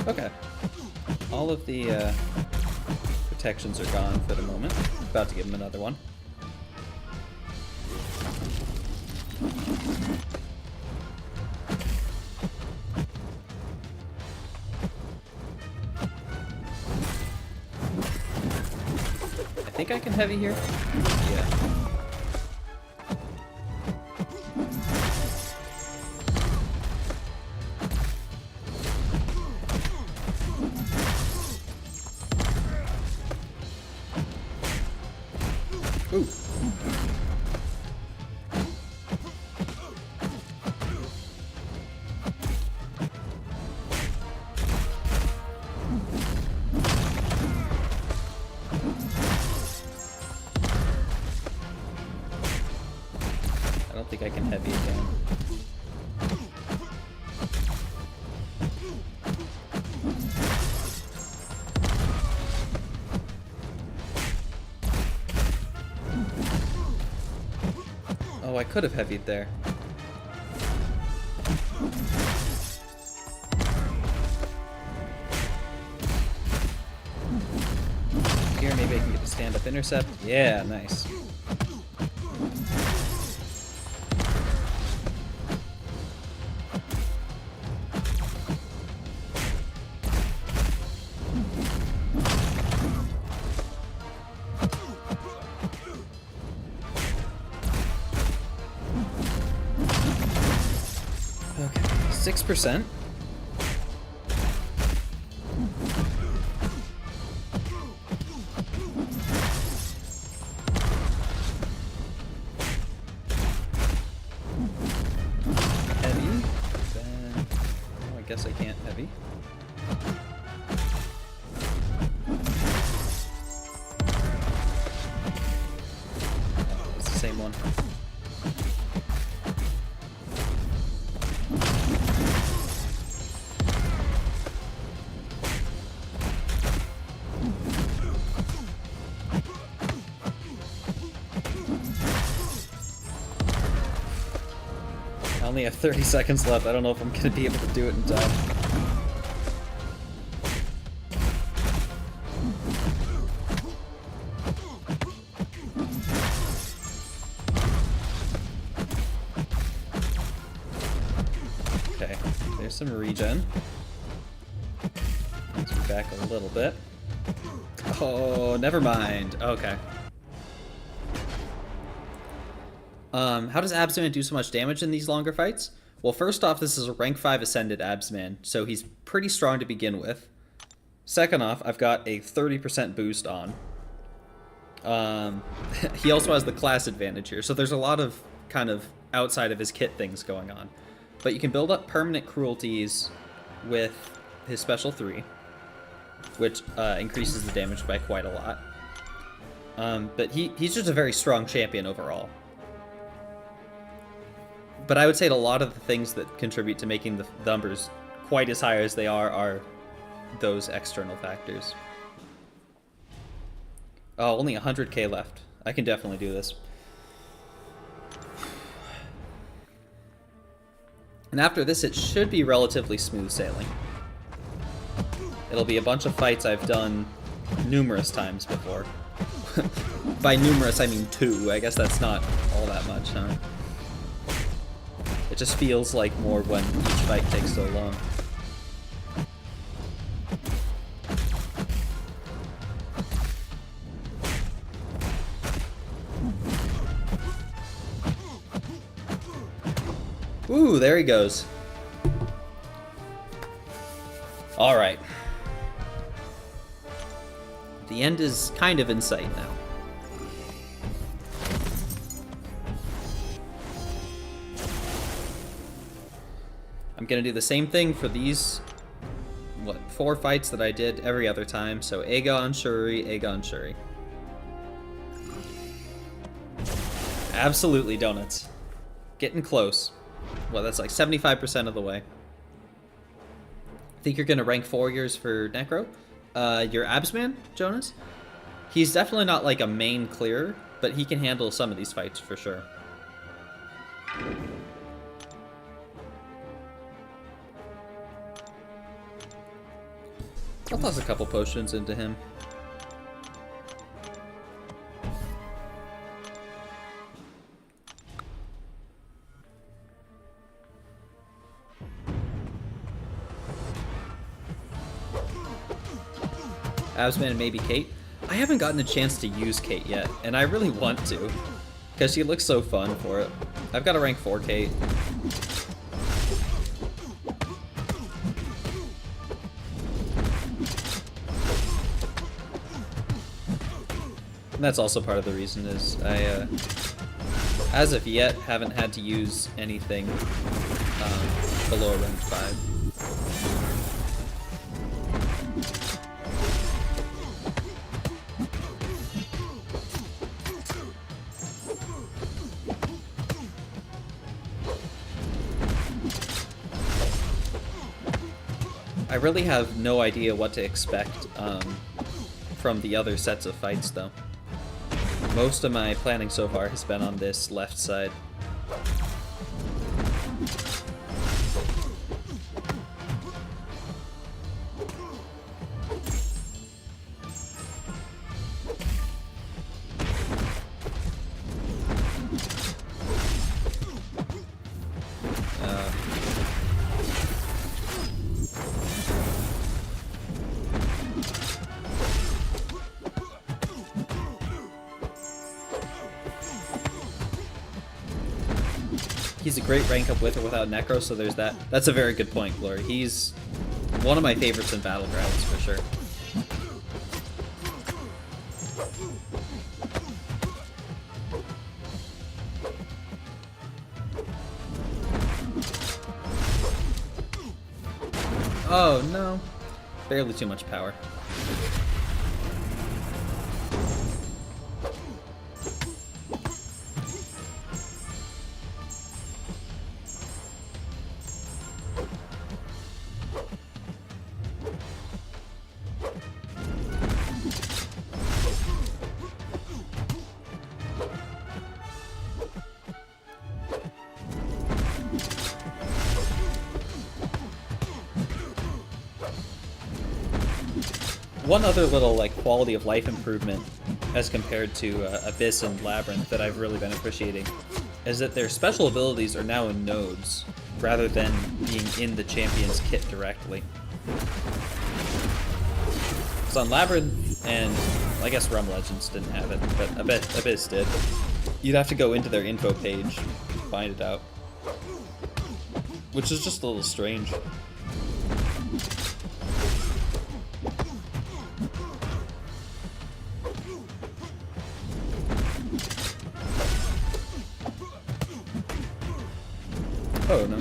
Okay. All of the protections are gone for the moment. About to give him another one. I think I can heavy here. Yeah. Ooh. I don't think I can heavy again. Oh, I could have heavied there. Here, maybe I can get the stand-up intercept. Yeah, nice. Okay, 6%. Heavy. Then guess I can't heavy. Oh, it's the same one. I only have 30 seconds left. I don't know if I'm going to be able to do it in time. Okay, there's some regen. Let's go back a little bit. Oh, never mind. Okay. How does Absman do so much damage in these longer fights? Well, first off, this is a rank 5 Ascended Absman, so he's pretty strong to begin with. Second off, I've got a 30% boost on. He also has the class advantage here, so there's a lot of kind of outside of his kit things going on. But you can build up permanent cruelties with his special 3, which increases the damage by quite a lot. But he's just a very strong champion overall. But I would say that a lot of the things that contribute to making the numbers quite as high as they are those external factors. Oh, only 100k left. I can definitely do this. And after this, it should be relatively smooth sailing. It'll be a bunch of fights I've done numerous times before. By numerous, I mean 2. I guess that's not all that much, huh? It just feels like more when each fight takes so long. Ooh, there he goes. All right. The end is kind of in sight now. I'm gonna do the same thing for these, 4 fights that I did every other time. So Aegon, Shuri, Aegon, Shuri. Absolutely donuts. Getting close. Well, that's like 75% of the way. I think you're gonna rank 4 years for Necro. Your Absman, Jonas? He's definitely not like a main clearer, but he can handle some of these fights for sure. I'll toss a couple potions into him. Absman and maybe Kate. I haven't gotten a chance to use Kate yet, and I really want to, because she looks so fun for it. I've got a rank 4 Kate. And that's also part of the reason is I, as of yet, haven't had to use anything below rank 5. I really have no idea what to expect from the other sets of fights, though. Most of my planning so far has been on this left side. He's a great rank up with or without Necro, so there's that. That's a very good point, Glory. He's one of my favorites in Battlegrounds, for sure. Oh no. Barely too much power. One other little like quality of life improvement as compared to Abyss and Labyrinth that I've really been appreciating is that their special abilities are now in nodes rather than being in the champion's kit directly. So on Labyrinth and I guess Realm Legends didn't have it, but Abyss did. You'd have to go into their info page to find it out, which is just a little strange. Oh no.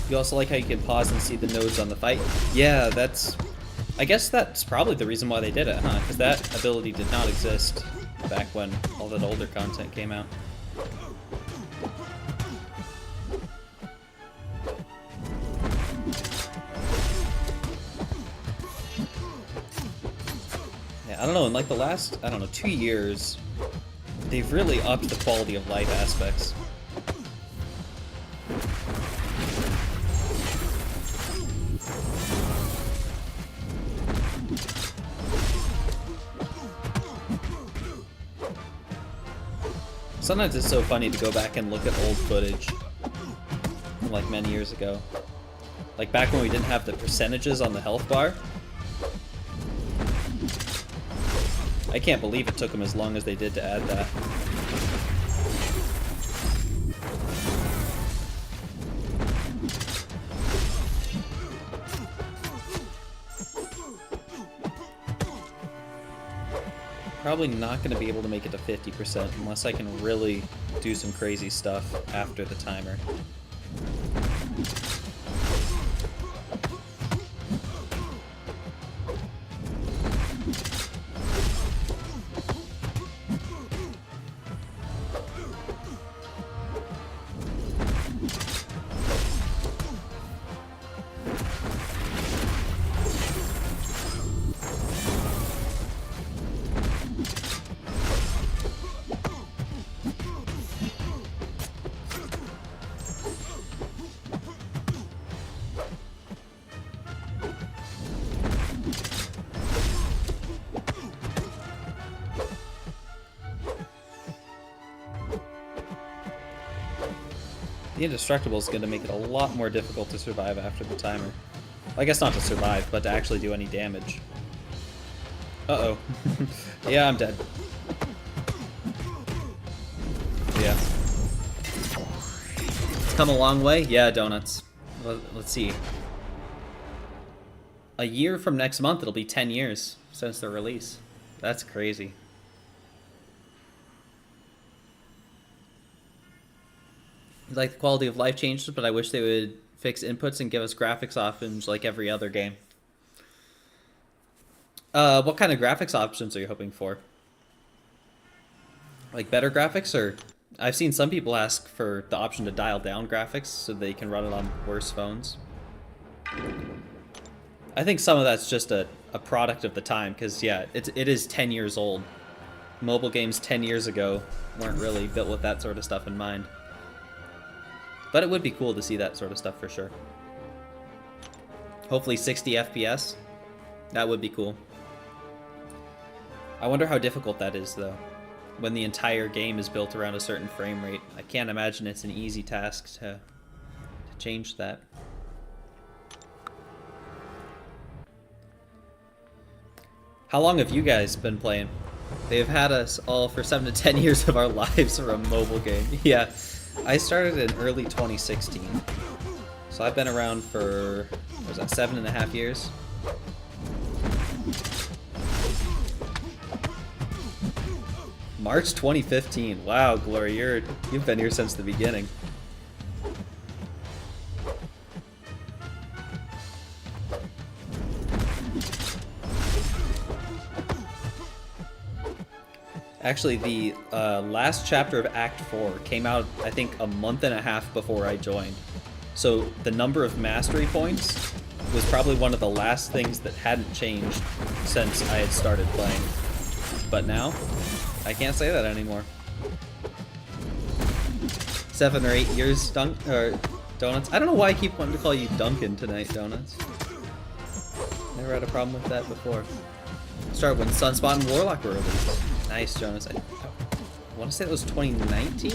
You also like how you can pause and see the nodes on the fight? Yeah, I guess that's probably the reason why they did it, huh? Because that ability did not exist back when all that older content came out. Yeah, I don't know, in like the last, 2 years, they've really upped the quality of life aspects. Sometimes it's so funny to go back and look at old footage from like many years ago. Like back when we didn't have the percentages on the health bar. I can't believe it took them as long as they did to add that. Probably not going to be able to make it to 50% unless I can really do some crazy stuff after the timer. The Indestructible is going to make it a lot more difficult to survive after the timer. I guess not to survive, but to actually do any damage. Uh-oh. Yeah, I'm dead. Yeah. It's come a long way? Yeah, donuts. Let's see. A year from next month, it'll be 10 years since their release. That's crazy. Like the quality of life changes, but I wish they would fix inputs and give us graphics options like every other game. What kind of graphics options are you hoping for? Like better graphics, or I've seen some people ask for the option to dial down graphics so they can run it on worse phones. I think some of that's just a product of the time, because yeah, it is 10 years old. Mobile games 10 years ago weren't really built with that sort of stuff in mind. But it would be cool to see that sort of stuff for sure. Hopefully 60 FPS. That would be cool. I wonder how difficult that is, though. when the entire game is built around a certain frame rate. I can't imagine it's an easy task to change that. How long have you guys been playing? They've had us all for 7 to 10 years of our lives for a mobile game. Yeah, I started in early 2016. So I've been around for, what was that, 7.5 years? March 2015. Wow, Glory, you've been here since the beginning. Actually, the last chapter of Act 4 came out, I think, a month and a half before I joined. So the number of mastery points was probably one of the last things that hadn't changed since I had started playing. But now, I can't say that anymore. 7 or 8 years, Donuts. I don't know why I keep wanting to call you Duncan tonight, Donuts. Never had a problem with that before. Started when Sunspot and Warlock were released. Nice, Jonas. I want to say that was 2019?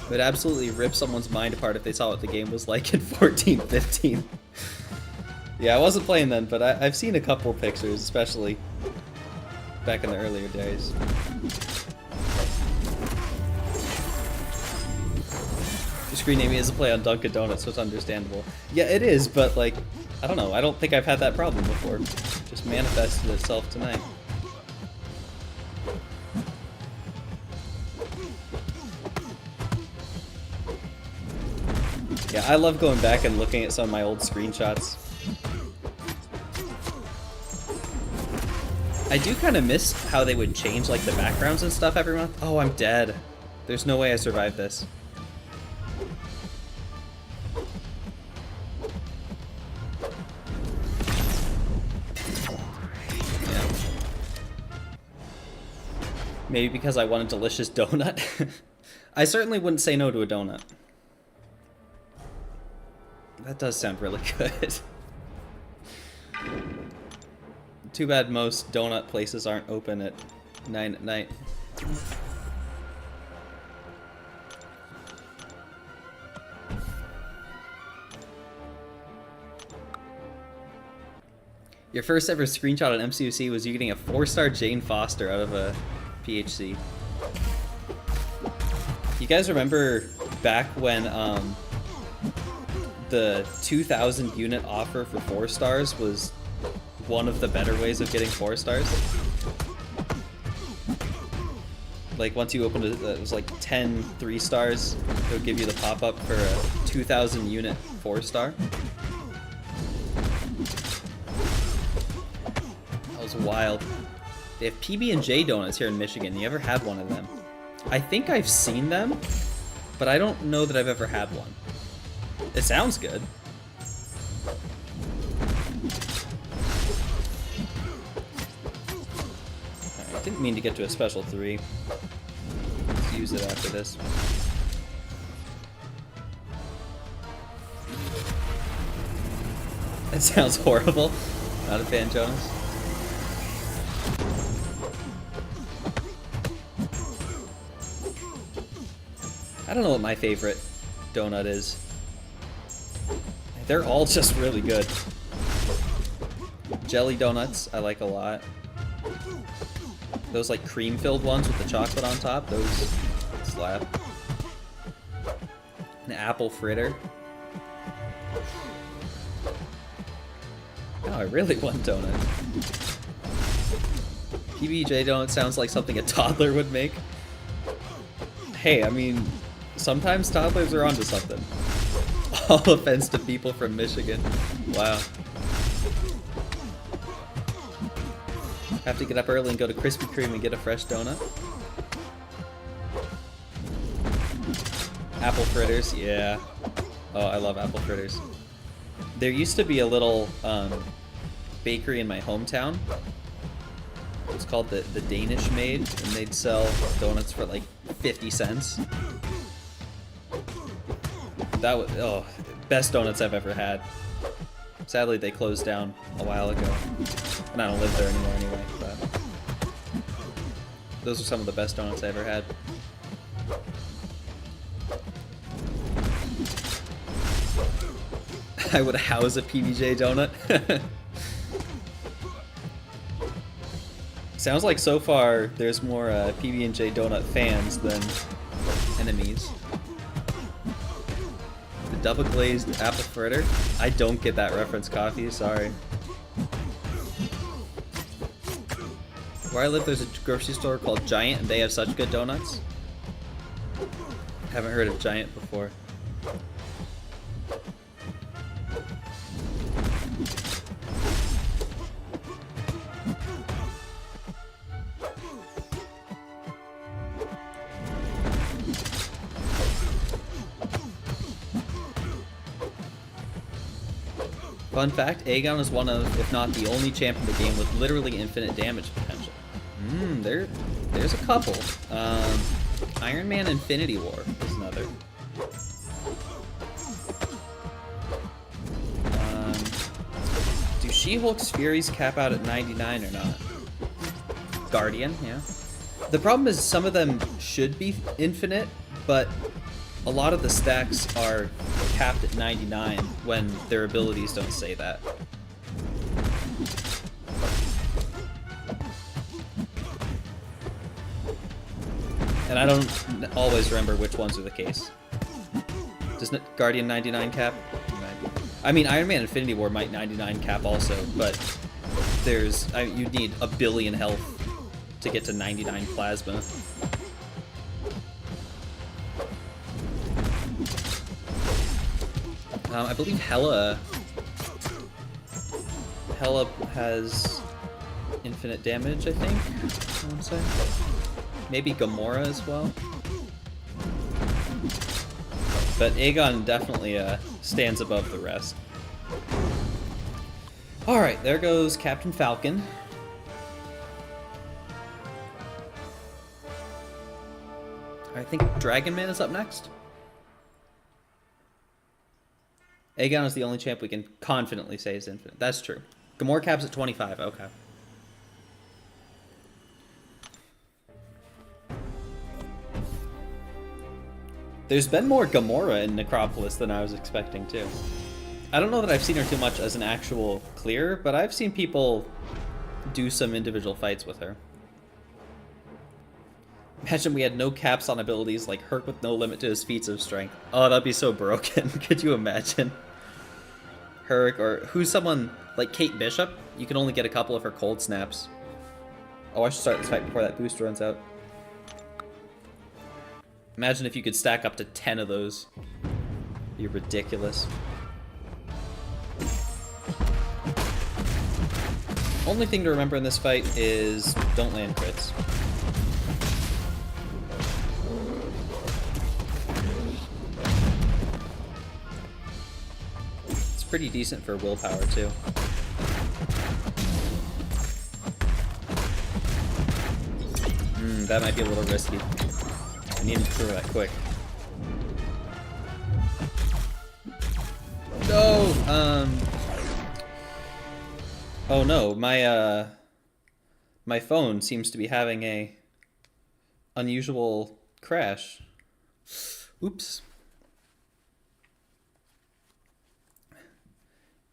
It would absolutely rip someone's mind apart if they saw what the game was like in 14-15. Yeah, I wasn't playing then, but I've seen a couple pictures, especially back in the earlier days. Your screen naming is a play on Dunkin' Donuts, so it's understandable. Yeah, it is, but like, I don't know. I don't think I've had that problem before. Just manifested itself tonight. Yeah, I love going back and looking at some of my old screenshots. I do kind of miss how they would change like the backgrounds and stuff every month. Oh, I'm dead. There's no way I survived this. Yeah. Maybe because I want a delicious donut. I certainly wouldn't say no to a donut. That does sound really good. Too bad most donut places aren't open at 9 at night. Your first ever screenshot on MCUC was you getting a 4-star Jane Foster out of a PHC. You guys remember back when the 2,000 unit offer for 4 stars was one of the better ways of getting 4 stars? Like once you opened it, it was like 10 3 stars. It would give you the pop-up for a 2,000 unit 4-star. That was wild. They have PB&J donuts here in Michigan. You ever had one of them? I think I've seen them, but I don't know that I've ever had one. It sounds good. I didn't mean to get to a special 3. Let's use it after this. It sounds horrible. Not a fan, Jonas. I don't know what my favorite donut is. They're all just really good. Jelly donuts, I like a lot. Those like cream-filled ones with the chocolate on top, those slap. An apple fritter. Oh, I really want donut. PB&J donut sounds like something a toddler would make. Hey, I mean, sometimes toddlers are onto something. All offense to people from Michigan. Wow. Have to get up early and go to Krispy Kreme and get a fresh donut. Apple fritters, yeah. Oh, I love apple fritters. There used to be a little bakery in my hometown. It was called the Danish Maid, and they'd sell donuts for like 50 cents. That was, oh, best donuts I've ever had. Sadly, they closed down a while ago. And I don't live there anymore anyway, but those are some of the best donuts I ever had. I would house a PBJ donut. Sounds like so far there's more PB&J donut fans than enemies. The double glazed apple fritter? I don't get that reference, Coffee, sorry. Where I live there's a grocery store called Giant and they have such good donuts. Haven't heard of Giant before. Fun fact, Aegon is one of, if not the only champ in the game with literally infinite damage potential. There's a couple. Iron Man Infinity War is another. Do She-Hulk's Furies cap out at 99 or not? Guardian, yeah. The problem is some of them should be infinite, but a lot of the stacks are capped at 99 when their abilities don't say that. And I don't always remember which ones are the case. Does Guardian 99 cap? I mean, Iron Man Infinity War might 99 cap also, but there's you'd need a billion health to get to 99 plasma. I believe Hela has infinite damage, I think, I would say. Maybe Gamora as well. But Aegon definitely stands above the rest. Alright, there goes Captain Falcon. I think Dragon Man is up next. Aegon is the only champ we can confidently say is infinite. That's true. Gamora caps at 25. Okay. There's been more Gamora in Necropolis than I was expecting, too. I don't know that I've seen her too much as an actual clear, but I've seen people do some individual fights with her. Imagine we had no caps on abilities like Herc with no limit to his feats of strength. Oh, that'd be so broken. Could you imagine? Herc, or who's someone like Kate Bishop? You can only get a couple of her cold snaps. Oh, I should start this fight before that boost runs out. Imagine if you could stack up to 10 of those. You're ridiculous. Only thing to remember in this fight is don't land crits. It's pretty decent for willpower too. That might be a little risky. I need him to throw that quick. No! Oh no, my phone seems to be having a unusual crash. Oops.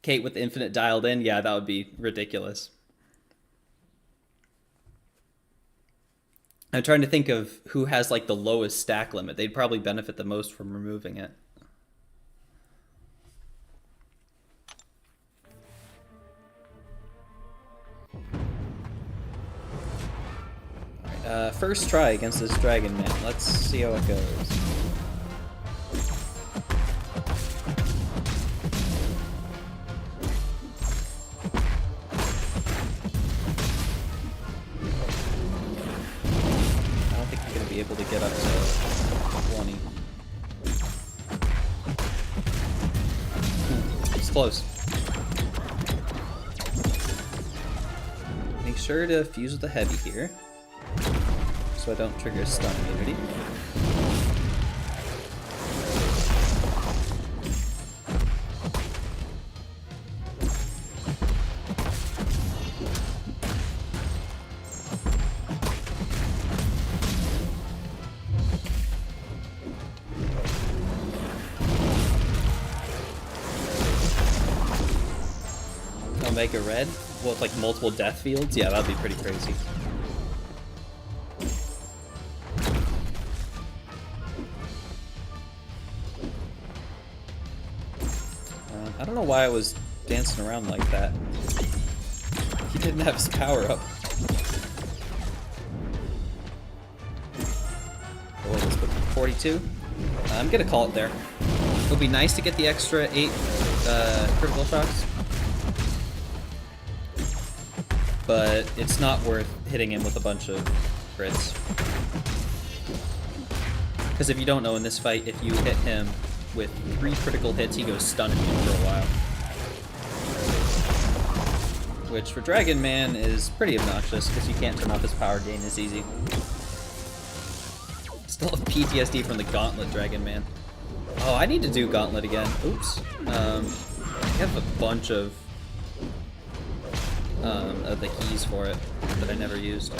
Kate with infinite dialed in? Yeah, that would be ridiculous. I'm trying to think of who has like the lowest stack limit. They'd probably benefit the most from removing it. Alright, first try against this Dragon Man. Let's see how it goes. Able to get up to 20. It's close. Make sure to fuse with the heavy here, so I don't trigger stun immunity. Omega Red with like multiple death fields, yeah, that'd be pretty crazy. I don't know why I was dancing around like that. He didn't have his power up. Oh, let's put 42. I'm gonna call it there. It'll be nice to get the extra 8 critical shots, but it's not worth hitting him with a bunch of crits. Because if you don't know, in this fight, if you hit him with 3 critical hits, he goes stunning you for a while. Which for Dragon Man is pretty obnoxious because you can't turn off his power gain as easy. Still have PTSD from the Gauntlet Dragon Man. Oh, I need to do Gauntlet again. Oops. I have a bunch of the keys for it that I never used.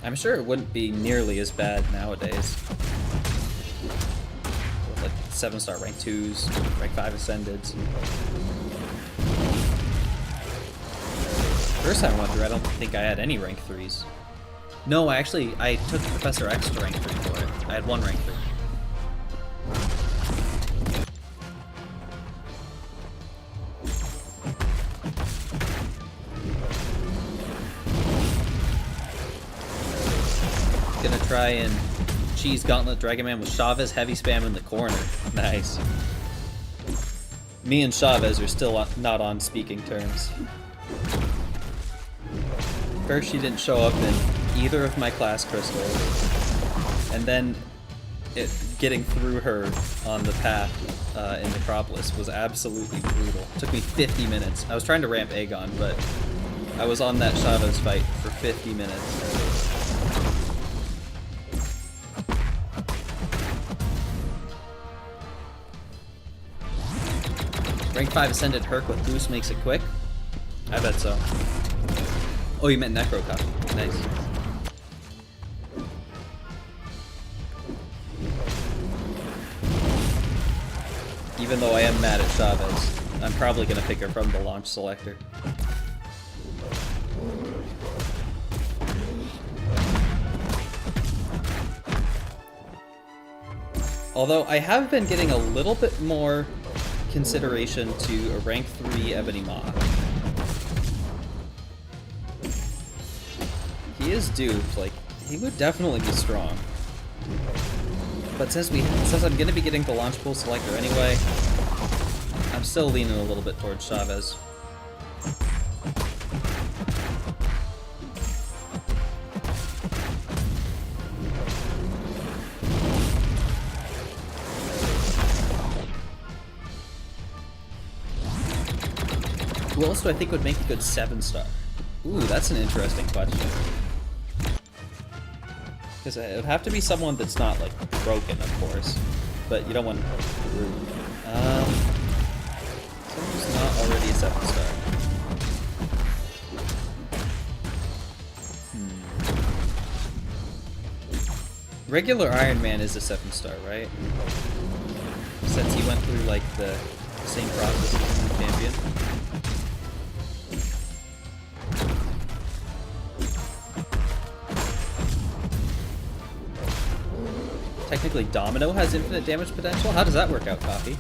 I'm sure it wouldn't be nearly as bad nowadays. With like 7-star rank 2s, rank 5 ascendeds. First time I went through, I don't think I had any rank 3s. No, I took Professor X to rank 3 for it. I had 1 rank 3. Gonna try and cheese Gauntlet Dragon Man with Chavez heavy spam in the corner. Nice. Me and Chavez are still not on speaking terms. First, she didn't show up in either of my class crystals, and then getting through her on the path in Necropolis was absolutely brutal. It took me 50 minutes. I was trying to ramp Aegon, but I was on that Chavez fight for 50 minutes. Rank 5 Ascended Herc with boost makes it quick? I bet so. Oh, you meant Necropolis. Nice. Even though I am mad at Chavez, I'm probably going to pick her from the launch selector. Although I have been getting a little bit more consideration to a rank 3 Ebony Maw. He is duped, like, he would definitely be strong. But since I'm gonna be getting the launch pool selector anyway, I'm still leaning a little bit towards Chavez. Who else do I think would make a good 7-star? Ooh, that's an interesting question. Because it would have to be someone that's not, like, broken, of course. But you don't want rude. Someone who's not already a 7-star. Regular Iron Man is a 7-star, right? Since he went through, like, the same process as the champion. Technically, Domino has infinite damage potential? How does that work out, Coffee?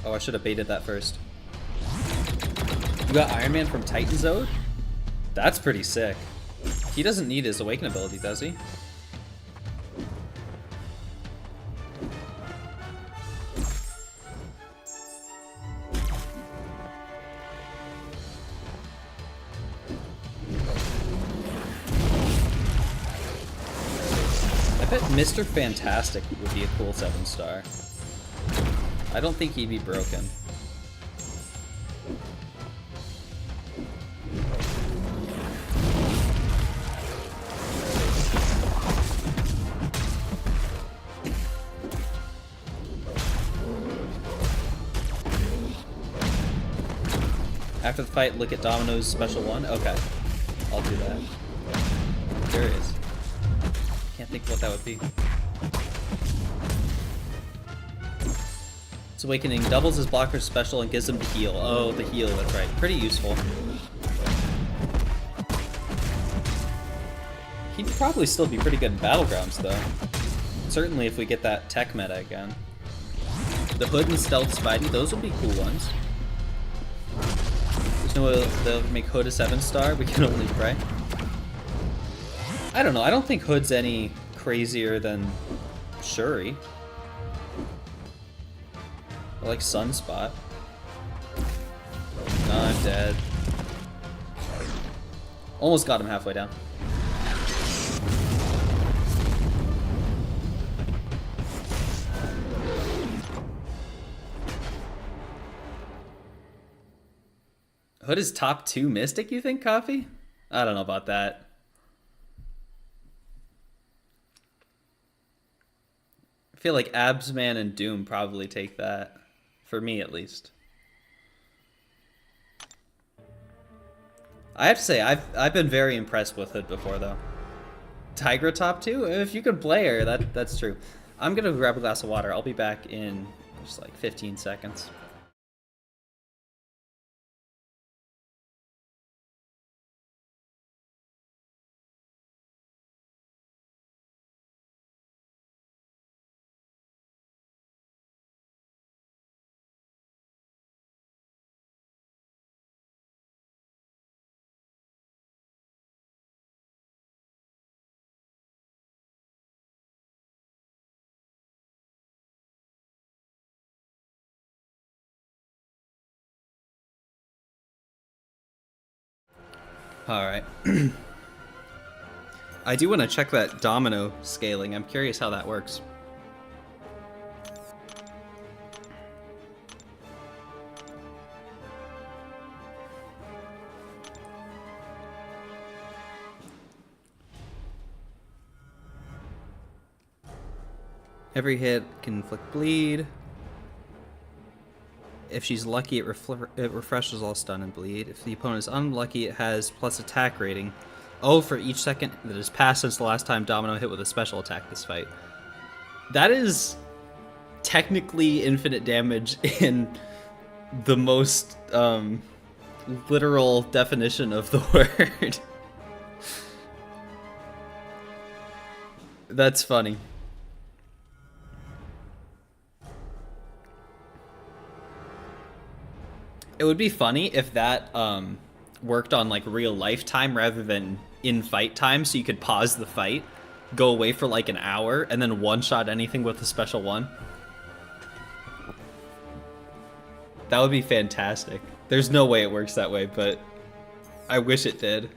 Oh, I should have baited that first. You got Iron Man from Titanzode? That's pretty sick. He doesn't need his Awaken ability, does he? I bet Mr. Fantastic would be a cool 7-star. I don't think he'd be broken. After the fight, look at Domino's special one. Okay, I'll do that. Curious. Can't think what that would be. This Awakening doubles his blocker's special and gives him the heal. Oh, the heal, that's right. Pretty useful. He'd probably still be pretty good in Battlegrounds, though. Certainly if we get that tech meta again. The Hood and Stealth Spidey, those will be cool ones. There's no way they'll make Hood a 7-star, we can only pray. I don't know, I don't think Hood's any crazier than Shuri. I like Sunspot. No, I'm dead. Almost got him halfway down. Hood is top 2 Mystic, you think, Coffee? I don't know about that. I feel like Absman and Doom probably take that. For me, at least. I have to say, I've been very impressed with Hood before, though. Tigra top 2? If you can play her, that's true. I'm gonna grab a glass of water. I'll be back in just like 15 seconds. Alright. I do want to check that domino scaling. I'm curious how that works. Every hit can inflict bleed. If she's lucky, it refreshes all stun and bleed. If the opponent is unlucky, it has plus attack rating. Oh, for each second that has passed since the last time Domino hit with a special attack this fight. That is technically infinite damage in the most literal definition of the word. That's funny. It would be funny if that worked on like real life time rather than in fight time, so you could pause the fight, go away for like an hour, and then one-shot anything with a special one. That would be fantastic. There's no way it works that way, but I wish it did.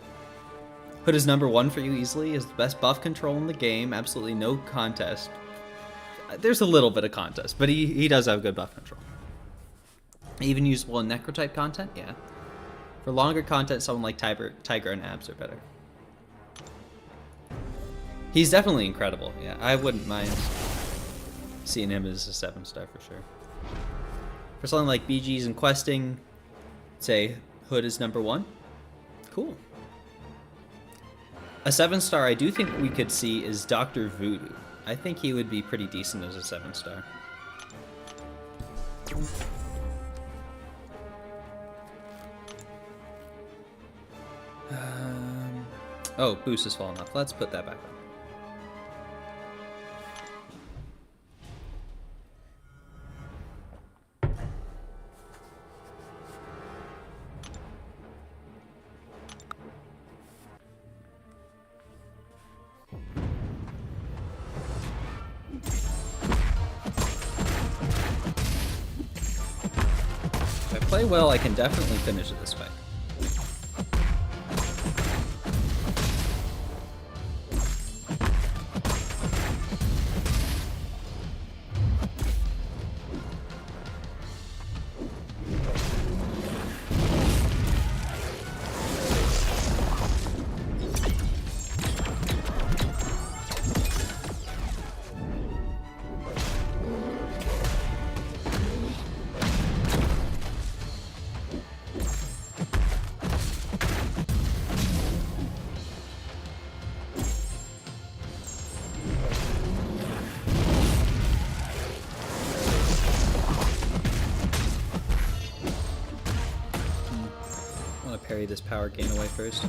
Hood is number 1 for you easily, is the best buff control in the game, absolutely no contest. There's a little bit of contest, but he does have good buff control. Even usable in Necro-type content? Yeah. For longer content, someone like Tiger and Abs are better. He's definitely incredible, yeah. I wouldn't mind seeing him as a 7-star for sure. For something like BGs and questing, say Hood is number 1. Cool. A 7-star I do think we could see is Dr. Voodoo. I think he would be pretty decent as a 7-star. Oh, boost has fallen off. Let's put that back on. If I play well, I can definitely finish it this fight. trade this power gain away first.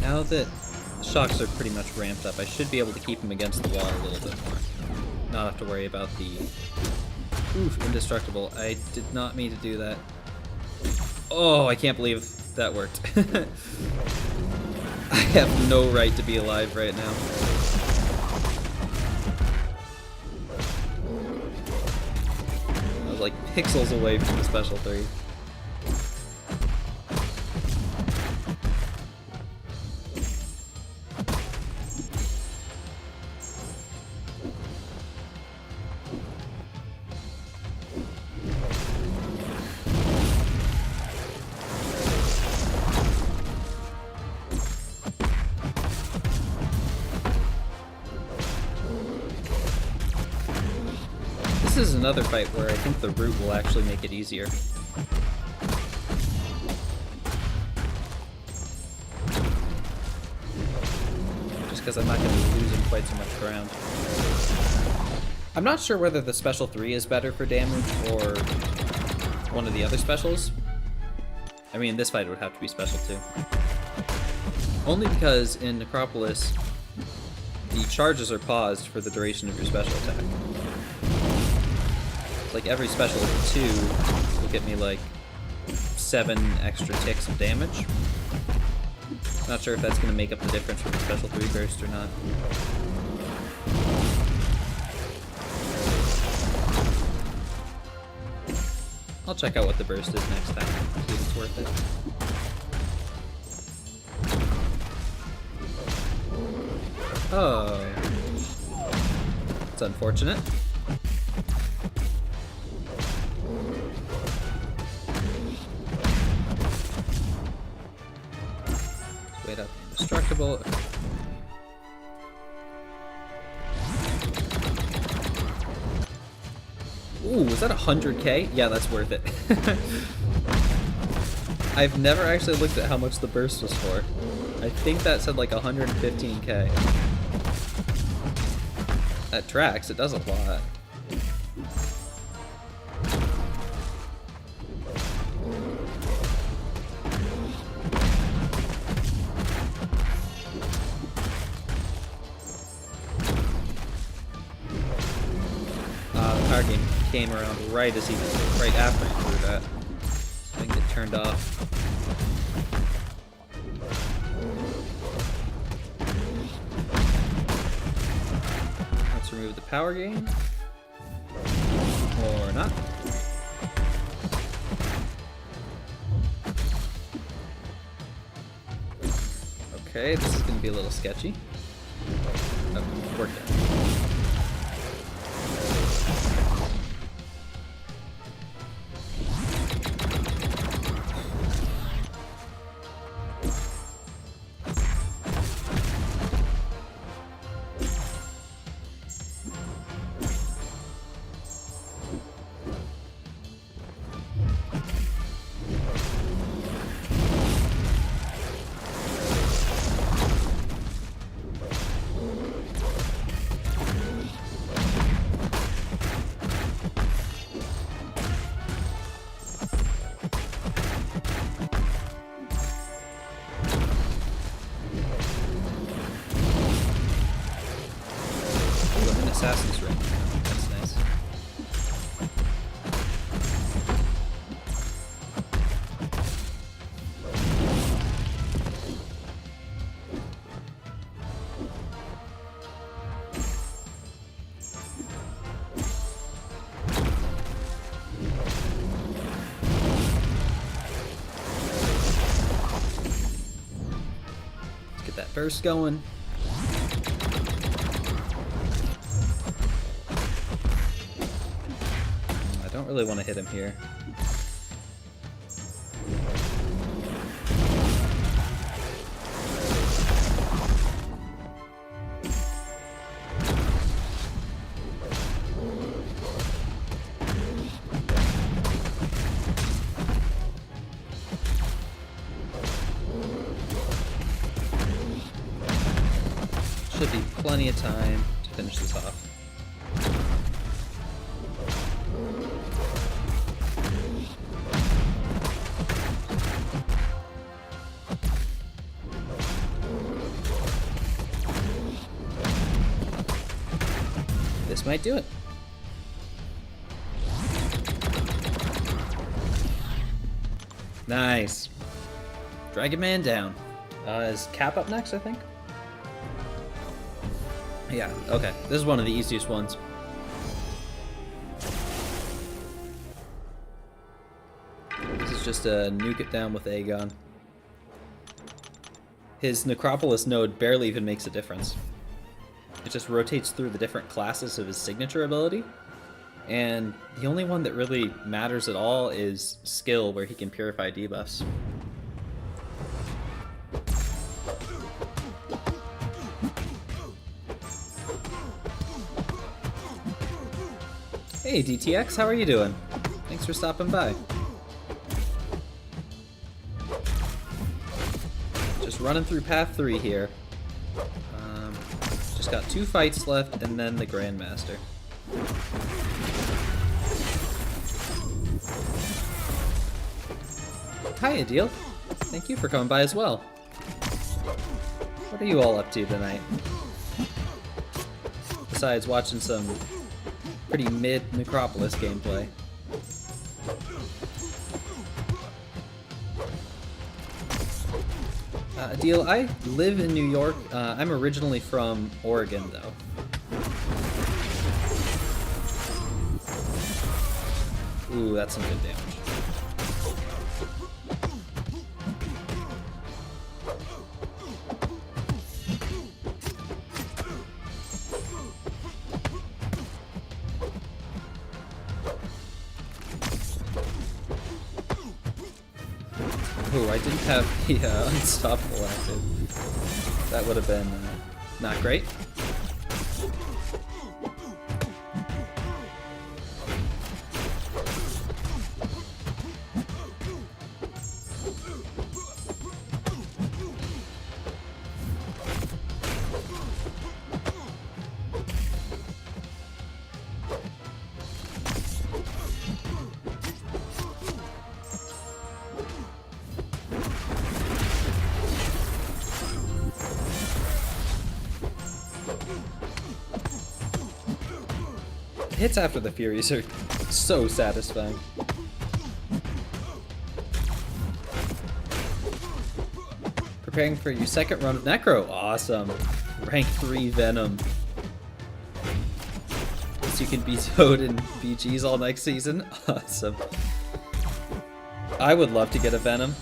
Now that the shocks are pretty much ramped up, I should be able to keep him against the wall a little bit more. Not have to worry about the... Oof, indestructible. I did not mean to do that. Oh, I can't believe that worked. I have no right to be alive right now. I was like pixels away from the special 3. This is another fight where I think the root will actually make it easier. Just because I'm not going to be losing quite so much ground. I'm not sure whether the special 3 is better for damage or one of the other specials. I mean, this fight would have to be special 2. Only because in Necropolis, the charges are paused for the duration of your special attack. Like every special 2 will get me like 7 extra ticks of damage. Not sure if that's going to make up the difference for the special 3 burst or not. I'll check out what the burst is next time, see if it's worth it. Oh. It's unfortunate. Wait up, indestructible. Ooh, was that 100k? Yeah, that's worth it. I've never actually looked at how much the burst was for. I think that said like 115k. That tracks, it does a lot. The power game came around right after he threw that. So I can get turned off. Let's remove the power gain. Or not. Okay, this is going to be a little sketchy. Oh, worked out. Assassin's Ring. That's nice. that burst going. I don't really want to hit him here. Should be plenty of time to finish this off. This might do it. Nice. Dragon Man down. Is Cap up next, I think? Yeah, okay. This is one of the easiest ones. This is just a nuke it down with Aegon. His Necropolis node barely even makes a difference. It just rotates through the different classes of his signature ability. And the only one that really matters at all is skill, where he can purify debuffs. Hey DTX, how are you doing? Thanks for stopping by. Just running through path 3 here. Just got 2 fights left and then the Grandmaster. Hi Adil, thank you for coming by as well. What are you all up to tonight? Besides watching some pretty mid Necropolis gameplay. Adil, I live in New York. I'm originally from Oregon, though. Ooh, that's some good damage. Ooh, I didn't have the Unstoppable active. That would have been not great. Hits after the Furies are so satisfying. Preparing for your second run of Necro. Awesome. Rank 3 Venom. So you can be Toad in BGs all next season. Awesome. I would love to get a Venom.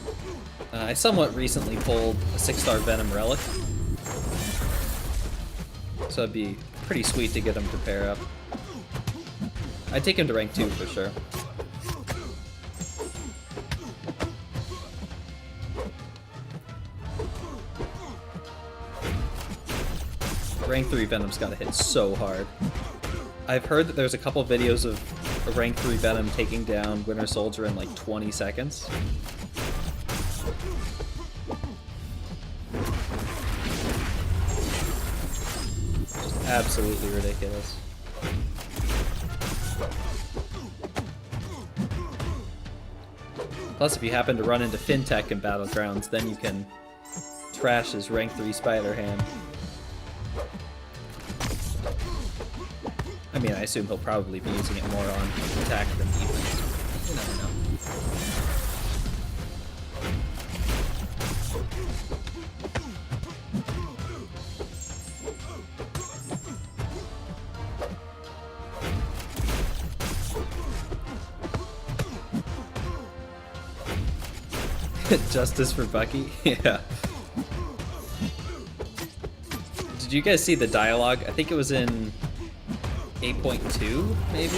I somewhat recently pulled a 6-star Venom Relic. So it'd be pretty sweet to get him to pair up. I'd take him to rank 2 for sure. Rank 3 Venom's gotta hit so hard. I've heard that there's a couple videos of a rank 3 Venom taking down Winter Soldier in like 20 seconds. Just absolutely ridiculous. Plus, if you happen to run into Fintech in Battlegrounds, then you can trash his rank 3 Spider-Ham. I mean, I assume he'll probably be using it more on attack than defense. You never know. Justice for Bucky? Yeah. you guys see the dialogue? I think it was in 8.2, maybe?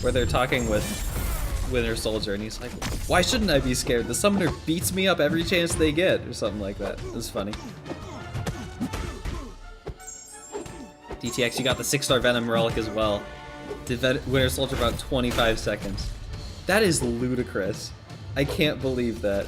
Where they're talking with Winter Soldier, and he's like, why shouldn't I be scared? The summoner beats me up every chance they get, or something like that. It was funny. DTX, you got the 6-star Venom Relic as well. Did Winter Soldier about 25 seconds. That is ludicrous. I can't believe that.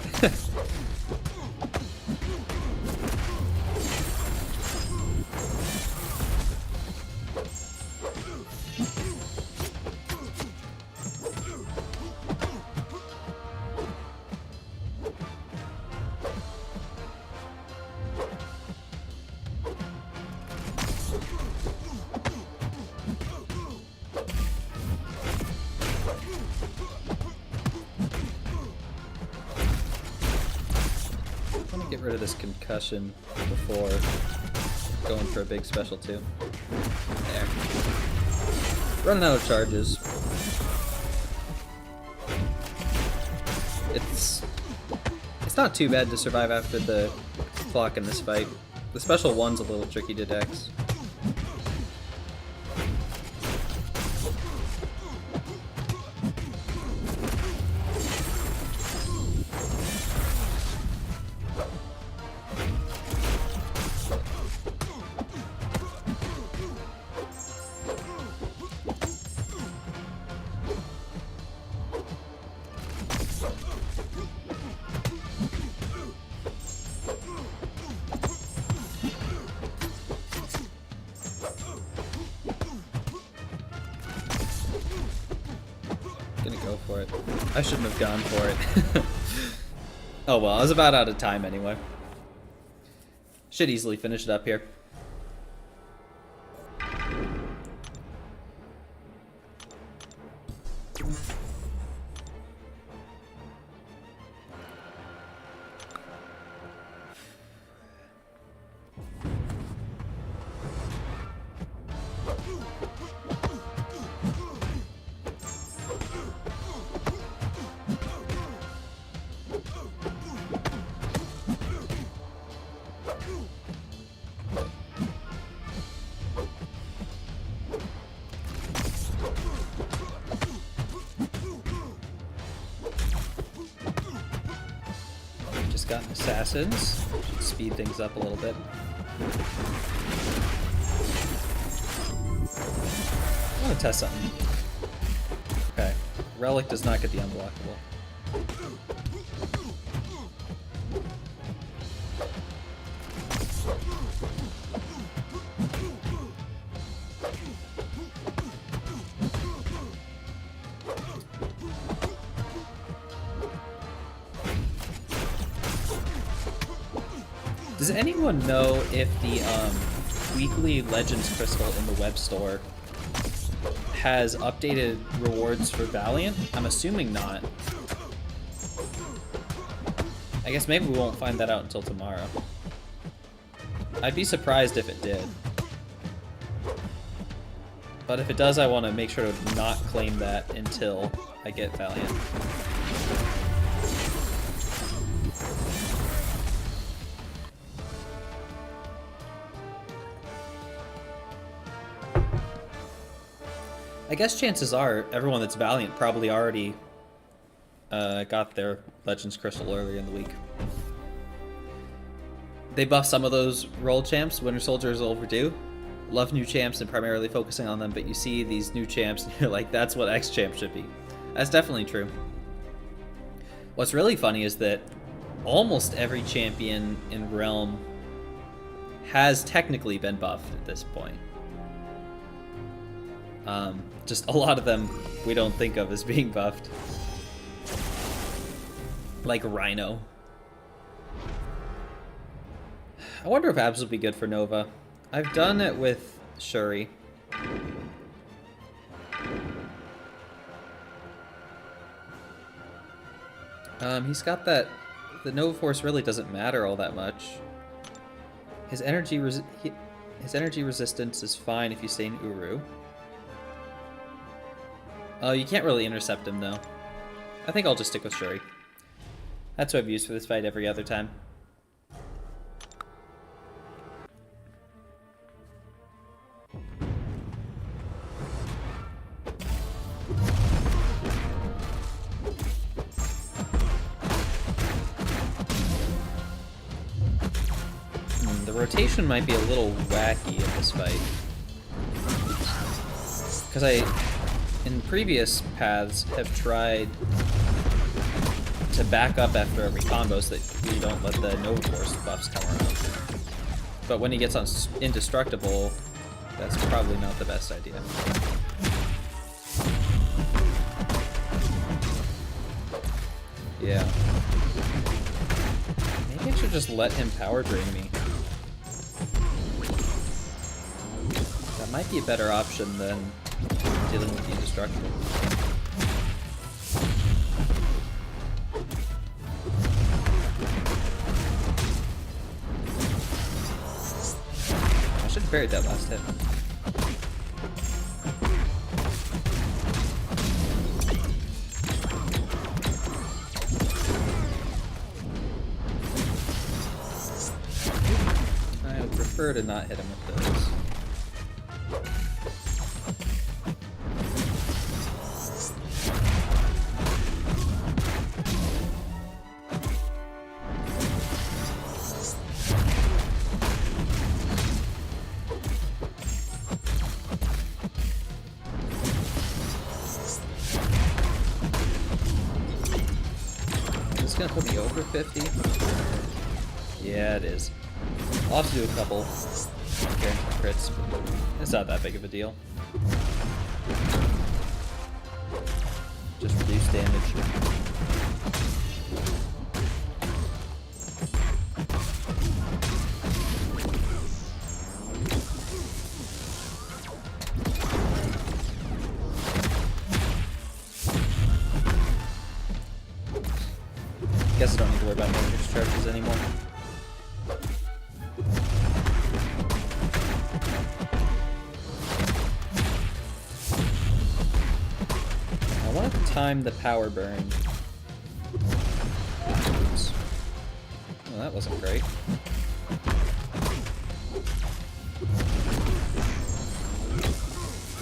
Get rid of this concussion before going for a big special too. There. Running out of charges. It's not too bad to survive after the clock in this fight. The special one's a little tricky to dex. Go for it. I shouldn't have gone for it. Oh well, I was about out of time anyway. Should easily finish it up here. Got assassins. Should speed things up a little bit. I want to test something. Okay. Relic does not get the unblockable. Does anyone know if the weekly Legends Crystal in the web store has updated rewards for Valiant? I'm assuming not. I guess maybe we won't find that out until tomorrow. I'd be surprised if it did. But if it does, I want to make sure to not claim that until I get Valiant. I guess chances are everyone that's Valiant probably already got their Legends Crystal earlier in the week. They buffed some of those role champs. Winter Soldier is overdue. Love new champs and primarily focusing on them, but you see these new champs and you're like, that's what X champ should be. That's definitely true. What's really funny is that almost every champion in Realm has technically been buffed at this point. Just a lot of them we don't think of as being buffed. Like Rhino. I wonder if abs would be good for Nova. I've done it with Shuri. He's got that... The Nova Force really doesn't matter all that much. His energy resistance is fine if you stay in Uru. Oh, you can't really intercept him, though. I think I'll just stick with Shuri. That's what I've used for this fight every other time. The rotation might be a little wacky in this fight. Because in previous paths, have tried to back up after every combo so that you don't let the Nova Force buffs come around. But when he gets on indestructible, that's probably not the best idea. Yeah. Maybe I should just let him power drain me. That might be a better option than dealing with the indestructible. I should have buried that last hit. I would prefer to not hit him with those. Is this gonna put me over 50? Yeah, it is. I'll have to do a couple guaranteed crits, but it's not that big of a deal. Just reduce damage. Guess I don't need to worry about matrix charges anymore. I want to time the power burn. Oops. Well, that wasn't great.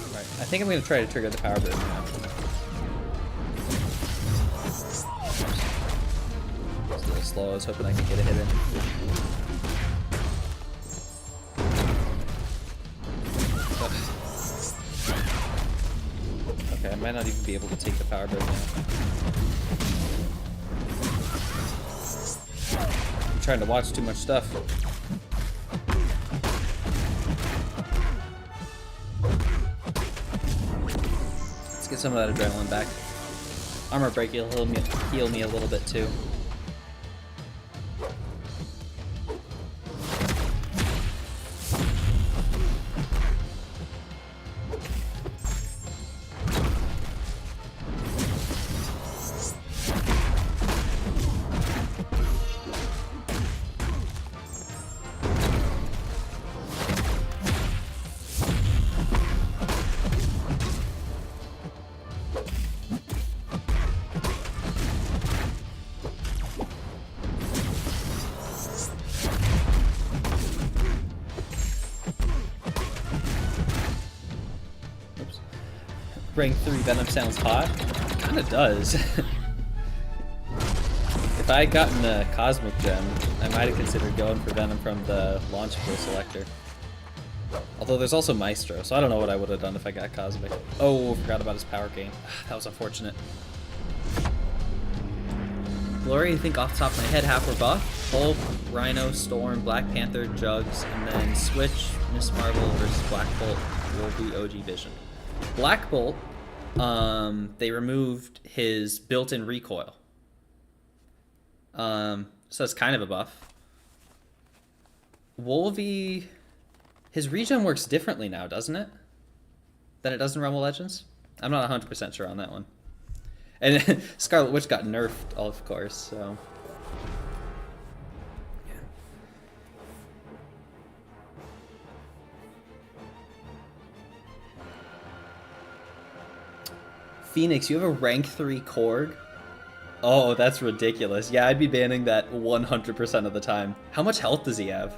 Alright, I think I'm going to try to trigger the power burn now. Slow. I was hoping I could get a hit in. Okay, I might not even be able to take the power burn now. I'm trying to watch too much stuff. Let's get some of that adrenaline back. Armor break will heal me a little bit too. Rank 3 Venom sounds hot. It kinda does. If I had gotten a Cosmic Gem, I might have considered going for Venom from the launch floor selector. Although there's also Maestro, so I don't know what I would have done if I got Cosmic. Oh, forgot about his power gain. That was unfortunate. Glory, I think off the top of my head, half were buff. Hulk, Rhino, Storm, Black Panther, Jugs, and then Switch, Miss Marvel versus Black Bolt will be OG Vision. Black Bolt, they removed his built-in recoil. So that's kind of a buff. Wolvie, his regen works differently now, doesn't it? Than it does in Rumble Legends? I'm not 100% sure on that one. And Scarlet Witch got nerfed, of course, so... Phoenix, you have a rank 3 Korg? Oh, that's ridiculous. Yeah, I'd be banning that 100% of the time. How much health does he have?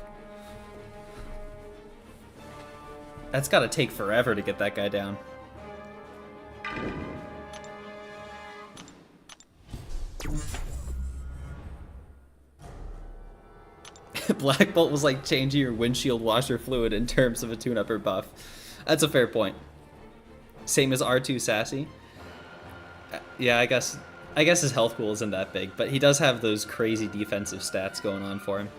That's gotta take forever to get that guy down. Black Bolt was like changing your windshield washer fluid in terms of a tune-up or buff. That's a fair point. Same as R2 Sassy. Yeah, I guess his health pool isn't that big, but he does have those crazy defensive stats going on for him.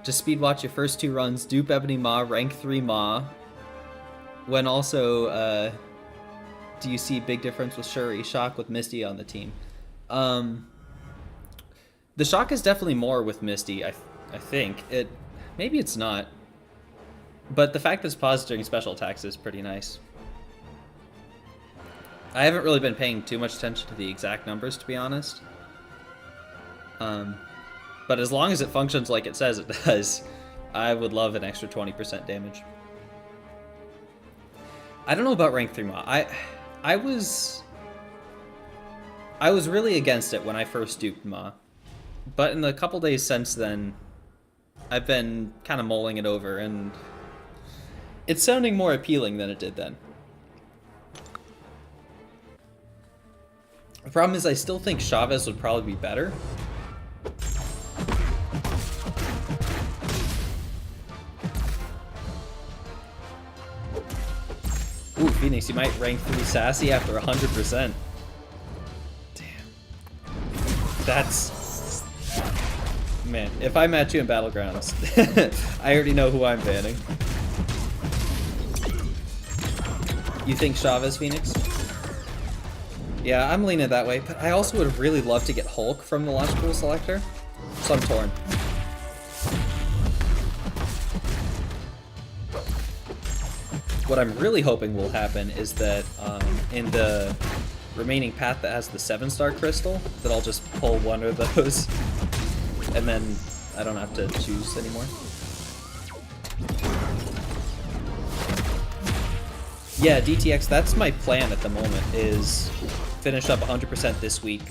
Just speed watch your first 2 runs, dupe Ebony Maw, rank 3 Maw. When also, do you see big difference with Shuri, Shock with Misty on the team? The Shock is definitely more with Misty, I think. Maybe it's not. But the fact that it's paused during special attacks is pretty nice. I haven't really been paying too much attention to the exact numbers, to be honest. But as long as it functions like it says it does, I would love an extra 20% damage. I don't know about rank 3 Maw. I was really against it when I first duped Maw. But in the couple days since then, I've been kind of mulling it over, and it's sounding more appealing than it did then. The problem is I still think Chavez would probably be better. Ooh, Phoenix, you might rank 3 Sassy after 100%. Damn. That's... Man, if I match you in Battlegrounds, I already know who I'm banning. You think Chavez, Phoenix? Yeah, I'm leaning that way, but I also would really love to get Hulk from the launch pool selector, so I'm torn. What I'm really hoping will happen is that in the remaining path that has the 7-star crystal, that I'll just pull one of those, and then I don't have to choose anymore. Yeah, DTX, that's my plan at the moment, is finish up 100% this week,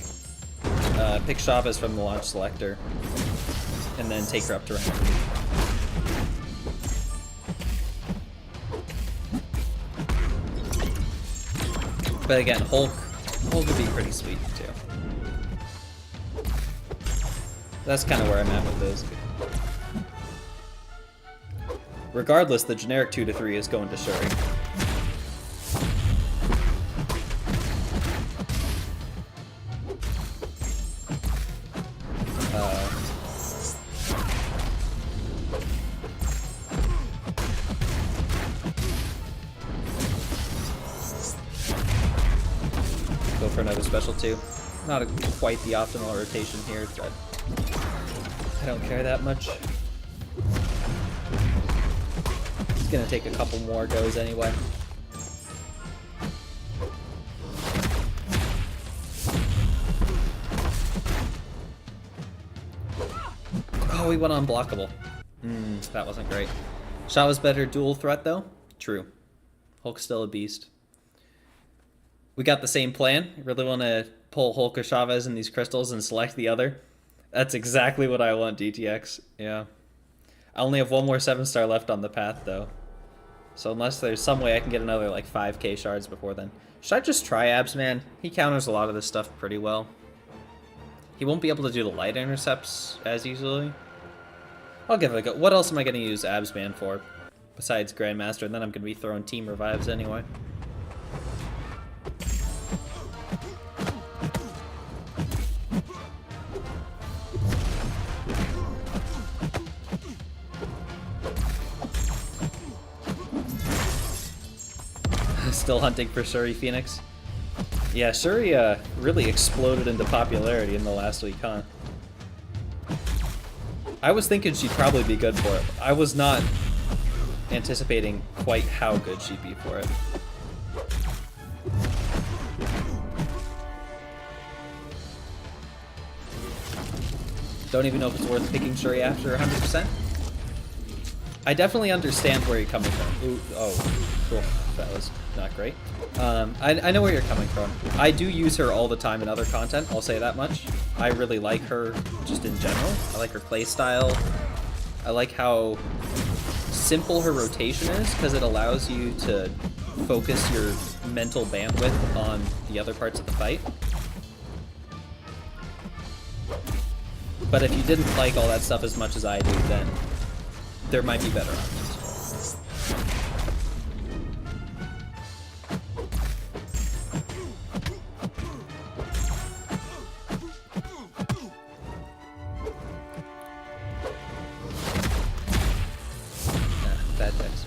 pick Chavez from the launch selector, and then take her up to rank 3. But again, Hulk would be pretty sweet too. That's kind of where I'm at with those. Regardless, the generic 2 to 3 is going to Shuri. Go for another special 2. Not quite the optimal rotation here, but I don't care that much. It's gonna take a couple more goes anyway. Oh, we went unblockable. That wasn't great. Shot was better dual threat though? True. Hulk's still a beast. We got the same plan. Really want to pull Hulk or Chavez in these crystals and select the other. That's exactly what I want, DTX. Yeah. I only have one more 7-star left on the path, though. So unless there's some way I can get another, like, 5k shards before then. Should I just try Abs, man? He counters a lot of this stuff pretty well. He won't be able to do the light intercepts as easily. I'll give it a go. What else am I going to use Abs Man for? Besides Grandmaster, and then I'm going to be throwing team revives anyway. Still hunting for Shuri, Phoenix? Yeah, Shuri really exploded into popularity in the last week, huh? I was thinking she'd probably be good for it. I was not anticipating quite how good she'd be for it. Don't even know if it's worth picking Shuri after 100%. I definitely understand where you're coming from. Ooh, oh, cool. That was not great. I know where you're coming from. I do use her all the time in other content, I'll say that much. I really like her just in general. I like her playstyle. I like how simple her rotation is, because it allows you to focus your mental bandwidth on the other parts of the fight. But if you didn't like all that stuff as much as I do, then there might be better options. Bad decks.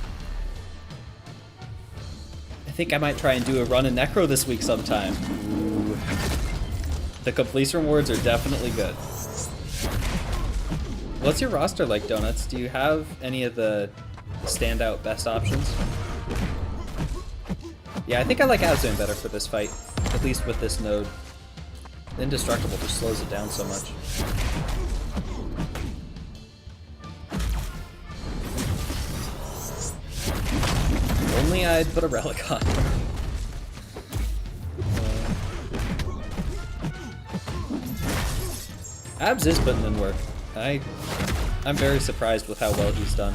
I think I might try and do a run in Necro this week sometime. Ooh. The completion rewards are definitely good. What's your roster like, Donuts? Do you have any of the standout best options? Yeah, I think I like Abzan better for this fight, at least with this node. Indestructible just slows it down so much. Only I'd put a relic on. Abs is putting in work. I'm very surprised with how well he's done.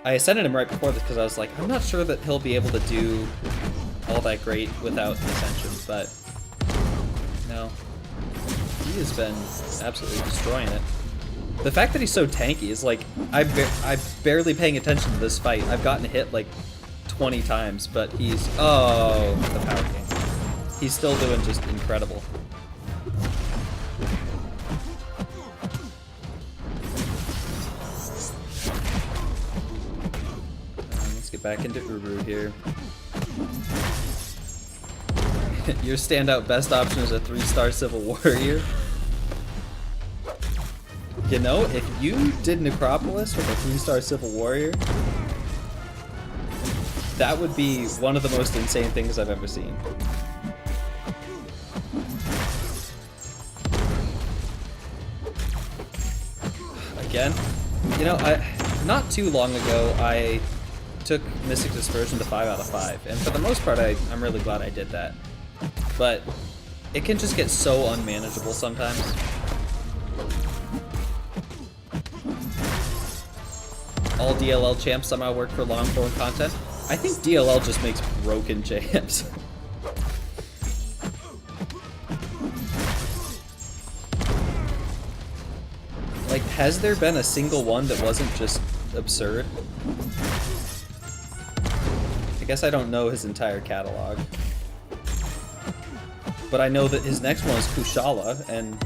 I ascended him right before this because I was like, I'm not sure that he'll be able to do all that great without the Ascension, but no. He has been absolutely destroying it. The fact that he's so tanky is like, I'm barely paying attention to this fight. I've gotten hit like 20 times, but he's, oh, the power game. He's still doing just incredible. Let's get back into Uru here. Your standout best option is a 3-star Civil Warrior. You know, if you did Necropolis with a 3-star Civil Warrior, that would be one of the most insane things I've ever seen. Again, you know, not too long ago, I took Mystic Dispersion to 5 out of 5, and for the most part, I'm really glad I did that. But it can just get so unmanageable sometimes. All DLL champs somehow work for long form content. I think DLL just makes broken champs. Like, has there been a single one that wasn't just absurd? I guess I don't know his entire catalog. But I know that his next one is Kushala, and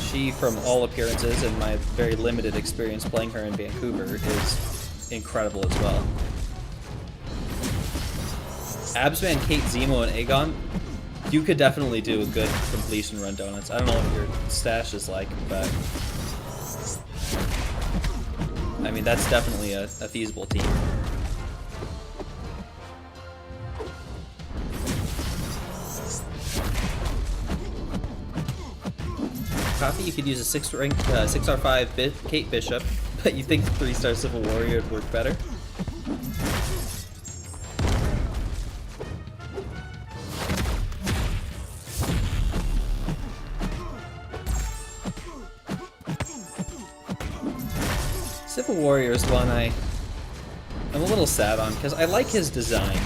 she, from all appearances and my very limited experience playing her in Vancouver, is incredible as well. Absman, Kate, Zemo, and Aegon, you could definitely do a good completion run, Donuts. I don't know what your stash is like, but I mean, that's definitely a feasible team. Coffee, you could use a 6R5 Kate Bishop, but you think 3-star Civil Warrior would work better? Civil Warrior is one I'm a little sad on, because I like his design,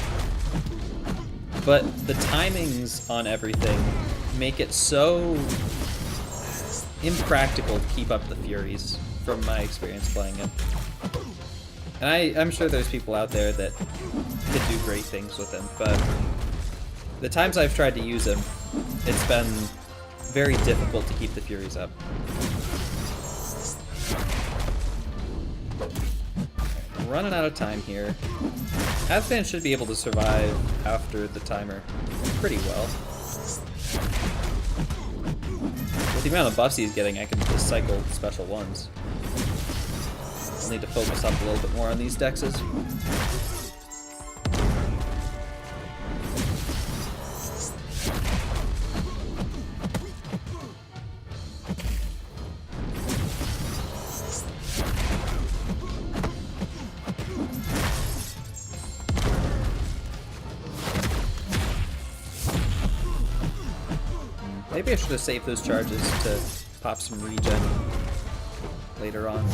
but the timings on everything make it so impractical to keep up the Furies, from my experience playing him. And I'm sure there's people out there that could do great things with him, but the times I've tried to use him, it's been very difficult to keep the Furies up. I'm running out of time here. Advan should be able to survive after the timer pretty well. With the amount of buffs he's getting, I can just cycle special ones. I'll need to focus up a little bit more on these dexes. Maybe I should have saved those charges to pop some regen later on.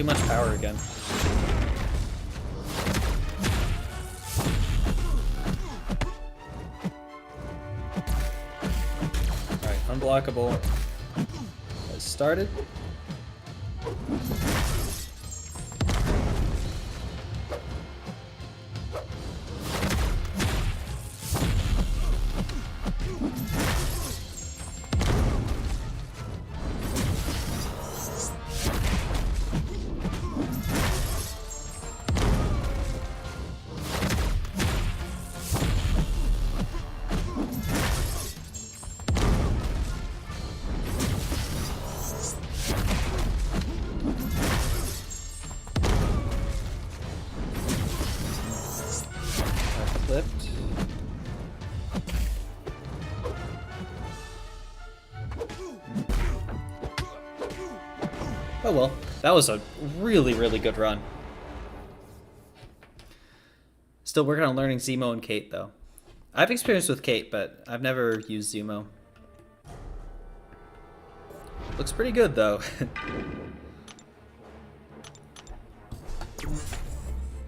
too much power again. Alright, unblockable has started. Flipped. Oh well, that was a really, really good run. Still working on learning Zemo and Kate, though. I've experienced with Kate, but I've never used Zemo. Looks pretty good, though.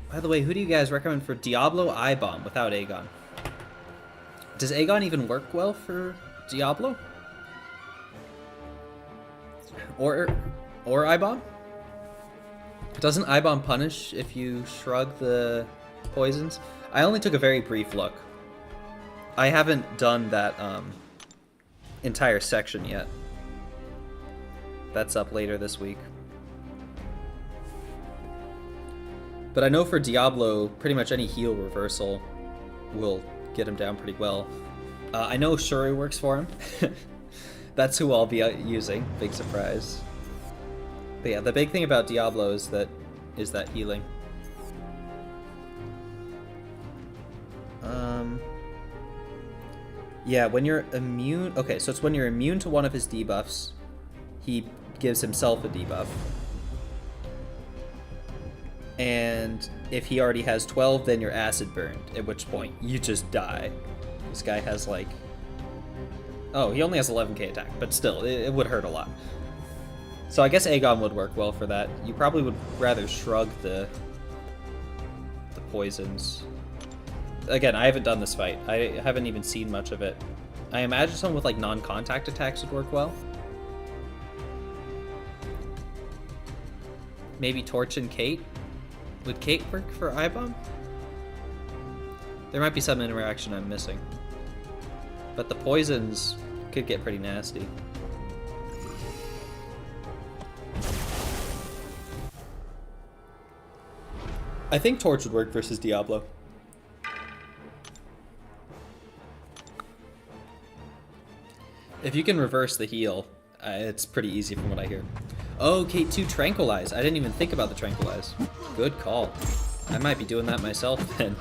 By the way, who do you guys recommend for Diablo I-Bomb without Aegon? Does Aegon even work well for Diablo? Or I-Bomb? Doesn't I-Bomb punish if you shrug the poisons? I only took a very brief look. I haven't done that entire section yet. That's up later this week. But I know for Diablo, pretty much any heal reversal will get him down pretty well. I know Shuri works for him. That's who I'll be using. Big surprise. But yeah, the big thing about Diablo is that healing. Yeah, when you're immune... Okay, so it's when you're immune to one of his debuffs, he gives himself a debuff. And if he already has 12, then you're acid burned, at which point you just die. This guy has like... Oh, he only has 11k attack, but still, it would hurt a lot. So I guess Aegon would work well for that. You probably would rather shrug the poisons. Again, I haven't done this fight. I haven't even seen much of it. I imagine someone with like non-contact attacks would work well. Maybe Torch and Kate? Would Kate work for I-Bomb? There might be some interaction I'm missing. But the poisons could get pretty nasty. I think Torch would work versus Diablo. If you can reverse the heal, it's pretty easy from what I hear. Oh, Kate 2 Tranquilize. I didn't even think about the Tranquilize. Good call. I might be doing that myself then.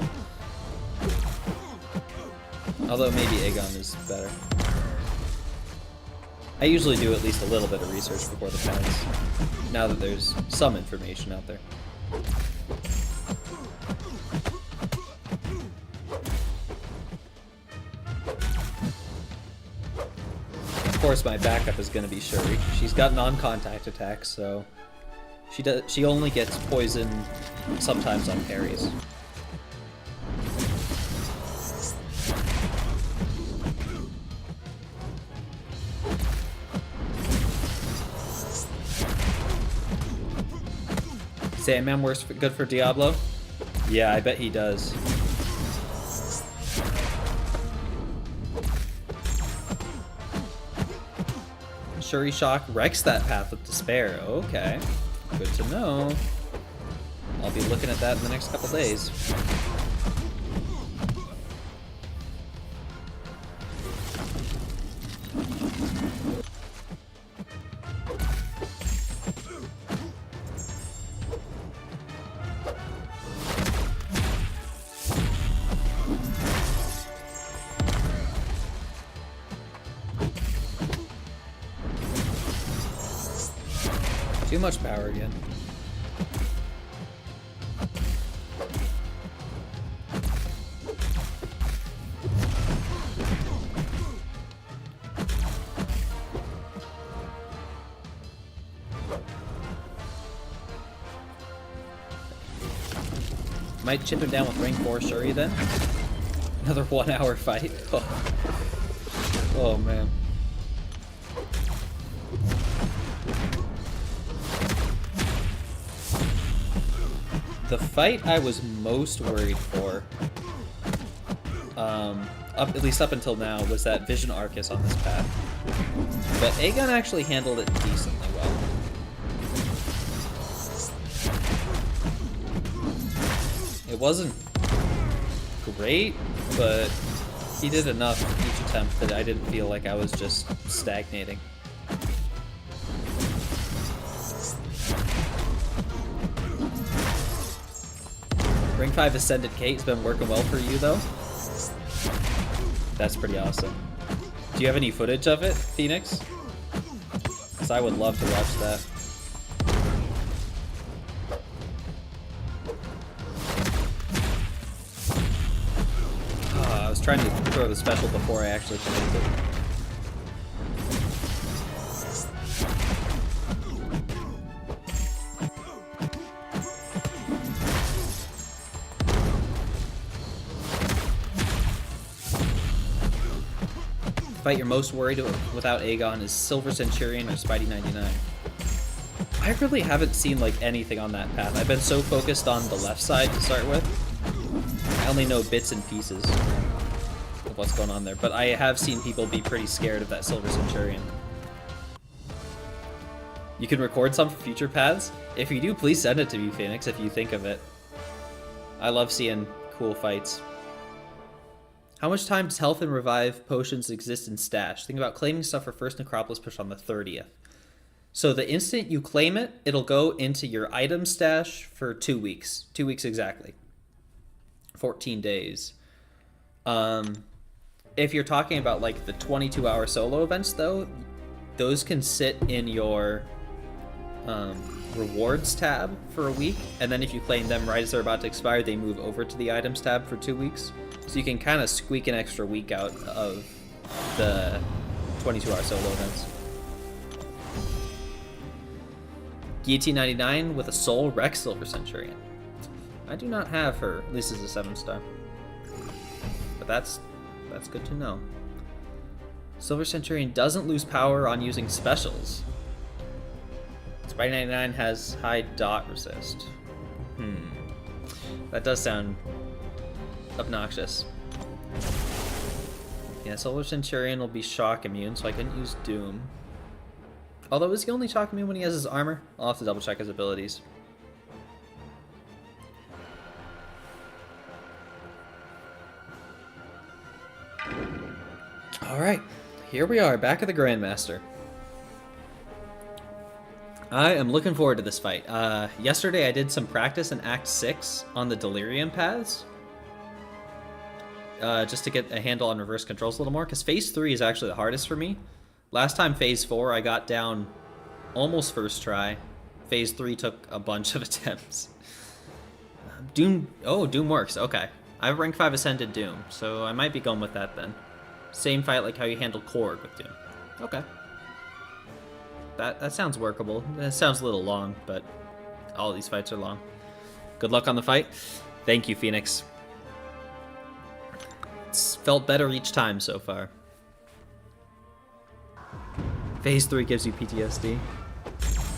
Although maybe Aegon is better. I usually do at least a little bit of research before the pens, now that there's some information out there. Of course, my backup is going to be Shuri. She's got non-contact attacks, so she only gets poison sometimes on parries. Sandman works good for Diablo? Yeah, I bet he does. Shuri Shock wrecks that Path of Despair. Okay, good to know. I'll be looking at that in the next couple days. Too much power again. Might chip him down with ring 4 Shuri then. Another 1 hour fight. Oh man. The fight I was most worried for, at least up until now, was that Vision Arcus on this path. But Aegon actually handled it decently well. It wasn't great, but he did enough each attempt that I didn't feel like I was just stagnating. Ring 5 Ascended Kate's been working well for you, though. That's pretty awesome. Do you have any footage of it, Phoenix? Because I would love to watch that. I was trying to throw the special before I actually finished it. Fight you're most worried without Aegon is Silver Centurion or Spidey 99. I really haven't seen like anything on that path. I've been so focused on the left side to start with. I only know bits and pieces of what's going on there, but I have seen people be pretty scared of that Silver Centurion. You can record some for future paths? If you do, please send it to me, Phoenix, if you think of it. I love seeing cool fights. How much time does health and revive potions exist in stash? Think about claiming stuff for first Necropolis push on the 30th. So the instant you claim it, it'll go into your item stash for 2 weeks. 2 weeks exactly. 14 days. If you're talking about like the 22-hour solo events though, those can sit in your rewards tab for a week, and then if you claim them right as they're about to expire, they move over to the items tab for 2 weeks. So you can kind of squeak an extra week out of the 22-hour solo events. Guillotine 99 with a Soul Rex Silver Centurion. I do not have her, at least as a 7-star. But that's good to know. Silver Centurion doesn't lose power on using specials. Spidey 99 has high dot resist. That does sound obnoxious. Yeah, Silver Centurion will be shock immune, so I couldn't use Doom. Although, is he only shock immune when he has his armor? I'll have to double check his abilities. Alright, here we are, back at the Grandmaster. I am looking forward to this fight. Yesterday I did some practice in Act 6 on the Delirium paths. Just to get a handle on reverse controls a little more, because Phase 3 is actually the hardest for me. Last time Phase 4 I got down almost first try. Phase 3 took a bunch of attempts. Doom works, okay. I have rank 5 Ascended Doom, so I might be going with that then. Same fight like how you handle Korg with Doom. Okay. That sounds workable. It sounds a little long, but all these fights are long. Good luck on the fight. Thank you, Phoenix. It's felt better each time so far. Phase 3 gives you PTSD.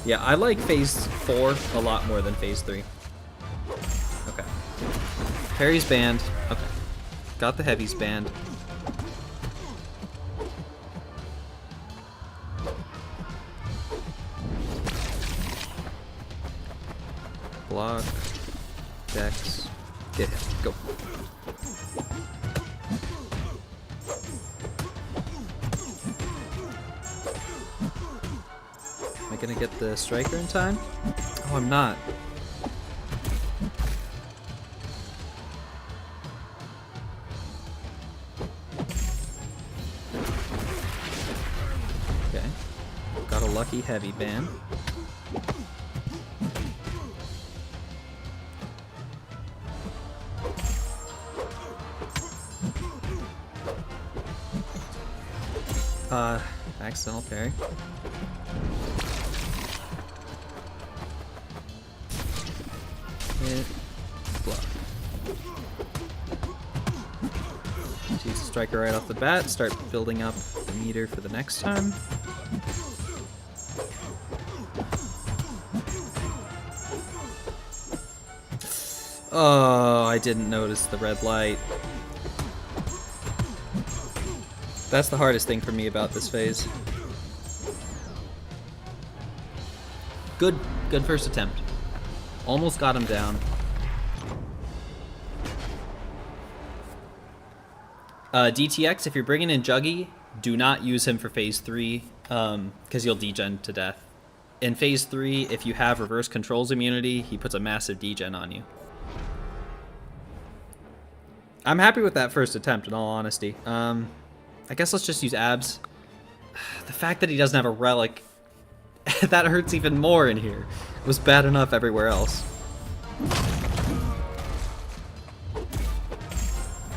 Yeah, I like Phase 4 a lot more than Phase 3. Okay. Parry's banned. Okay. Got the heavy's banned. Block. Dex. Get him. Go. Am I gonna get the striker in time? Oh, I'm not. Okay. Got a lucky heavy ban. Accidental parry. Hit. Block. Striker right off the bat, start building up the meter for the next time. Oh, I didn't notice the red light. That's the hardest thing for me about this phase. Good first attempt. Almost got him down. DTX, if you're bringing in Juggy, do not use him for phase 3, because you'll degen to death. In phase 3, if you have reverse controls immunity, he puts a massive degen on you. I'm happy with that first attempt, in all honesty. I guess let's just use abs. The fact that he doesn't have a relic, that hurts even more in here. It was bad enough everywhere else.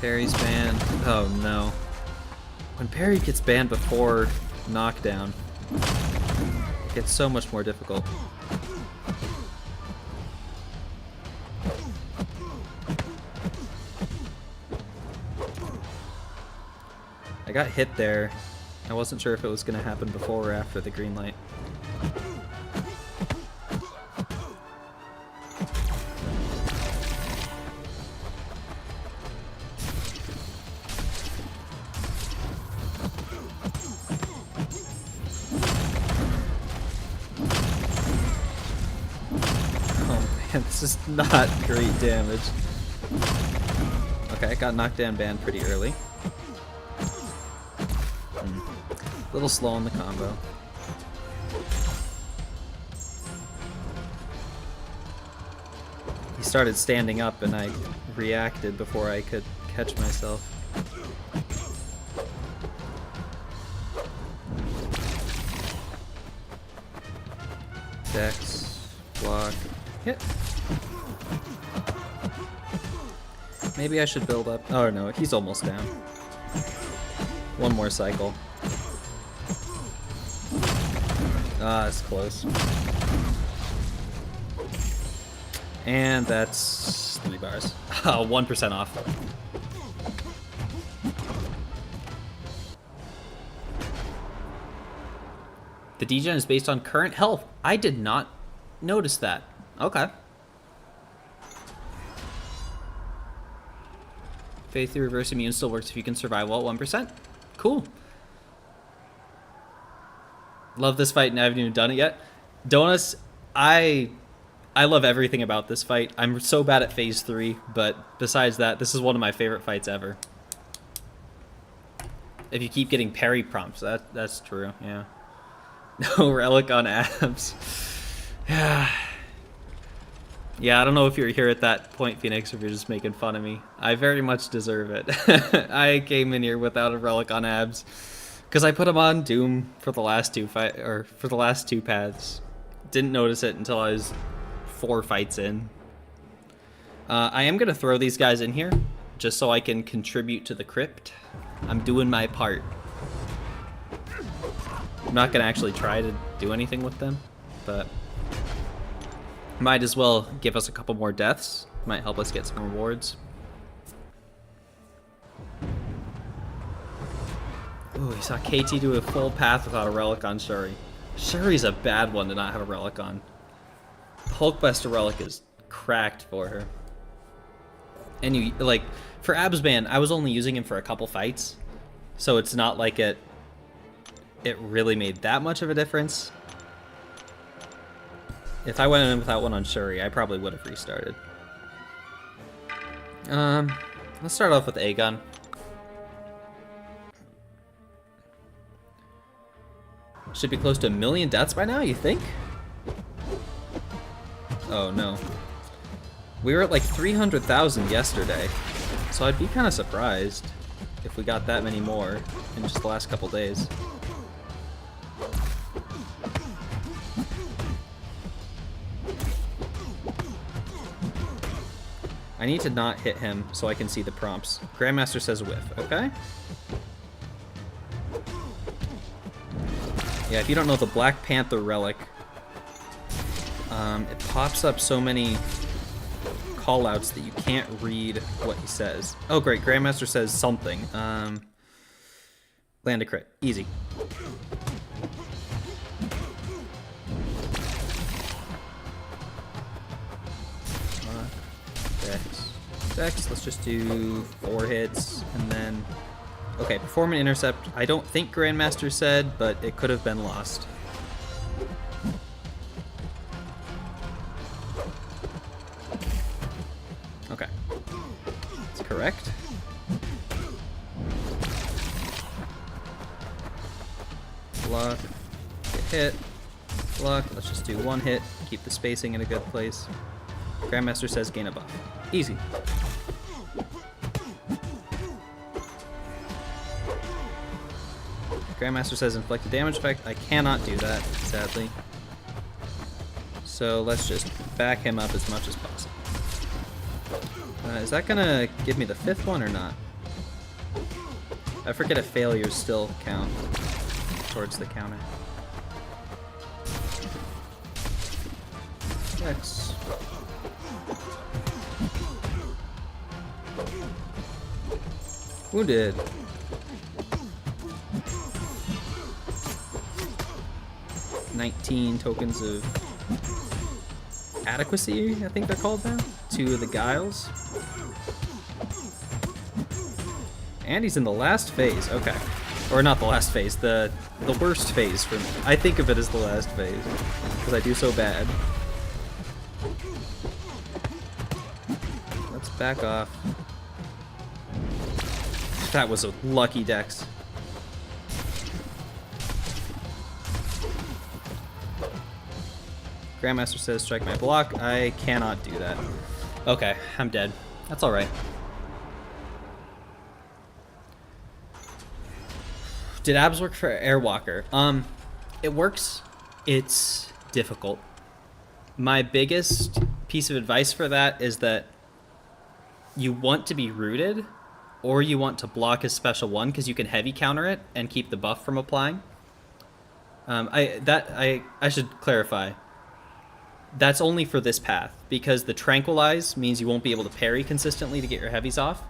Parry's banned. Oh no. When parry gets banned before knockdown, it gets so much more difficult. I got hit there. I wasn't sure if it was going to happen before or after the green light. This is not great damage. Okay, got knocked down banned pretty early. A little slow on the combo. He started standing up and I reacted before I could catch myself. Dex, block, hit. Maybe I should build up. Oh no, he's almost down. One more cycle. Ah, it's close. And that's 3 bars. 1% off. The degen is based on current health. I did not notice that. Okay. Phase 3 reverse immune still works if you can survive well at 1%. Cool. Love this fight and I haven't even done it yet. Donuts, I love everything about this fight. I'm so bad at phase 3, but besides that, this is one of my favorite fights ever. If you keep getting parry prompts, that's true, yeah. No relic on abs. Yeah. Yeah, I don't know if you're here at that point, Phoenix, or if you're just making fun of me. I very much deserve it. I came in here without a relic on abs because I put him on Doom for the last two paths. Didn't notice it until I was 4 fights in. I am gonna throw these guys in here just so I can contribute to the crypt. I'm doing my part. I'm not gonna actually try to do anything with them, but might as well give us a couple more deaths. Might help us get some rewards. Ooh, he saw KT do a full path without a relic on Shuri. Shuri's a bad one to not have a relic on. Hulkbuster relic is cracked for her. And you, like, for Absban, I was only using him for a couple fights, so it's not like it really made that much of a difference. If I went in without one on Shuri, I probably would have restarted. Let's start off with Aegon. Should be close to 1 million deaths by now, you think? Oh no. We were at like 300,000 yesterday, so I'd be kind of surprised if we got that many more in just the last couple days. I need to not hit him so I can see the prompts. Grandmaster says whiff, okay? Yeah, if you don't know the Black Panther relic, it pops up so many call-outs that you can't read what he says. Oh, great. Grandmaster says something. Land a crit. Easy. Dex. Let's just do 4 hits, and then... Okay, perform an intercept. I don't think Grandmaster said, but it could have been lost. Okay. That's correct. Block. Get hit. Block. Let's just do 1 hit. Keep the spacing in a good place. Grandmaster says gain a buff. Easy. Grandmaster says inflict a damage effect. I cannot do that, sadly. So let's just back him up as much as possible. Is that gonna give me the 5th one or not? I forget if failures still count towards the counter. X. Wounded. $19 tokens of adequacy, I think they're called now. 2 of the guiles. And he's in the last phase, okay. Or not the last phase, the worst phase for me. I think of it as the last phase, because I do so bad. Let's back off. That was a lucky dex. Grandmaster says strike my block. I cannot do that. Okay, I'm dead. That's alright. Did abs work for Airwalker? It works. It's difficult. My biggest piece of advice for that is that you want to be rooted, or you want to block his special one, because you can heavy counter it and keep the buff from applying. I should clarify. That's only for this path, because the Tranquilize means you won't be able to parry consistently to get your heavies off.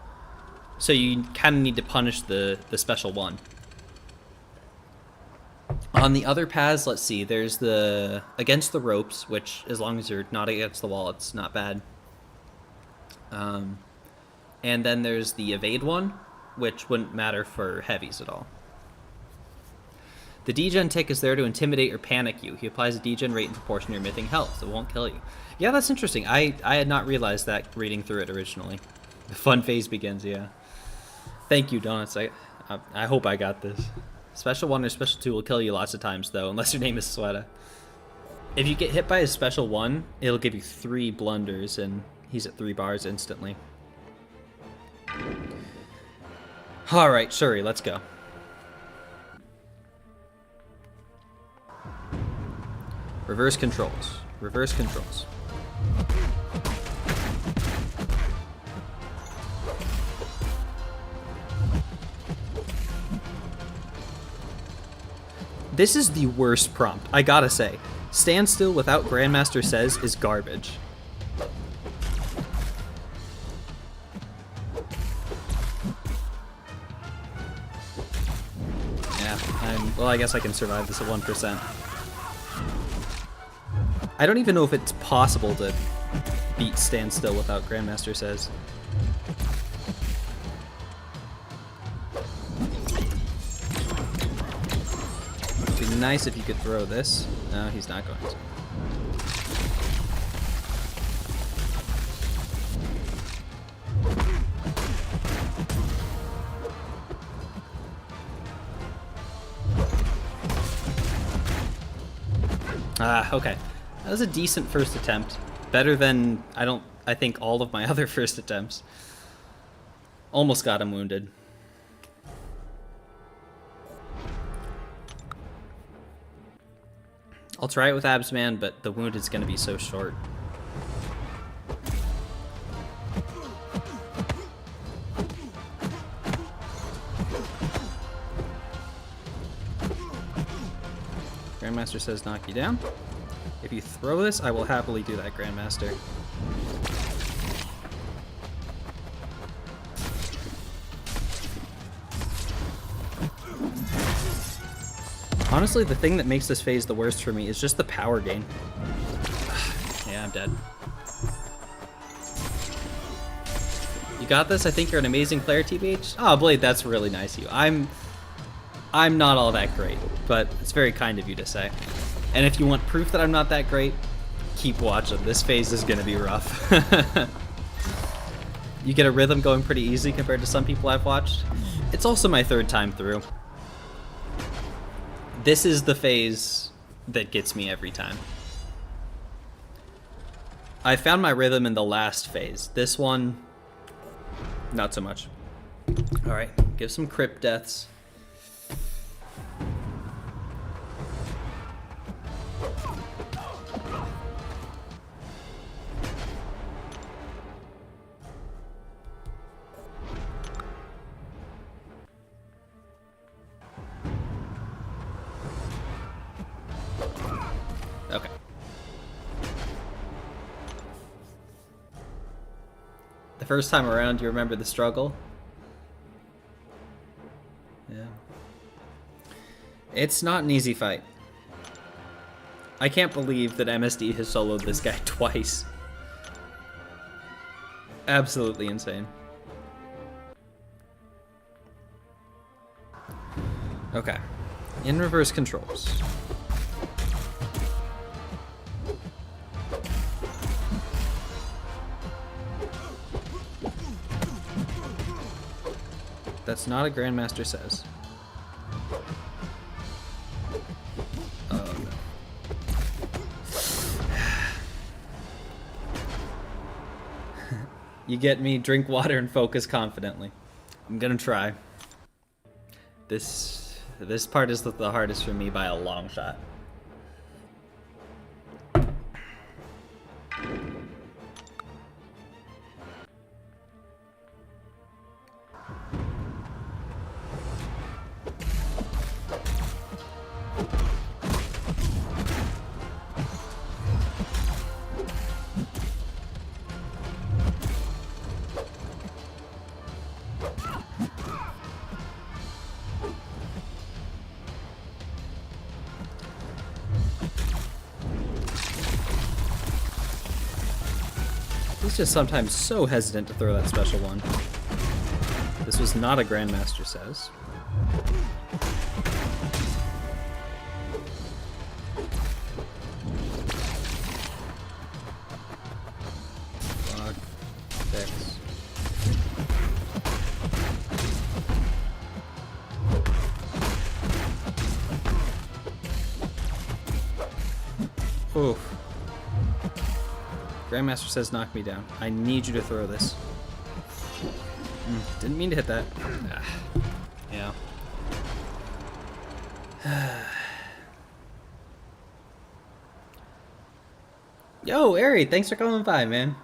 So you kind of need to punish the special one. On the other paths, let's see, there's the Against the Ropes, which as long as you're not against the wall, it's not bad. And then there's the Evade one, which wouldn't matter for heavies at all. The degen tick is there to intimidate or panic you. He applies a degen rate in proportion to your mythic health, so it won't kill you. Yeah, that's interesting. I had not realized that reading through it originally. The fun phase begins, yeah. Thank you, Donuts. I hope I got this. Special 1 or Special 2 will kill you lots of times, though, unless your name is Sweta. If you get hit by his Special 1, it'll give you 3 blunders, and he's at 3 bars instantly. Alright, Shuri, let's go. Reverse controls. Reverse controls. This is the worst prompt, I gotta say. Stand still without Grandmaster says is garbage. Yeah, well, I guess I can survive this at 1%. I don't even know if it's possible to beat Stand Still without Grandmaster says. It'd be nice if you could throw this. No, he's not going to. Okay. That was a decent first attempt. Better than, I think, all of my other first attempts. Almost got him wounded. I'll try it with Absman, but the wound is going to be so short. Grandmaster says knock you down. If you throw this, I will happily do that, Grandmaster. Honestly, the thing that makes this phase the worst for me is just the power gain. Yeah, I'm dead. You got this? I think you're an amazing player, TBH. Oh, Blade, that's really nice of you. I'm not all that great, but it's very kind of you to say. And if you want proof that I'm not that great, keep watching. This phase is gonna be rough. You get a rhythm going pretty easy compared to some people I've watched. It's also my third time through. This is the phase that gets me every time. I found my rhythm in the last phase. This one, not so much. All right, give some crypt deaths. Okay. The first time around, you remember the struggle? Yeah. It's not an easy fight. I can't believe that MSD has soloed this guy twice. Absolutely insane. Okay. In reverse controls. That's not a Grandmaster says. Oh no. You get me, drink water and focus confidently. I'm gonna try. This part is the hardest for me by a long shot. He's just sometimes so hesitant to throw that special one. This was not a Grandmaster says. Block. Fix. Oof. Grandmaster says knock me down. I need you to throw this. Didn't mean to hit that. Yeah. Yo, Ari, thanks for coming by, man.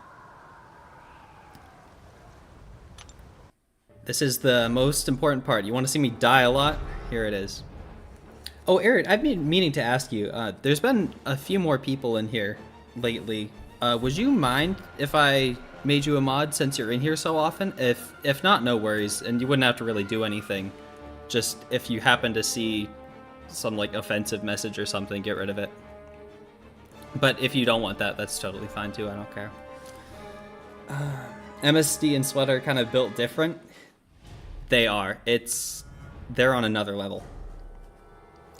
This is the most important part. You want to see me die a lot? Here it is. Oh, Ari, I've been meaning to ask you. There's been a few more people in here lately. Would you mind if I made you a mod since you're in here so often? If not, no worries, and you wouldn't have to really do anything. Just if you happen to see some like offensive message or something, get rid of it. But if you don't want that, that's totally fine too, I don't care. MSD and Sweat are kind of built different. They are. They're on another level.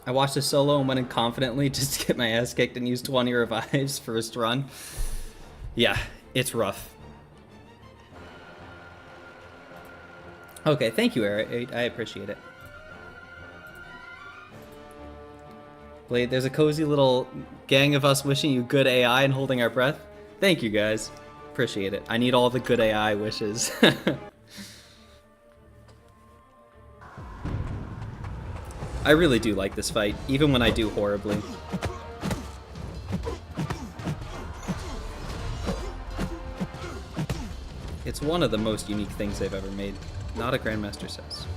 I watched a solo and went in confidently just to get my ass kicked and used 20 revives first run. Yeah, it's rough. Okay, thank you, Eric. I appreciate it. Blade, there's a cozy little gang of us wishing you good AI and holding our breath. Thank you, guys. Appreciate it. I need all the good AI wishes. I really do like this fight, even when I do horribly. It's one of the most unique things they've ever made. Not a Grandmaster says.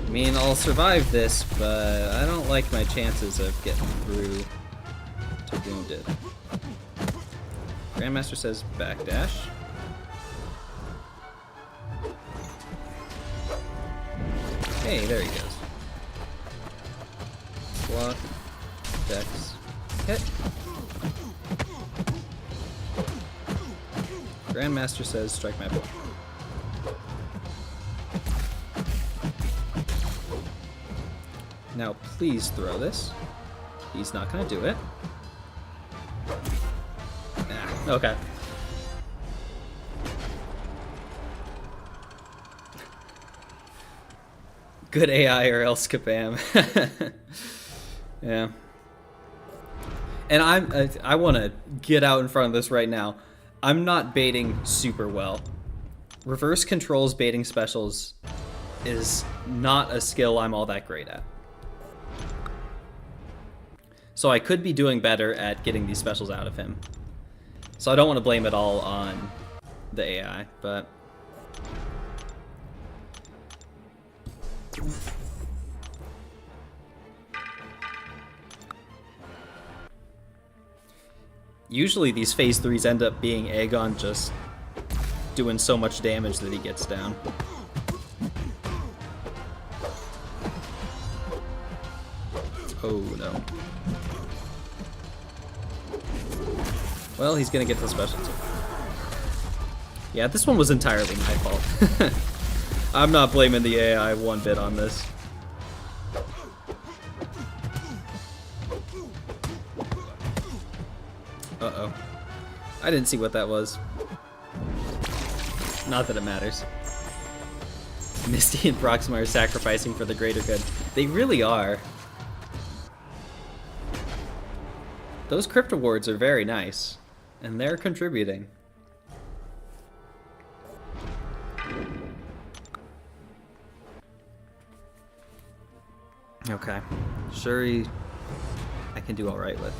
I mean, I'll survive this, but I don't like my chances of getting through to wounded. Grandmaster says backdash. Hey, there he goes. Block. Dex. Hit. Grandmaster says, strike my block. Now, please throw this. He's not gonna do it. Ah, okay. Good AI or else kabam. Yeah. And I want to get out in front of this right now. I'm not baiting super well. Reverse controls baiting specials is not a skill I'm all that great at. So I could be doing better at getting these specials out of him. So I don't want to blame it all on the AI, but... Usually these phase 3s end up being Aegon just doing so much damage that he gets down. Oh no. Well, he's gonna get the special too. Yeah, this one was entirely my fault. I'm not blaming the AI one bit on this. Uh-oh. I didn't see what that was. Not that it matters. Misty and Proxima are sacrificing for the greater good. They really are. Those crypt rewards are very nice. And they're contributing. Okay. Shuri, I can do alright with.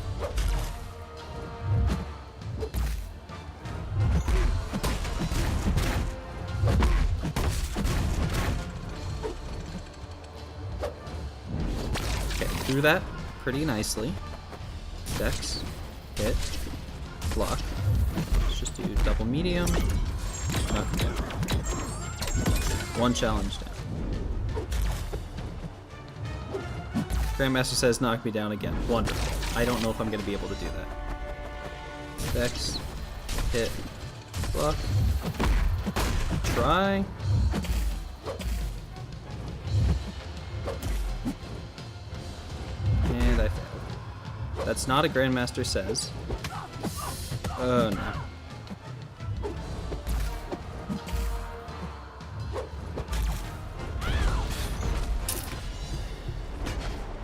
Okay, threw that pretty nicely. Dex, hit, block. Let's just do double medium. Knock him down. One challenge down. Grandmaster says knock me down again. Wonderful. I don't know if I'm going to be able to do that. Dex, hit, block, try. And I failed. That's not a Grandmaster says. Oh no.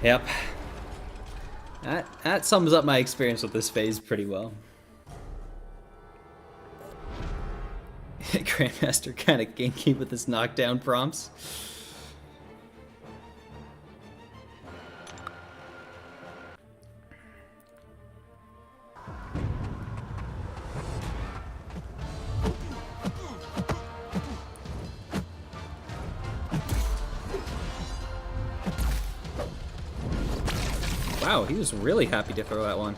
Yep. That sums up my experience with this phase pretty well. Grandmaster kind of ganky with his knockdown prompts. Wow, he was really happy to throw that one.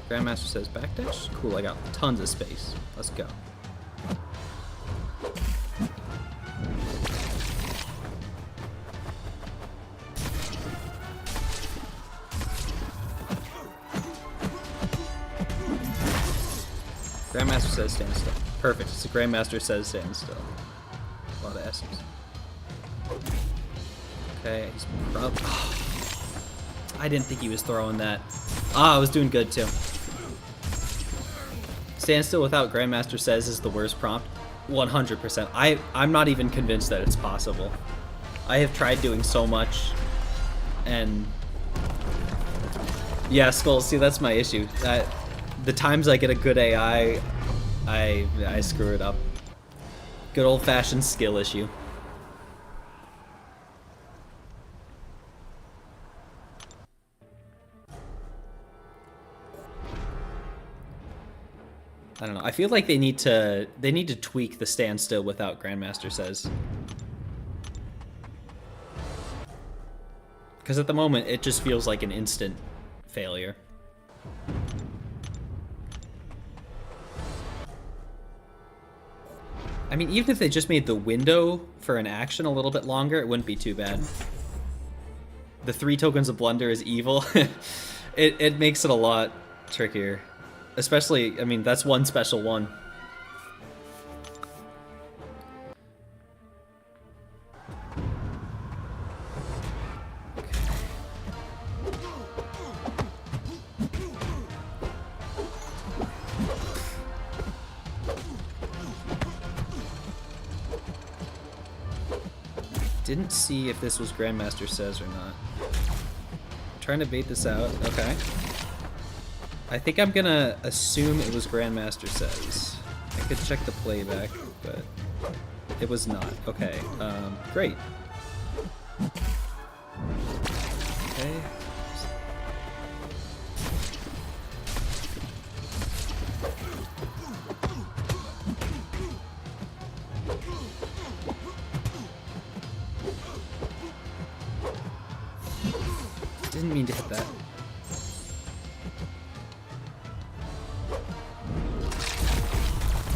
Grandmaster says backdash? Cool, I got tons of space. Let's go. Grandmaster says stand still. Perfect, it's a Grandmaster says stand still. A lot of S's. Okay, he's probably... Oh, I didn't think he was throwing that. Ah, I was doing good too. Stand still without Grandmaster says is the worst prompt. 100%. I'm not even convinced that it's possible. I have tried doing so much, and yeah, Skull. See, that's my issue. The times I get a good AI, I screw it up. Good old-fashioned skill issue. I don't know. I feel like they need to tweak the standstill without Grandmaster says. Because at the moment it just feels like an instant failure. I mean, even if they just made the window for an action a little bit longer, it wouldn't be too bad. The 3 tokens of blunder is evil. it makes it a lot trickier. Especially, I mean, that's one special one. Didn't see if this was Grandmaster Says or not. I'm trying to bait this out. Okay. I think I'm gonna assume it was Grandmaster Says. I could check the playback, but it was not. Okay. Great. Okay. Didn't mean to hit that.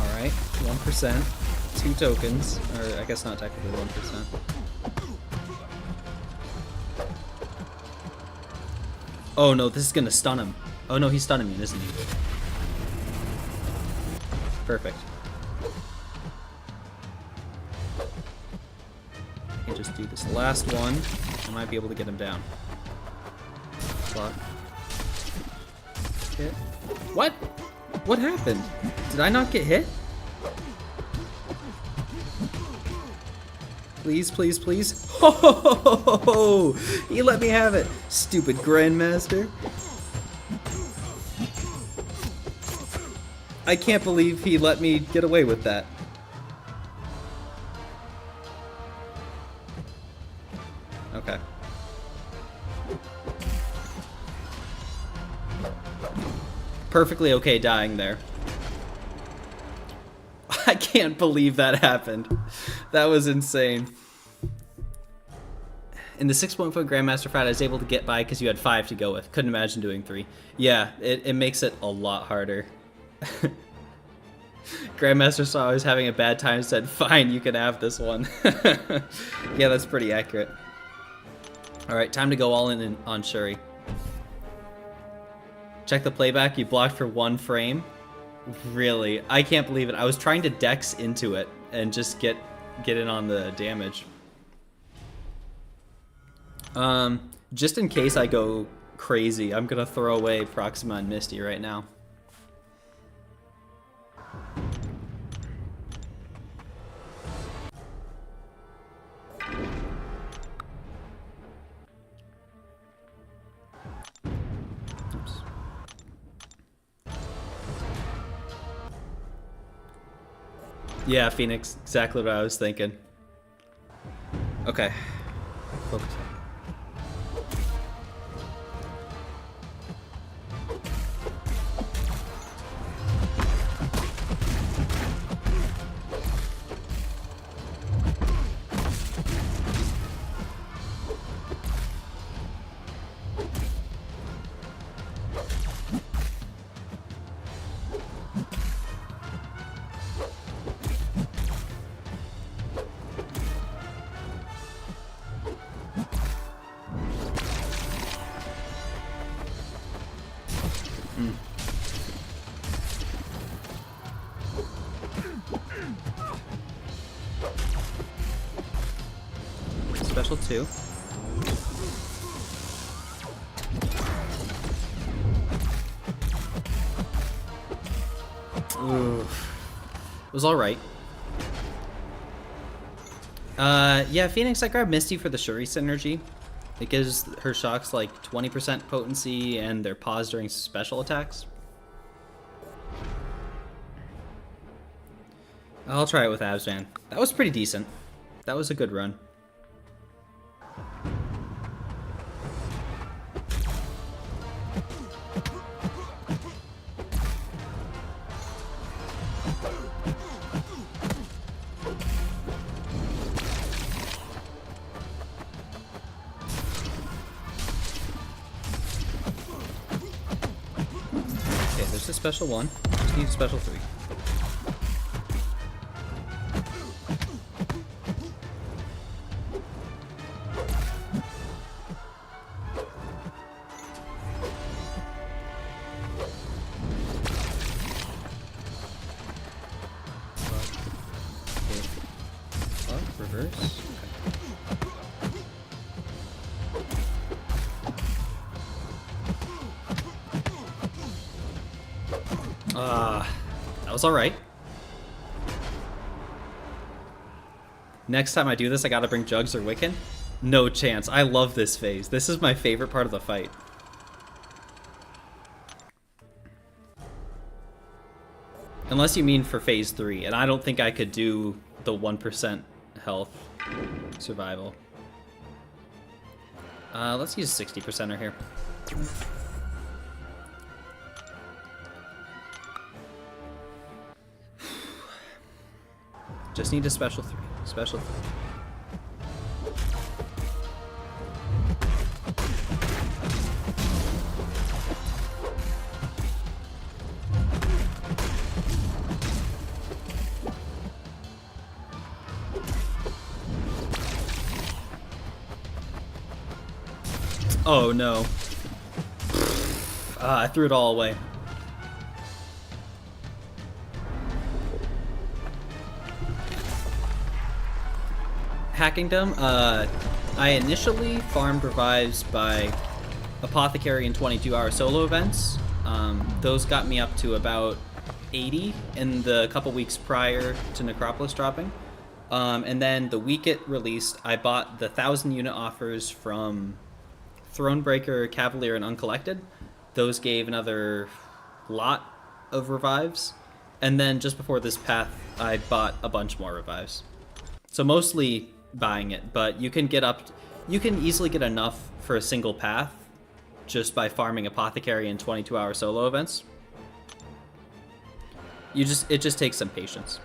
Alright, 1%, 2 tokens, or I guess not technically 1%. Oh no, this is gonna stun him. Oh no, he's stunning me, isn't he? Perfect. I can just do this last one. I might be able to get him down. Block. Hit. What? What happened? Did I not get hit? Please, please, please. Oh, he let me have it. Stupid Grandmaster. I can't believe he let me get away with that. Okay. Perfectly okay dying there. I can't believe that happened. That was insane. In the 6-point Grandmaster Fight, I was able to get by because you had 5 to go with. Couldn't imagine doing 3. Yeah, it makes it a lot harder. Grandmaster saw I was having a bad time and said, fine, you can have this one. Yeah, that's pretty accurate. Alright, time to go all in on Shuri. Check the playback, you blocked for 1 frame. Really? I can't believe it. I was trying to dex into it and just get in on the damage. Just in case I go crazy, I'm gonna throw away Proxima and Misty right now. Yeah, Phoenix, exactly what I was thinking. Okay. Focus. Special 2. Ooh. It was alright. Yeah, Phoenix, I grabbed Misty for the Shuri synergy. It gives her shocks like 20% potency and their pause during special attacks. I'll try it with Absman. That was pretty decent. That was a good run. Okay, there's a special 1. Just need a special 3. reverse. That was alright. Next time I do this, I gotta bring Jugs or Wiccan. No chance. I love this phase. This is my favorite part of the fight. Unless you mean for phase 3, and I don't think I could do the 1% health survival. Let's use 60%er here. Just need a special 3. Special 3. Oh no. I threw it all away. Hackingdom, I initially farmed revives by Apothecary and 22-hour solo events. Those got me up to about 80 in the couple weeks prior to Necropolis dropping. And then the week it released, I bought the 1,000-unit offers from Thronebreaker, Cavalier, and Uncollected. Those gave another lot of revives. And then just before this path, I bought a bunch more revives. So mostly buying it, but you can easily get enough for a single path just by farming Apothecary and 22-hour solo events. It just takes some patience.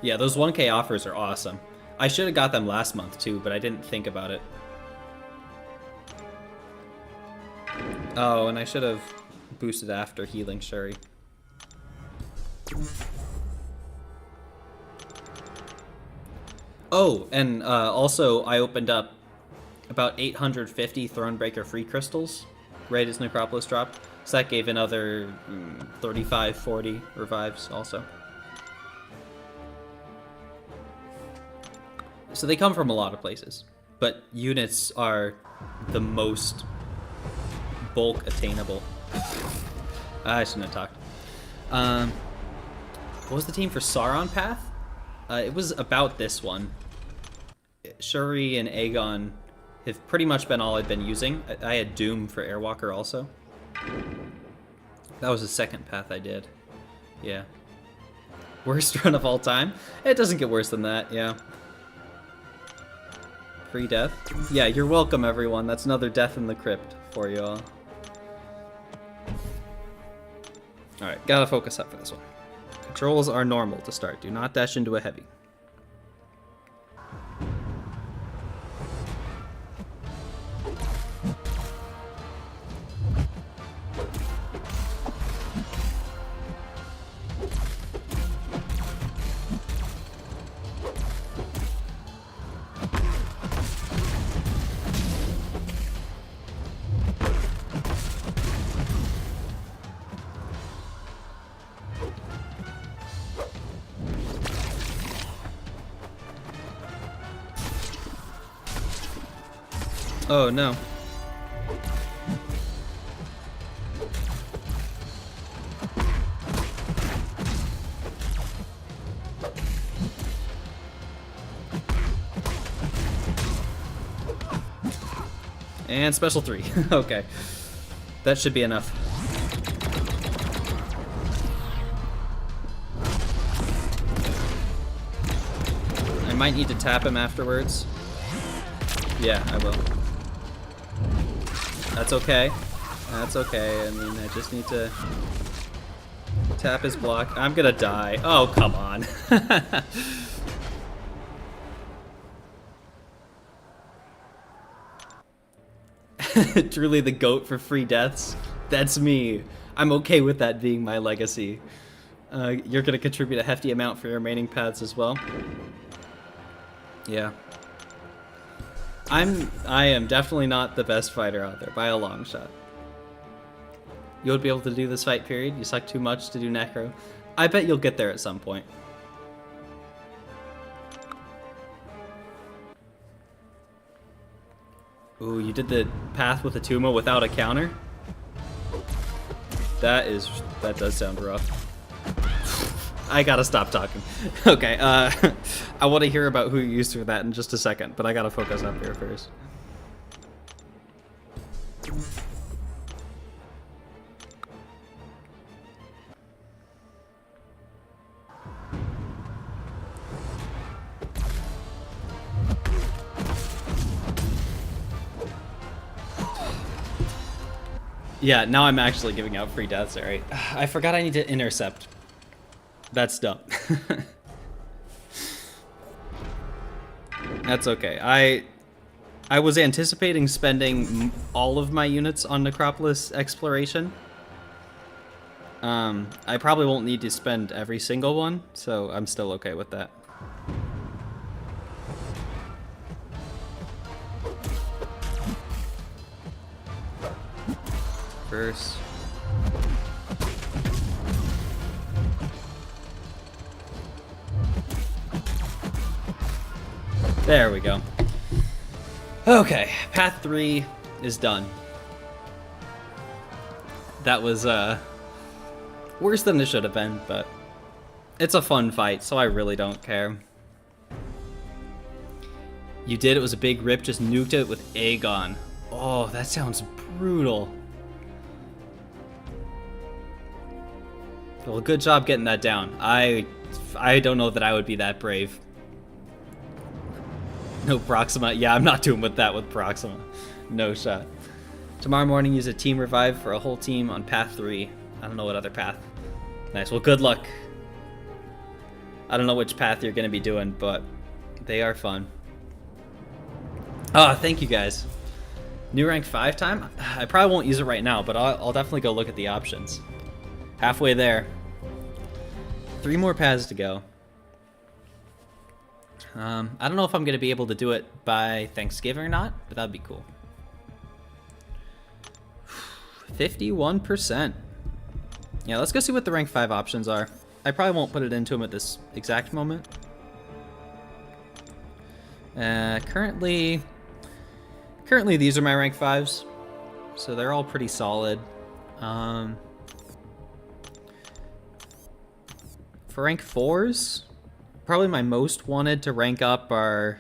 Yeah, those 1K offers are awesome. I should have got them last month too, but I didn't think about it. Oh, and I should have boosted after healing Shuri. Oh, and also I opened up about 850 Thronebreaker free crystals right as Necropolis dropped. So that gave another 35, 40 revives also. So they come from a lot of places, but units are the most bulk attainable. I shouldn't have talked. What was the team for Sauron Path? It was about this one. Shuri and Aegon have pretty much been all I've been using. I had Doom for Airwalker also. That was the second path I did. Yeah. Worst run of all time? It doesn't get worse than that, yeah. Free death? Yeah, you're welcome, everyone. That's another death in the crypt for you all. Alright, gotta focus up for this one. Controls are normal to start. Do not dash into a heavy. Oh no. And special 3. Okay. That should be enough. I might need to tap him afterwards. Yeah, I will. That's okay. That's okay. I mean, I just need to tap his block. I'm gonna die. Oh, come on. Truly the GOAT for free deaths. That's me. I'm okay with that being my legacy. You're gonna contribute a hefty amount for your remaining paths as well. Yeah. I am definitely not the best fighter out there by a long shot. You won't be able to do this fight, period. You suck too much to do Necro. I bet you'll get there at some point. Ooh, you did the path with a Tuma without a counter? That does sound rough. I gotta stop talking. Okay, I want to hear about who you used for that in just a second, but I gotta focus up here first. Yeah, now I'm actually giving out free deaths, alright. I forgot I need to intercept. That's dumb. That's okay. I was anticipating spending all of my units on Necropolis exploration. I probably won't need to spend every single one, so I'm still okay with that. First. There we go. Okay, path 3 is done. That was worse than it should have been, but it's a fun fight, so I really don't care. You did, it was a big rip, just nuked it with Aegon. Oh, that sounds brutal. Well, good job getting that down. I don't know that I would be that brave. No Proxima. Yeah, I'm not doing with that with Proxima. No shot. Tomorrow morning, use a team revive for a whole team on path 3. I don't know what other path. Nice. Well, good luck. I don't know which path you're going to be doing, but they are fun. Thank you guys. New rank 5 time? I probably won't use it right now, but I'll definitely go look at the options. Halfway there. 3 more paths to go. I don't know if I'm going to be able to do it by Thanksgiving or not, but that'd be cool. 51%. Yeah, let's go see what the rank 5 options are. I probably won't put it into them at this exact moment. Currently these are my rank 5s, so they're all pretty solid. For rank 4s, probably my most wanted to rank up are...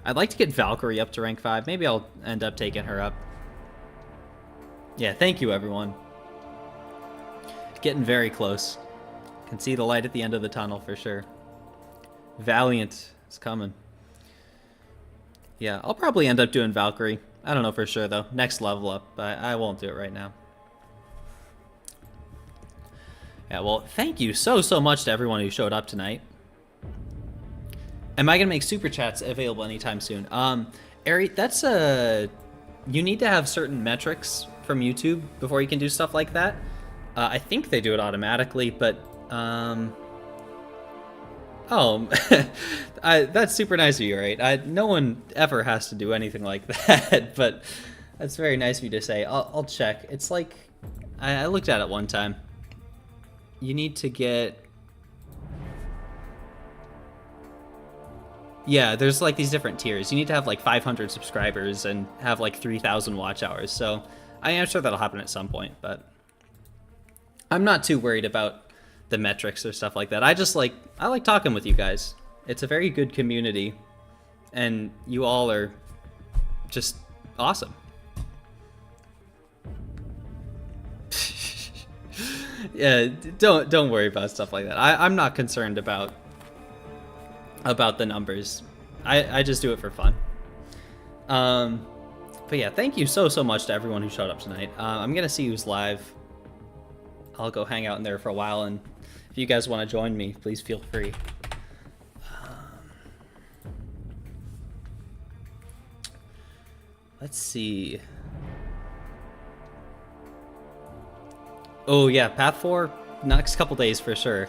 I'd like to get Valkyrie up to rank 5. Maybe I'll end up taking her up. Yeah, thank you, everyone. Getting very close. Can see the light at the end of the tunnel for sure. Valiant is coming. Yeah, I'll probably end up doing Valkyrie. I don't know for sure, though. Next level up, but I won't do it right now. Yeah, well, thank you so much to everyone who showed up tonight. Am I going to make Super Chats available anytime soon? Ari, that's you need to have certain metrics from YouTube before you can do stuff like that. I think they do it automatically, but... that's super nice of you, right? No one ever has to do anything like that, but that's very nice of you to say. I'll check. It's like... I looked at it one time. You need to get... Yeah, there's like these different tiers. You need to have like 500 subscribers and have like 3,000 watch hours. So I am sure that'll happen at some point, but I'm not too worried about the metrics or stuff like that. I like talking with you guys. It's a very good community, and you all are just awesome. Yeah, don't worry about stuff like that. I'm not concerned about the numbers. I just do it for fun. But yeah, thank you so much to everyone who showed up tonight. I'm gonna see who's live. I'll go hang out in there for a while, and if you guys want to join me, please feel free. Let's see. Oh yeah, Path 4, next couple days for sure.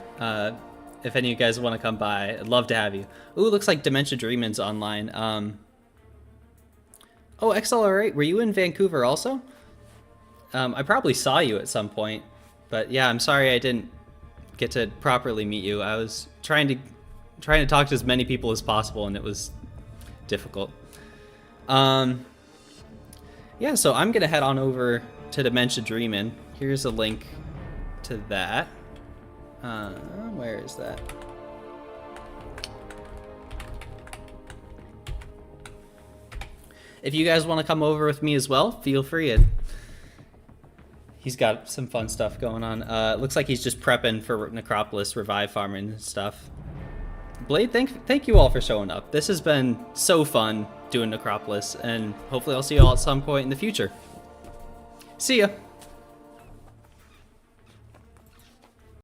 If any of you guys want to come by, I'd love to have you. Ooh, looks like Dementia Dreamin's online. Oh, XLR8, were you in Vancouver also? I probably saw you at some point, but yeah, I'm sorry I didn't get to properly meet you. I was trying to talk to as many people as possible, and it was difficult. Yeah, so I'm gonna head on over to Dementia Dreamin'. Here's a link to that. Where is that? If you guys want to come over with me as well, feel free. He's got some fun stuff going on. Looks like he's just prepping for Necropolis revive farming and stuff. Blade, thank you all for showing up. This has been so fun doing Necropolis, and hopefully I'll see you all at some point in the future. See ya!